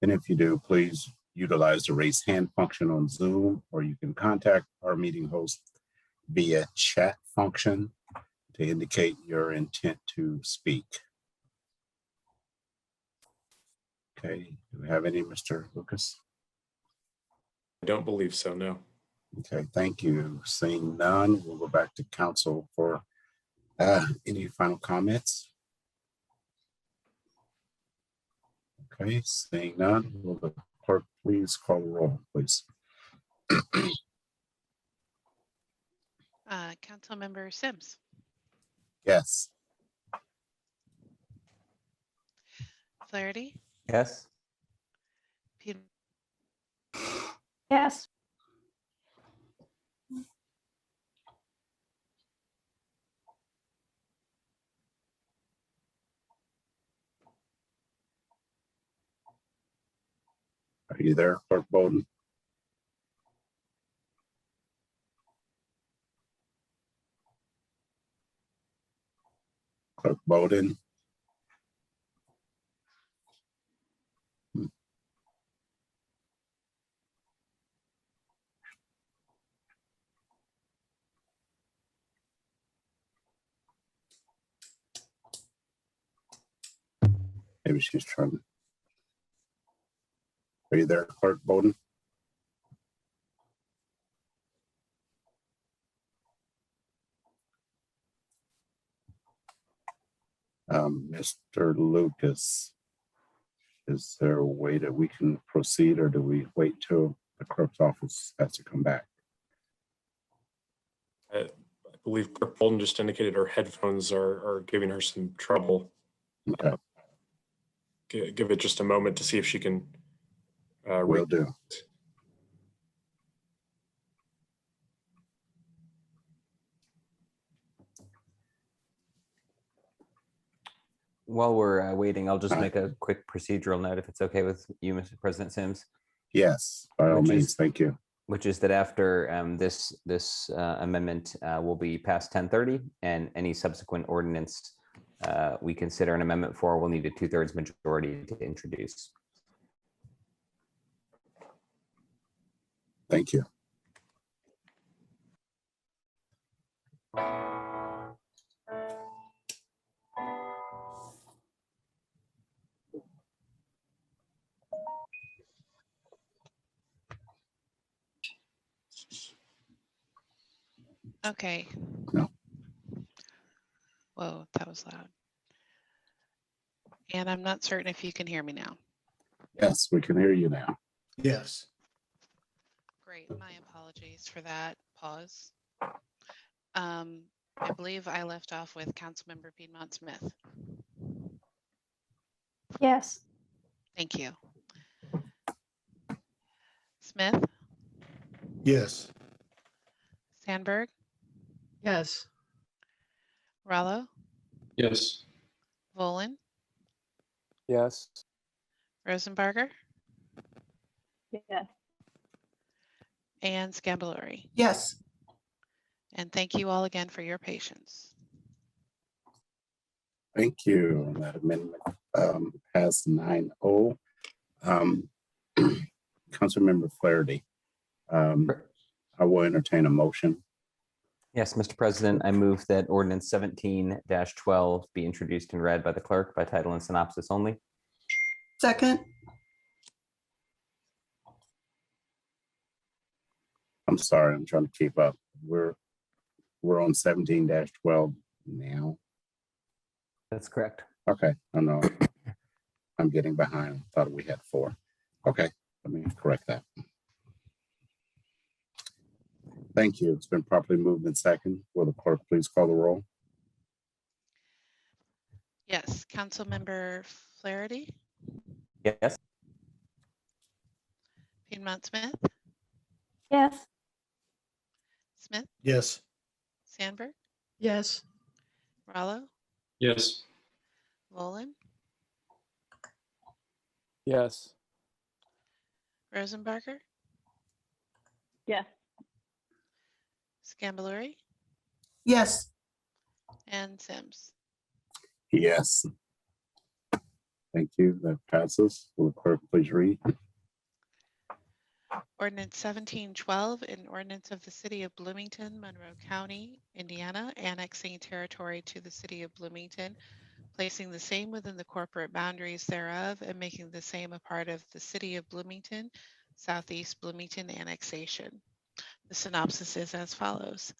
And if you do, please utilize the raise hand function on Zoom, or you can contact our meeting host via chat function to indicate your intent to speak. Okay, do we have any, Mr. Lucas? I don't believe so, no. Okay, thank you. Seeing none, we'll go back to council for any final comments. Okay, seeing none, will the clerk please call the roll, please? Councilmember Sims. Yes. Flaherty. Yes. Yes. Are you there, Clerk Bowden? Clerk Bowden? Maybe she's trying to. Are you there, Clerk Bowden? Mr. Lucas, is there a way that we can proceed, or do we wait till the clerk's office has to come back? I believe Clerk Bolden just indicated her headphones are giving her some trouble. Okay. Give it just a moment to see if she can. Will do. While we're waiting, I'll just make a quick procedural note if it's okay with you, Mr. President Sims. Yes, by all means, thank you. Which is that after this amendment will be past 10:30, and any subsequent ordinance we consider an amendment for will need a 2/3 majority to introduce. Thank you. Okay. No. Whoa, that was loud. And I'm not certain if you can hear me now. Yes, we can hear you now. Yes. Great, my apologies for that pause. I believe I left off with Councilmember Piedmont Smith. Yes. Thank you. Smith, Yes. Sandberg, Yes. Rallo, Yes. Volin, Yes. Rosenbarger, Yes. and Scambalori. Yes. And thank you all again for your patience. Thank you. That amendment passed 9-0. Councilmember Flaherty, I will entertain a motion. Yes, Mr. President, I move that ordinance 17-12 be introduced and read by the clerk by title and synopsis only. Second. I'm sorry, I'm trying to keep up. We're on 17-12 now. That's correct. Okay, I know. I'm getting behind. I thought we had 4. Okay, let me correct that. Thank you. It's been properly moved in second. Will the clerk please call the roll? Yes, Councilmember Flaherty, Yes. Piedmont Smith, Yes. Smith, Yes. Sandberg, Yes. Rallo, Yes. Volin, Yes. Rosenbarger, Yes. Scambalori, Yes. and Sims. Yes. Thank you. That passes. Will the clerk please read? Ordinance 1712, an ordinance of the City of Bloomington, Monroe County, Indiana, annexing territory to the City of Bloomington, placing the same within the corporate boundaries thereof, and making the same a part of the City of Bloomington, Southeast Bloomington annexation. The synopsis is as follows.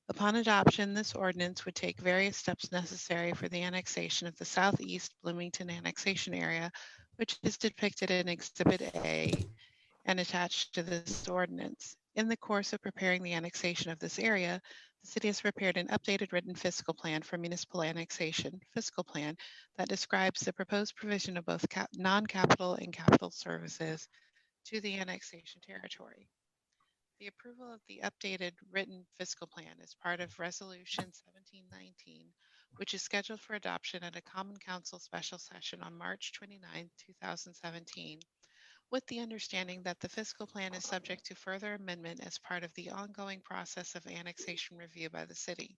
Upon adoption, this ordinance would take various steps necessary for the annexation of the Southeast Bloomington annexation area, which is depicted in Exhibit A and attached to this ordinance. In the course of preparing the annexation of this area, the city has prepared an updated written fiscal plan for municipal annexation fiscal plan that describes the proposed provision of both non-capital and capital services to the annexation territory. The approval of the updated written fiscal plan is part of Resolution 1719, which is scheduled for adoption at a Common Council special session on March 29, 2017. with the understanding that the fiscal plan is subject to further amendment as part of the ongoing process of annexation review by the city.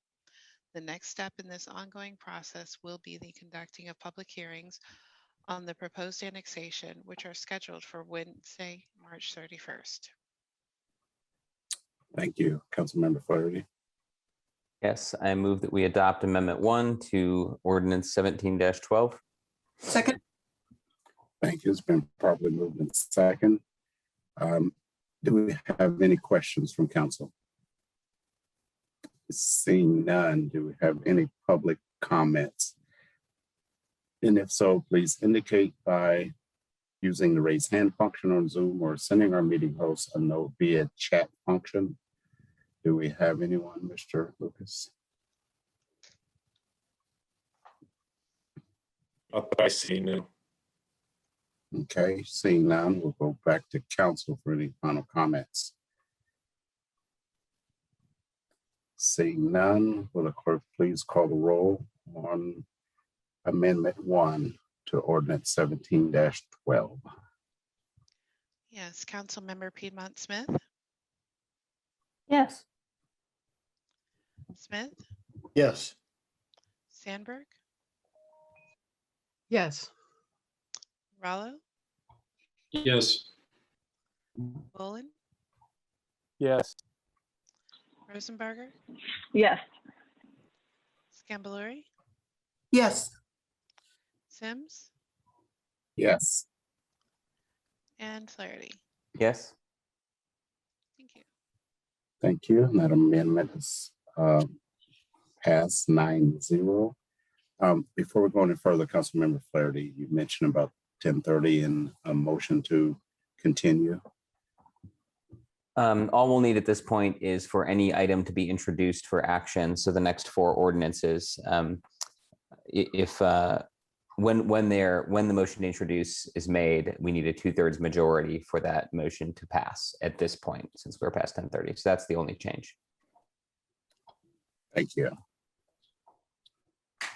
The next step in this ongoing process will be the conducting of public hearings on the proposed annexation, which are scheduled for Wednesday, March 31st. Thank you. Councilmember Flaherty. Yes, I move that we adopt Amendment 1 to Ordinance 17-12. Second. Thank you. It's been properly moved in second. Do we have any questions from council? Seeing none, do we have any public comments? And if so, please indicate by using the raise hand function on Zoom or sending our meeting host a note via chat function. Do we have anyone, Mr. Lucas? I see no. Okay, seeing none, we'll go back to council for any final comments. Seeing none, will the clerk please call the roll on Amendment 1 to Ordinance 17-12? Yes, Councilmember Piedmont Smith. Yes. Smith, Yes. Sandberg, Yes. Rallo, Yes. Bolin, Yes. Rosenbarger, Yes. Scambaluri, Yes. Sims, Yes. and Flaherty. Yes. Thank you. Thank you. And that amendment is passed 9-0. Before we go any further, Councilmember Flaherty, you mentioned about 10:30 and a motion to continue. All we'll need at this point is for any item to be introduced for action. So the next 4 ordinances, when the motion to introduce is made, we need a 2/3 majority for that motion to pass at this point, since we're past 10:30. So that's the only change. Thank you.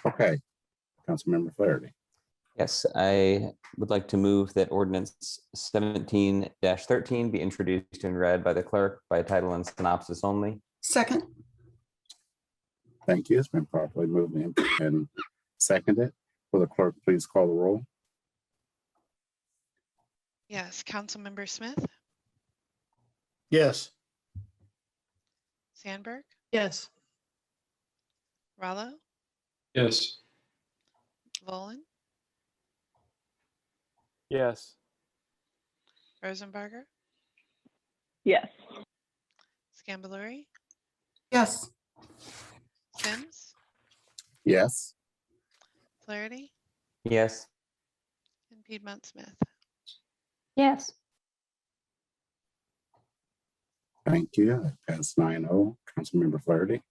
Okay, Councilmember Flaherty. Yes, I would like to move that ordinance 17-13 be introduced and read by the clerk by title and synopsis only. Second. Thank you. It's been properly moved and seconded. Will the clerk please call the roll? Yes, Councilmember Smith, Yes. Sandberg, Yes. Rallo, Yes. Bolin, Yes. Rosenbarger, Yes. Scambaluri, Yes. Sims, Yes. Flaherty, Yes. and Piedmont Smith. Yes. Thank you. That passed 9-0. Councilmember Flaherty.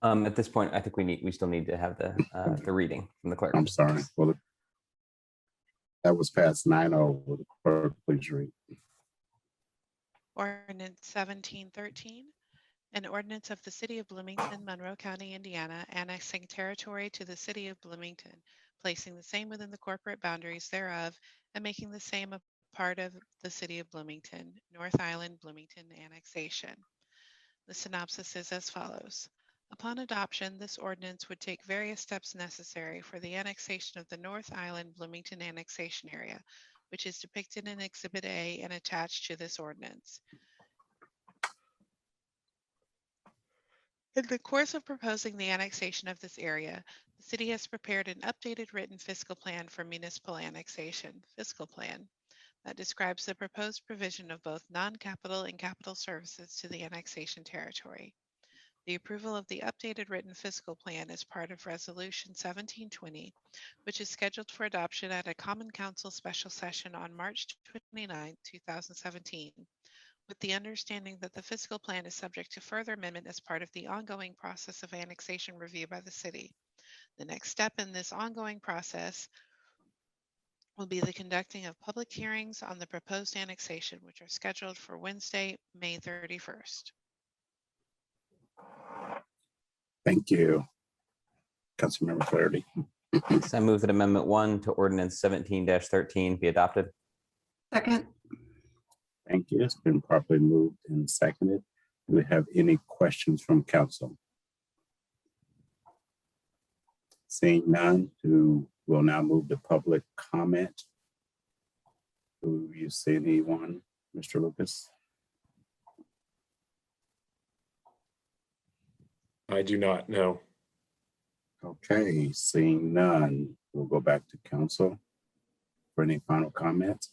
At this point, I think we still need to have the reading from the clerk. I'm sorry. Well, that was passed 9-0. Will the clerk please read? Ordinance 1713, an ordinance of the City of Bloomington, Monroe County, Indiana, annexing territory to the City of Bloomington, placing the same within the corporate boundaries thereof, and making the same a part of the City of Bloomington, North Island, Bloomington annexation. The synopsis is as follows. Upon adoption, this ordinance would take various steps necessary for the annexation of the North Island Bloomington annexation area, which is depicted in Exhibit A and attached to this ordinance. In the course of proposing the annexation of this area, the city has prepared an updated written fiscal plan for municipal annexation, fiscal plan, that describes the proposed provision of both non-capital and capital services to the annexation territory. The approval of the updated written fiscal plan is part of Resolution 1720, which is scheduled for adoption at a Common Council special session on March 29, 2017, with the understanding that the fiscal plan is subject to further amendment as part of the ongoing process of annexation review by the city. The next step in this ongoing process will be the conducting of public hearings on the proposed annexation, which are scheduled for Wednesday, May 31st. Thank you. Councilmember Flaherty. Yes, I move that Amendment 1 to Ordinance 17-13 be adopted. Second. Thank you. It's been properly moved and seconded. Do we have any questions from council? Seeing none, we'll now move to public comment. Do you see anyone, Mr. Lucas? I do not know. Okay, seeing none, we'll go back to council for any final comments.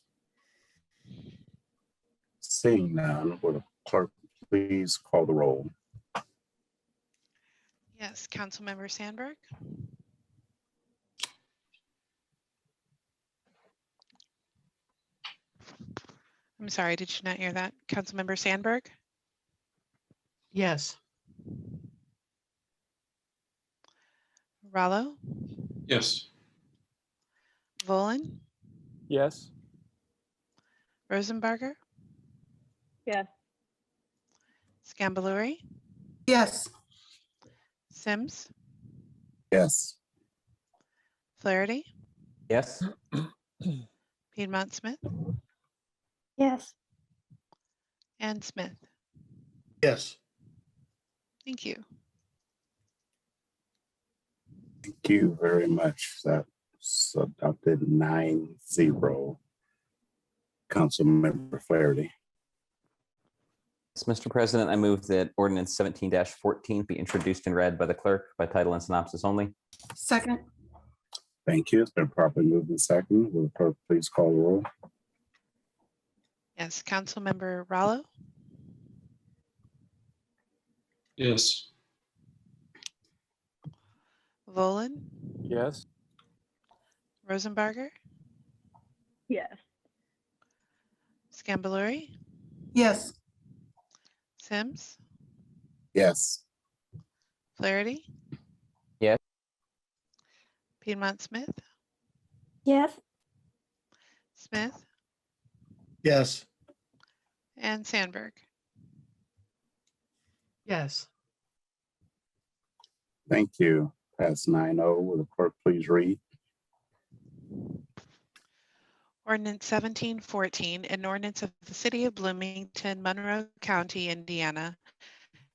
Seeing none, will the clerk please call the roll? Yes, Councilmember Sandberg. I'm sorry, did you not hear that? Councilmember Sandberg? Yes. Rallo? Yes. Volin? Yes. Rosenbarger? Yes. Scambaluri? Yes. Sims? Yes. Flaherty? Yes. Piedmont Smith? Yes. And Smith? Yes. Thank you. Thank you very much. That's adopted 9-0. Councilmember Flaherty. Yes, Mr. President, I move that Ordinance 17-14 be introduced and read by the clerk by title and synopsis only. Second. Thank you. It's been properly moved and seconded. Will the clerk please call the roll? Yes, Councilmember Rallo? Yes. Volin? Yes. Rosenbarger? Yes. Scambaluri? Yes. Sims? Yes. Flaherty? Yes. Piedmont Smith? Yes. Smith? Yes. And Sandberg? Yes. Thank you. Pass 9-0. Will the clerk please read? Ordinance 1714, an ordinance of the City of Bloomington, Monroe County, Indiana,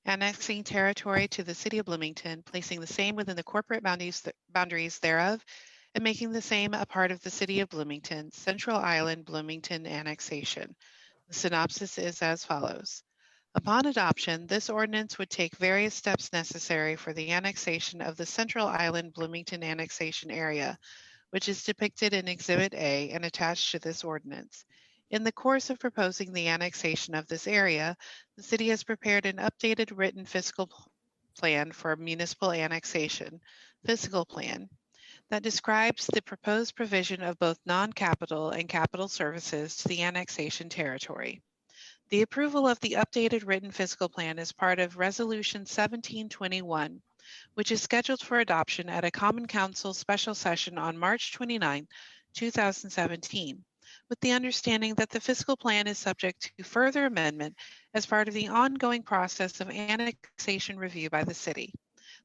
annexing territory to the City of Bloomington, placing the same within the corporate boundaries thereof, and making the same a part of the City of Bloomington, Central Island, Bloomington annexation. The synopsis is as follows. Upon adoption, this ordinance would take various steps necessary for the annexation of the Central Island, Bloomington annexation area, which is depicted in Exhibit A and attached to this ordinance. In the course of proposing the annexation of this area, the city has prepared an updated written fiscal plan for municipal annexation, fiscal plan, that describes the proposed provision of both non-capital and capital services to the annexation territory. The approval of the updated written fiscal plan is part of Resolution 1721, which is scheduled for adoption at a Common Council special session on March 29, 2017, with the understanding that the fiscal plan is subject to further amendment as part of the ongoing process of annexation review by the city.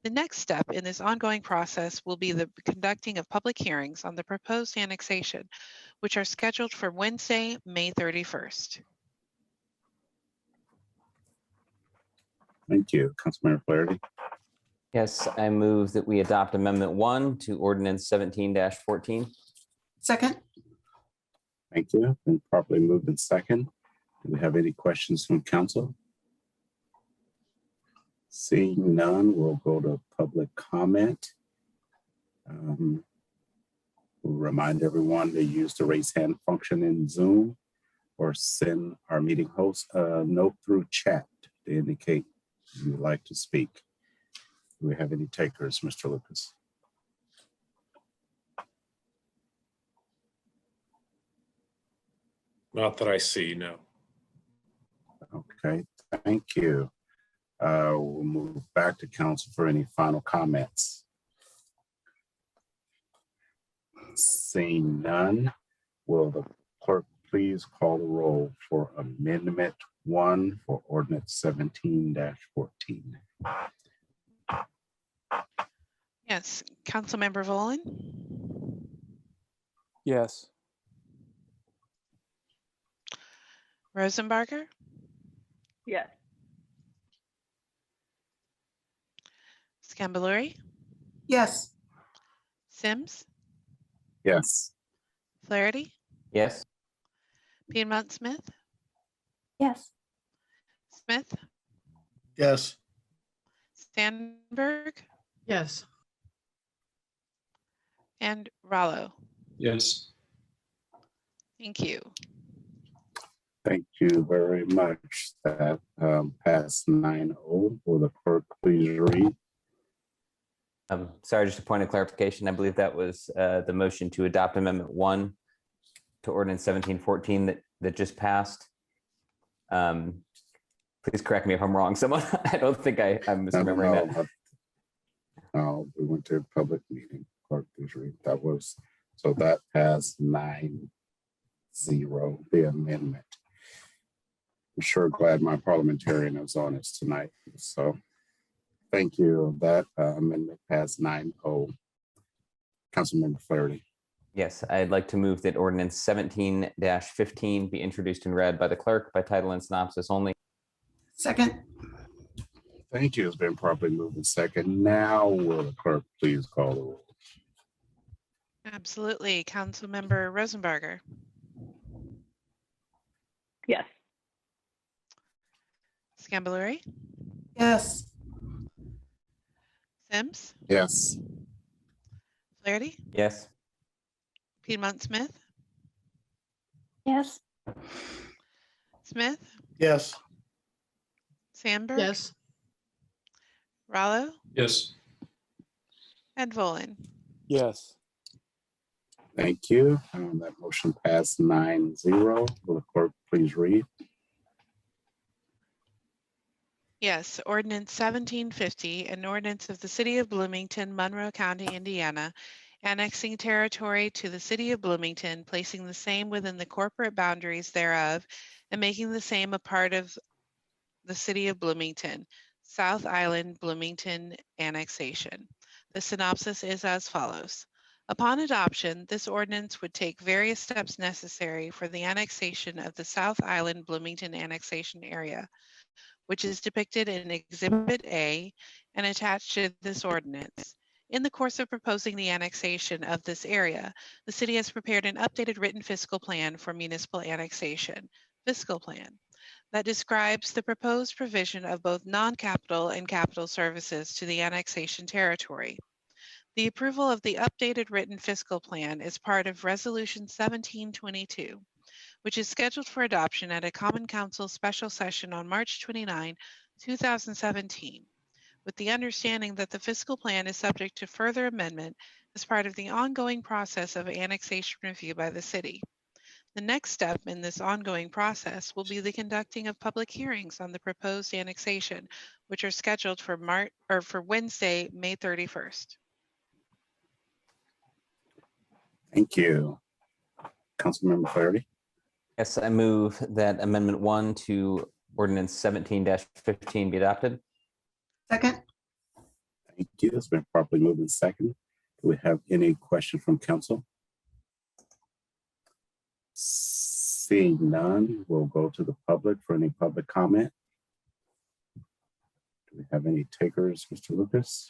The next step in this ongoing process will be the conducting of public hearings on the proposed annexation, which are scheduled for Wednesday, May 31st. Thank you. Councilmember Flaherty. Yes, I move that we adopt Amendment 1 to Ordinance 17-14. Second. Thank you. Been properly moved and second. Do we have any questions from council? Seeing none, we'll go to public comment. We'll remind everyone to use the raise hand function in Zoom or send our meeting host a note through chat to indicate you would like to speak. Do we have any takers, Mr. Lucas? Not that I see, no. Okay, thank you. We'll move back to council for any final comments. Seeing none, will the clerk please call the roll for Amendment 1 for Ordinance 17-14? Yes. Councilmember Volin, Yes. Rosenbarger, Yes. Scambaluri, Yes. Sims, Yes. Flaherty, Yes. Piedmont Smith, Yes. Smith, Yes. Sandberg, Yes. and Rallo. Yes. Thank you. Thank you very much. That passed 9-0. Will the clerk please read? Sorry, just a point of clarification. I believe that was the motion to adopt Amendment 1 to Ordinance 1714 that just passed. Please correct me if I'm wrong. Someone, I don't think I'm misremembering that. No, we went to a public meeting. Clerk, please read. That was, so that passed 9-0, the amendment. I'm sure glad my parliamentarian is on us tonight. So thank you. That amendment passed 9-0. Councilmember Flaherty. Yes, I'd like to move that Ordinance 17-15 be introduced and read by the clerk by title and synopsis only. Second. Thank you. It's been properly moved in second. Now will the clerk please call the roll? Absolutely. Councilmember Rosenbarger, Yes. Scambaluri, Yes. Sims, Yes. Flaherty, Yes. Piedmont Smith, Yes. Smith, Yes. Sandberg, Yes. Rallo, Yes. and Volin. Yes. Thank you. That motion passed 9-0. Will the clerk please read? Yes, Ordinance 1750, an ordinance of the City of Bloomington, Monroe County, Indiana, annexing territory to the City of Bloomington, placing the same within the corporate boundaries thereof, and making the same a part of the City of Bloomington, South Island, Bloomington Annexation. The synopsis is as follows. Upon adoption, this ordinance would take various steps necessary for the annexation of the South Island, Bloomington Annexation area, which is depicted in Exhibit A and attached to this ordinance. In the course of proposing the annexation of this area, the city has prepared an updated written fiscal plan for municipal annexation, fiscal plan, that describes the proposed provision of both non-capital and capital services to the annexation territory. The approval of the updated written fiscal plan is part of Resolution 1722, which is scheduled for adoption at a Common Council special session on March 29, 2017, with the understanding that the fiscal plan is subject to further amendment as part of the ongoing process of annexation review by the city. The next step in this ongoing process will be the conducting of public hearings on the proposed annexation, which are scheduled for Wednesday, May 31st. Thank you. Councilmember Flaherty. Yes, I move that Amendment 1 to Ordinance 17-15 be adopted. Second. Thank you. It's been properly moved in second. Do we have any questions from council? Seeing none, we'll go to the public for any public comment. Do we have any takers, Mr. Lucas?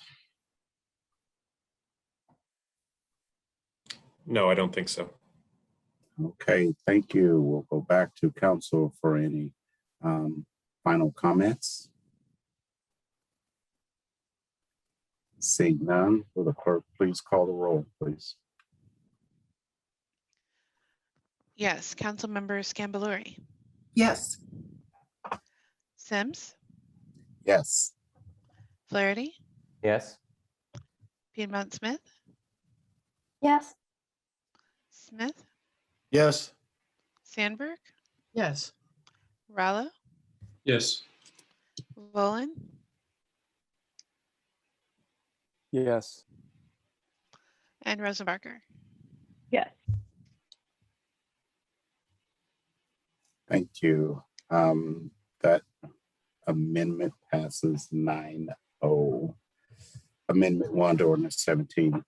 No, I don't think so. Okay, thank you. We'll go back to council for any final comments. Seeing none, will the clerk please call the roll, please? Yes, Councilmember Scambaluri. Yes. Sims, Yes. Flaherty, Yes. Piedmont Smith, Yes. Smith, Yes. Sandberg, Yes. Rallo, Yes. Volin, Yes. and Rosenbarger. Yes. Thank you. That amendment passes 9-0. Amendment 1 to Ordinance 17-15.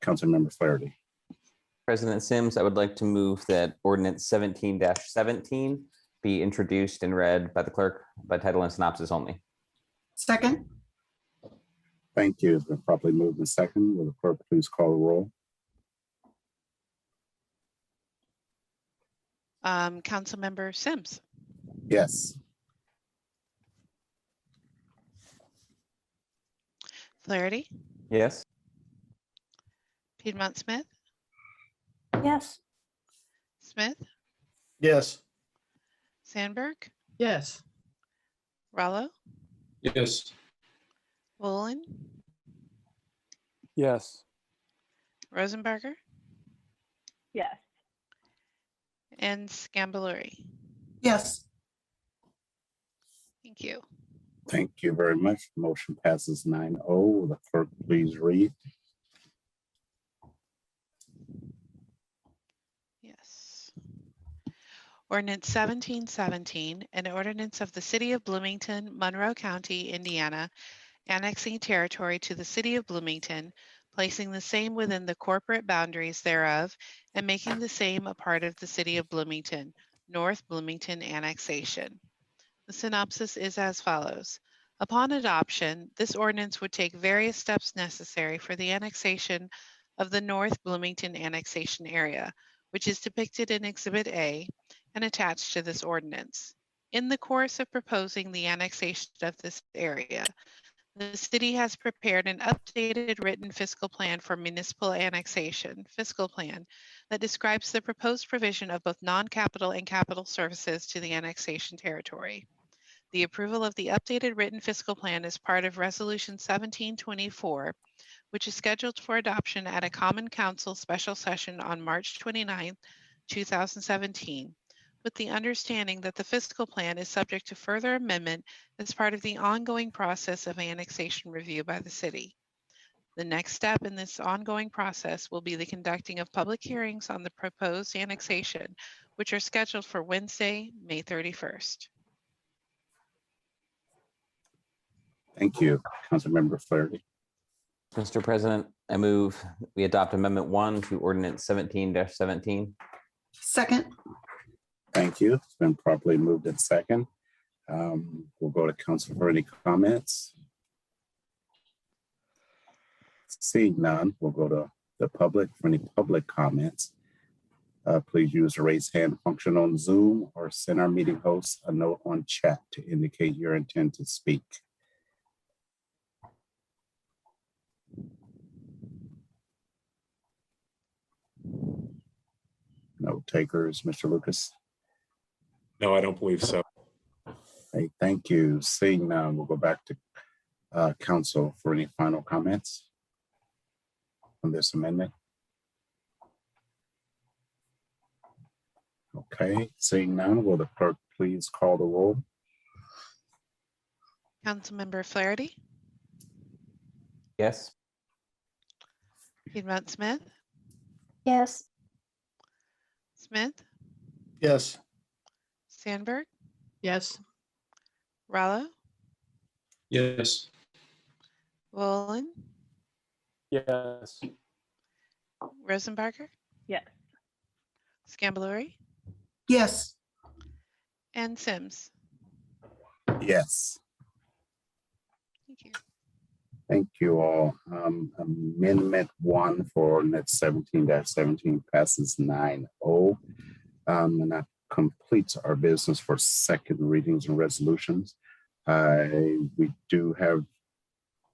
Councilmember Flaherty. President Sims, I would like to move that ordinance 17-17 be introduced and read by the clerk by title and synopsis only. Second. Thank you. It's been properly moved and second. Will the clerk please call the roll? Councilmember Sims, Yes. Flaherty, Yes. Piedmont Smith, Yes. Smith, Yes. Sandberg, Yes. Rallo, Yes. Wolin, Yes. Rosenbarger, Yes. and Scambaluri. Yes. Thank you. Thank you very much. Motion passes 9-0. Will the clerk please read? Yes. Ordinance 1717, an ordinance of the City of Bloomington, Monroe County, Indiana, annexing territory to the City of Bloomington, placing the same within the corporate boundaries thereof, and making the same a part of the City of Bloomington, North Bloomington Annexation. The synopsis is as follows. Upon adoption, this ordinance would take various steps necessary for the annexation of the North Bloomington Annexation Area, which is depicted in Exhibit A and attached to this ordinance. In the course of proposing the annexation of this area, the city has prepared an updated written fiscal plan for municipal annexation, fiscal plan, that describes the proposed provision of both non-capital and capital services to the annexation territory. The approval of the updated written fiscal plan is part of Resolution 1724, which is scheduled for adoption at a Common Council special session on March 29, 2017, with the understanding that the fiscal plan is subject to further amendment as part of the ongoing process of annexation review by the city. The next step in this ongoing process will be the conducting of public hearings on the proposed annexation, which are scheduled for Wednesday, May 31st. Thank you. Councilmember Flaherty. Mr. President, I move we adopt Amendment 1 to Ordinance 17-17. Second. Thank you. It's been properly moved and second. We'll go to council for any comments. Seeing none, we'll go to the public for any public comments. Please use the raise hand function on Zoom or send our meeting host a note on chat to indicate your intent to speak. No takers, Mr. Lucas? No, I don't believe so. Hey, thank you. Seeing none, we'll go back to council for any final comments on this amendment. Okay, seeing none, will the clerk please call the roll? Councilmember Flaherty, Yes. Piedmont Smith, Yes. Smith, Yes. Sandberg, Yes. Rallo, Yes. Wolin, Yes. Rosenbarger, Yes. Scambaluri, Yes. and Sims. Yes. Thank you. Thank you all. Amendment 1 for ordinance 17-17 passes 9-0. And that completes our business for second readings and resolutions. We do have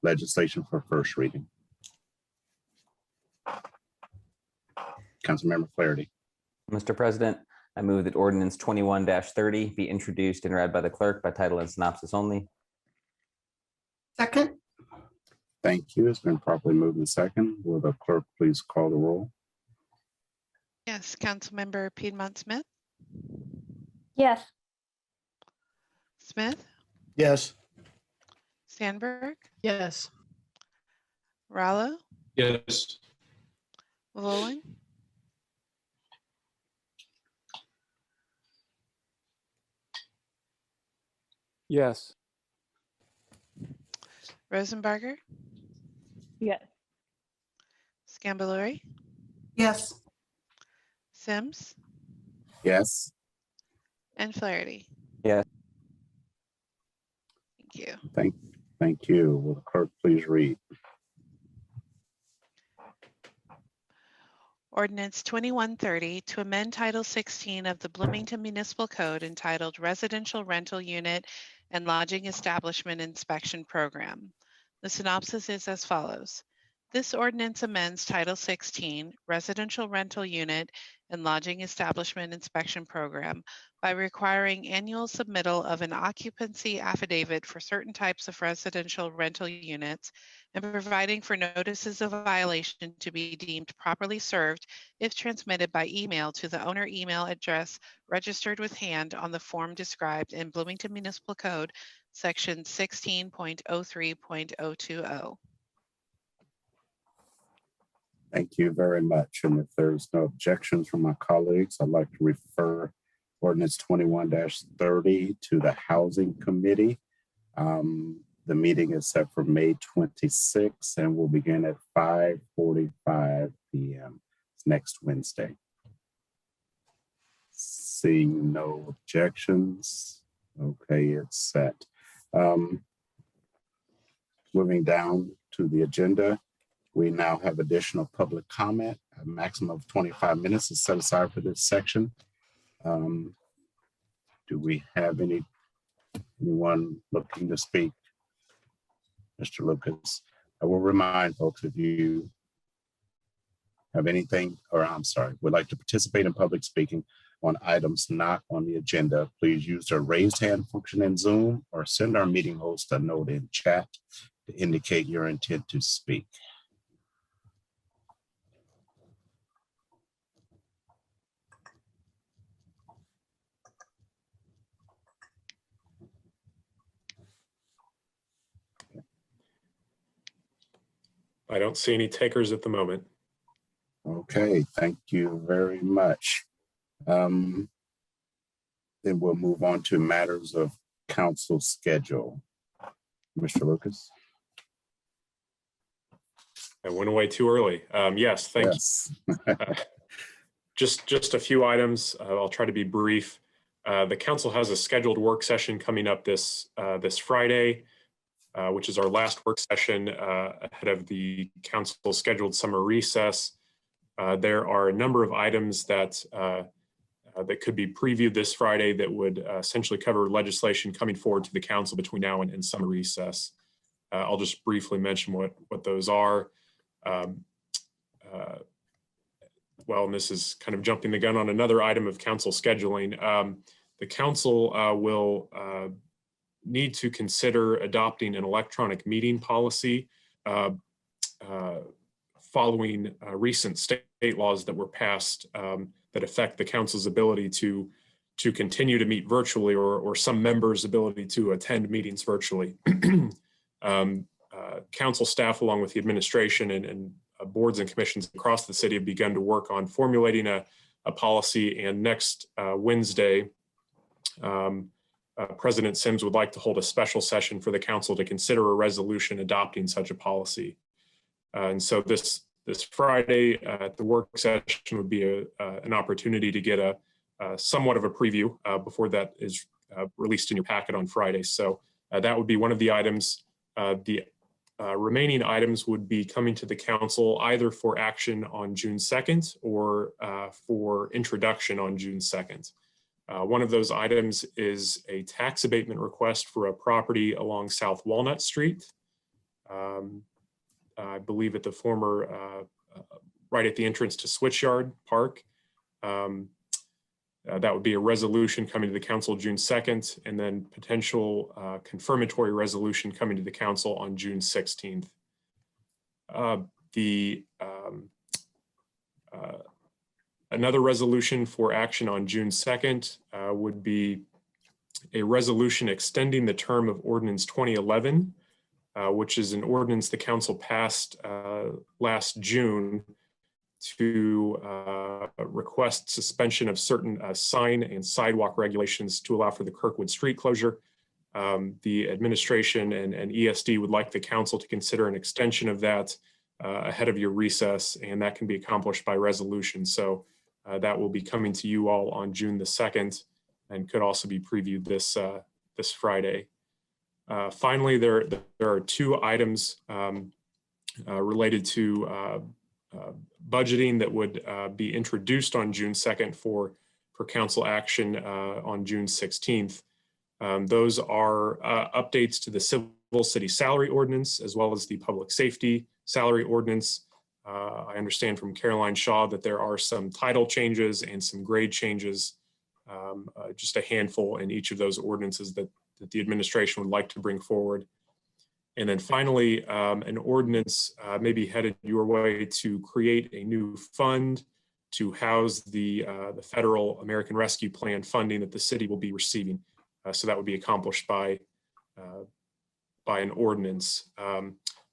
legislation for first reading. Councilmember Flaherty. Mr. President, I move that Ordinance 21-30 be introduced and read by the clerk by title and synopsis only. Second. Thank you. It's been properly moved and second. Will the clerk please call the roll? Yes, Councilmember Piedmont Smith, Yes. Smith, Yes. Sandberg, Yes. Rallo, Yes. Wolin, Yes. Rosenbarger, Yes. Scambalori, Yes. Sims, Yes. and Flaherty. Yes. Thank you. Thank you. Will the clerk please read? Ordinance 2130 to amend Title 16 of the Bloomington Municipal Code entitled Residential Rental Unit and Lodging Establishment Inspection Program. The synopsis is as follows. This ordinance amends Title 16 Residential Rental Unit and Lodging Establishment Inspection Program by requiring annual submittal of an occupancy affidavit for certain types of residential rental units and providing for notices of violation to be deemed properly served if transmitted by email to the owner email address registered with hand on the form described in Bloomington Municipal Code, Section 16.03.020. Thank you very much. And if there's no objections from my colleagues, I'd like to refer ordinance 21-30 to the Housing Committee. The meeting is set for May 26th and will begin at 5:45 p.m. It's next Wednesday. Seeing no objections. Okay, it's set. Moving down to the agenda, we now have additional public comment. A maximum of 25 minutes is set aside for this section. Do we have anyone looking to speak? Mr. Lucas, I will remind folks, if you have anything, or I'm sorry, would like to participate in public speaking on items not on the agenda, please use the raised hand function in Zoom or send our meeting host a note in chat to indicate your intent to speak. I don't see any takers at the moment. Okay, thank you very much. Then we'll move on to matters of council schedule. Mr. Lucas. I went away too early. Yes, thank you. Just a few items. I'll try to be brief. The council has a scheduled work session coming up this Friday, which is our last work session ahead of the council scheduled summer recess. There are a number of items that could be previewed this Friday that would essentially cover legislation coming forward to the council between now and summer recess. I'll just briefly mention what those are. Well, and this is kind of jumping the gun on another item of council scheduling. The council will need to consider adopting an electronic meeting policy following recent state laws that were passed that affect the council's ability to continue to meet virtually or some members' ability to attend meetings virtually. Council staff, along with the administration and boards and commissions across the city, have begun to work on formulating a policy. And next Wednesday, President Sims would like to hold a special session for the council to consider a resolution adopting such a policy. And so this Friday at the work session would be an opportunity to get a somewhat of a preview before that is released in your packet on Friday. So that would be one of the items. The remaining items would be coming to the council either for action on June 2nd or for introduction on June 2nd. One of those items is a tax abatement request for a property along South Walnut Street. I believe at the former, right at the entrance to Switchyard Park. That would be a resolution coming to the council June 2nd, and then potential confirmatory resolution coming to the council on June 16th. Another resolution for action on June 2nd would be a resolution extending the term of Ordinance 2011, which is an ordinance the council passed last June to request suspension of certain sign and sidewalk regulations to allow for the Kirkwood Street closure. The administration and ESD would like the council to consider an extension of that ahead of your recess, and that can be accomplished by resolution. So that will be coming to you all on June the 2nd and could also be previewed this Friday. Finally, there are two items related to budgeting that would be introduced on June 2nd for council action on June 16th. Those are updates to the civil city salary ordinance, as well as the public safety salary ordinance. I understand from Caroline Shaw that there are some title changes and some grade changes, just a handful in each of those ordinances that the administration would like to bring forward. And then finally, an ordinance may be headed your way to create a new fund to house the federal American Rescue Plan funding that the city will be receiving. So that would be accomplished by an ordinance.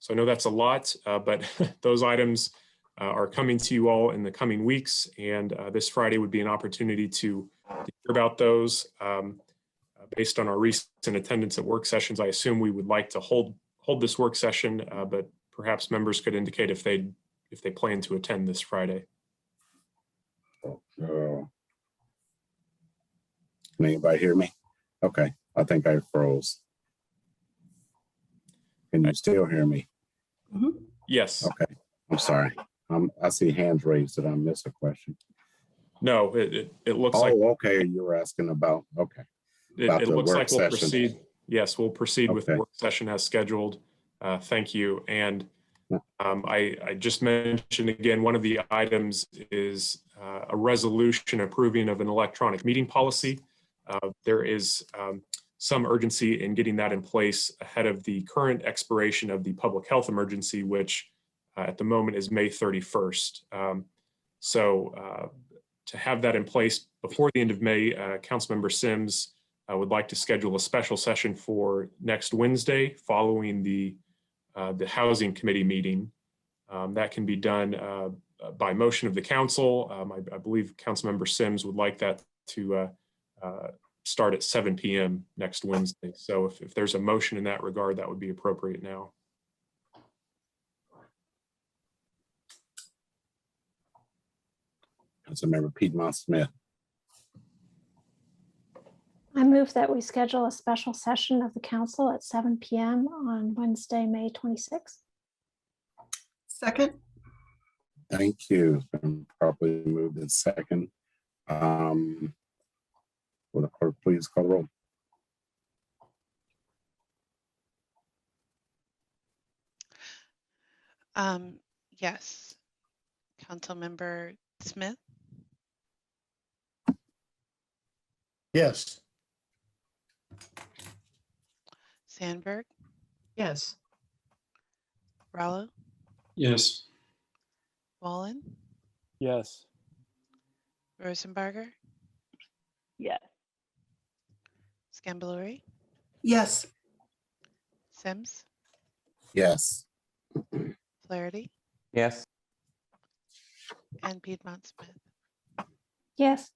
So I know that's a lot, but those items are coming to you all in the coming weeks, and this Friday would be an opportunity to hear about those. Based on our recent attendance at work sessions, I assume we would like to hold this work session, but perhaps members could indicate if they plan to attend this Friday. Can anybody hear me? Okay, I think I froze. Can you still hear me? Mm-hmm. Yes. Okay, I'm sorry. I see hands raised. Did I miss a question? No, it looks oh, like. Oh, okay, you were asking about, okay. It looks like we'll session. proceed. Yes, we'll proceed with the Okay. work session as scheduled. Thank you. And I just mentioned again, one of the items is a resolution approving of an electronic meeting policy. There is some urgency in getting that in place ahead of the current expiration of the public health emergency, which at the moment is May 31st. So to have that in place before the end of May, Councilmember Sims would like to schedule a special session for next Wednesday following the Housing Committee meeting. That can be done by motion of the council. I believe Councilmember Sims would like that to start at 7 p.m. next Wednesday. So if there's a motion in that regard, that would be appropriate now. Councilmember Piedmont Smith. I move that we schedule a special session of the council at 7 p.m. on Wednesday, May 26th. Second. Thank you. It's been properly moved in second. Will the clerk please call the roll? Yes. Councilmember Smith? Yes. Sandberg? Yes. Rallo? Yes. Wallen? Yes. Rosenbarger? Yes. Scambalori? Yes. Sims? Yes. Flaherty? Yes. And Piedmont Smith? Yes.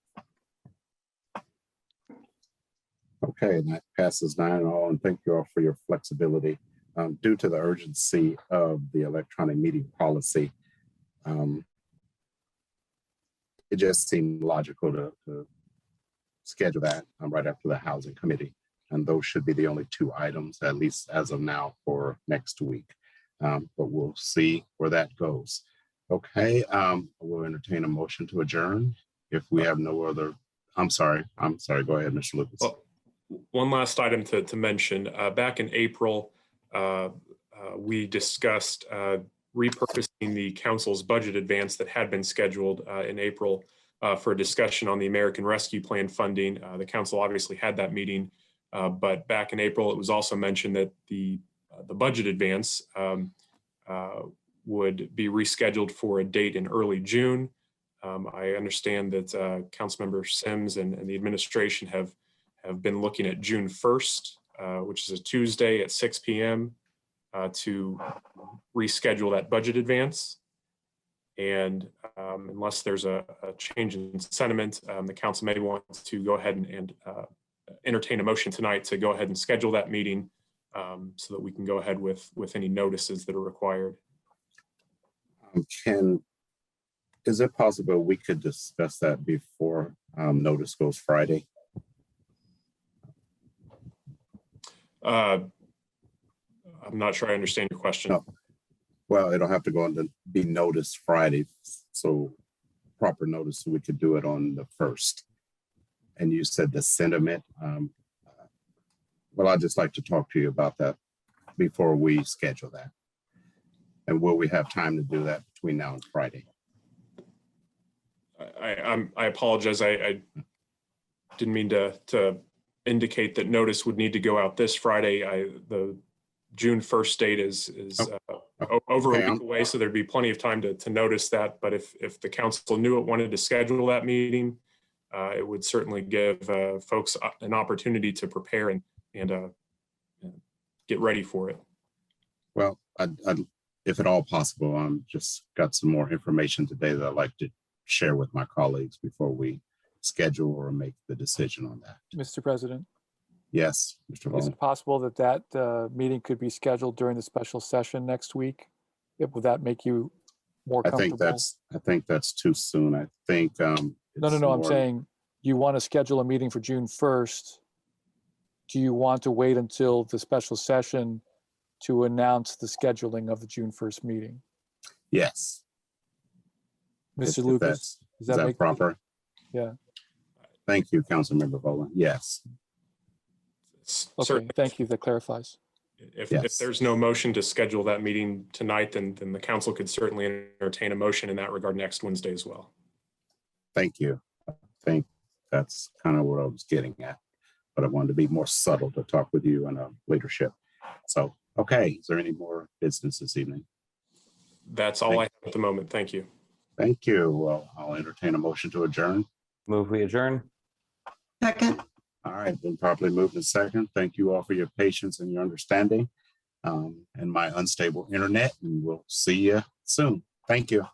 Okay, and that passes 9-0, and thank you all for your flexibility. Due to the urgency of the electronic meeting policy, it just seemed logical to schedule that right after the Housing Committee. And those should be the only two items, at least as of now, for next week. But we'll see where that goes. Okay, we'll entertain a motion to adjourn if we have no other. I'm sorry, go ahead, Mr. Lucas. Well, one last item to mention. Back in April, we discussed repurposing the council's budget advance that had been scheduled in April for a discussion on the American Rescue Plan funding. The council obviously had that meeting, but back in April, it was also mentioned that the budget advance would be rescheduled for a date in early June. I understand that Councilmember Sims and the administration have been looking at June 1st, which is a Tuesday at 6 p.m. To reschedule that budget advance. And unless there's a change in sentiment, the council may want to go ahead and entertain a motion tonight to go ahead and schedule that meeting so that we can go ahead with any notices that are required. Is it possible we could discuss that before notice goes Friday? I'm not sure I understand your question. No. Well, it'll have to go on to be noticed Friday, so proper notice, so we could do it on the 1st. And you said the sentiment. Well, I'd just like to talk to you about that before we schedule that. And will we have time to do that between now and Friday? I apologize. I didn't mean to indicate that notice would need to go out this Friday. The June 1st date is over a week away, so there'd be plenty of time to notice that. But if the council knew it wanted to schedule that meeting, it would certainly give folks an opportunity to prepare and get ready for it. Well, if at all possible, just got some more information today that I'd like to share with my colleagues before we schedule or make the decision on that. Mr. President, Yes, Mr. is Bowman. it possible that that meeting could be scheduled during the special session next week? Would that make you more I comfortable? think that's too soon. I think No, I'm saying you want to schedule a meeting for June 1st. Do you want to wait until the special session to announce the scheduling of the June 1st meeting? yes. Mr. If Lucas, is that make proper? Yeah. Thank you, Councilmember Boland. Yes. Okay, thank you. That clarifies. If Yes. there's no motion to schedule that meeting tonight, then the council could certainly entertain a motion in that regard next Wednesday as well. Thank you. I think that's kind of what I was getting at, but I wanted to be more subtle to talk with you and leadership. So, okay, is there any more business this evening? That's all I have at the moment. Thank you. Thank you. Well, I'll entertain a motion to adjourn. Move we adjourn. Second. All right, been properly moved and second. Thank you all for your patience and your understanding and my unstable internet, and we'll see you soon. Thank you.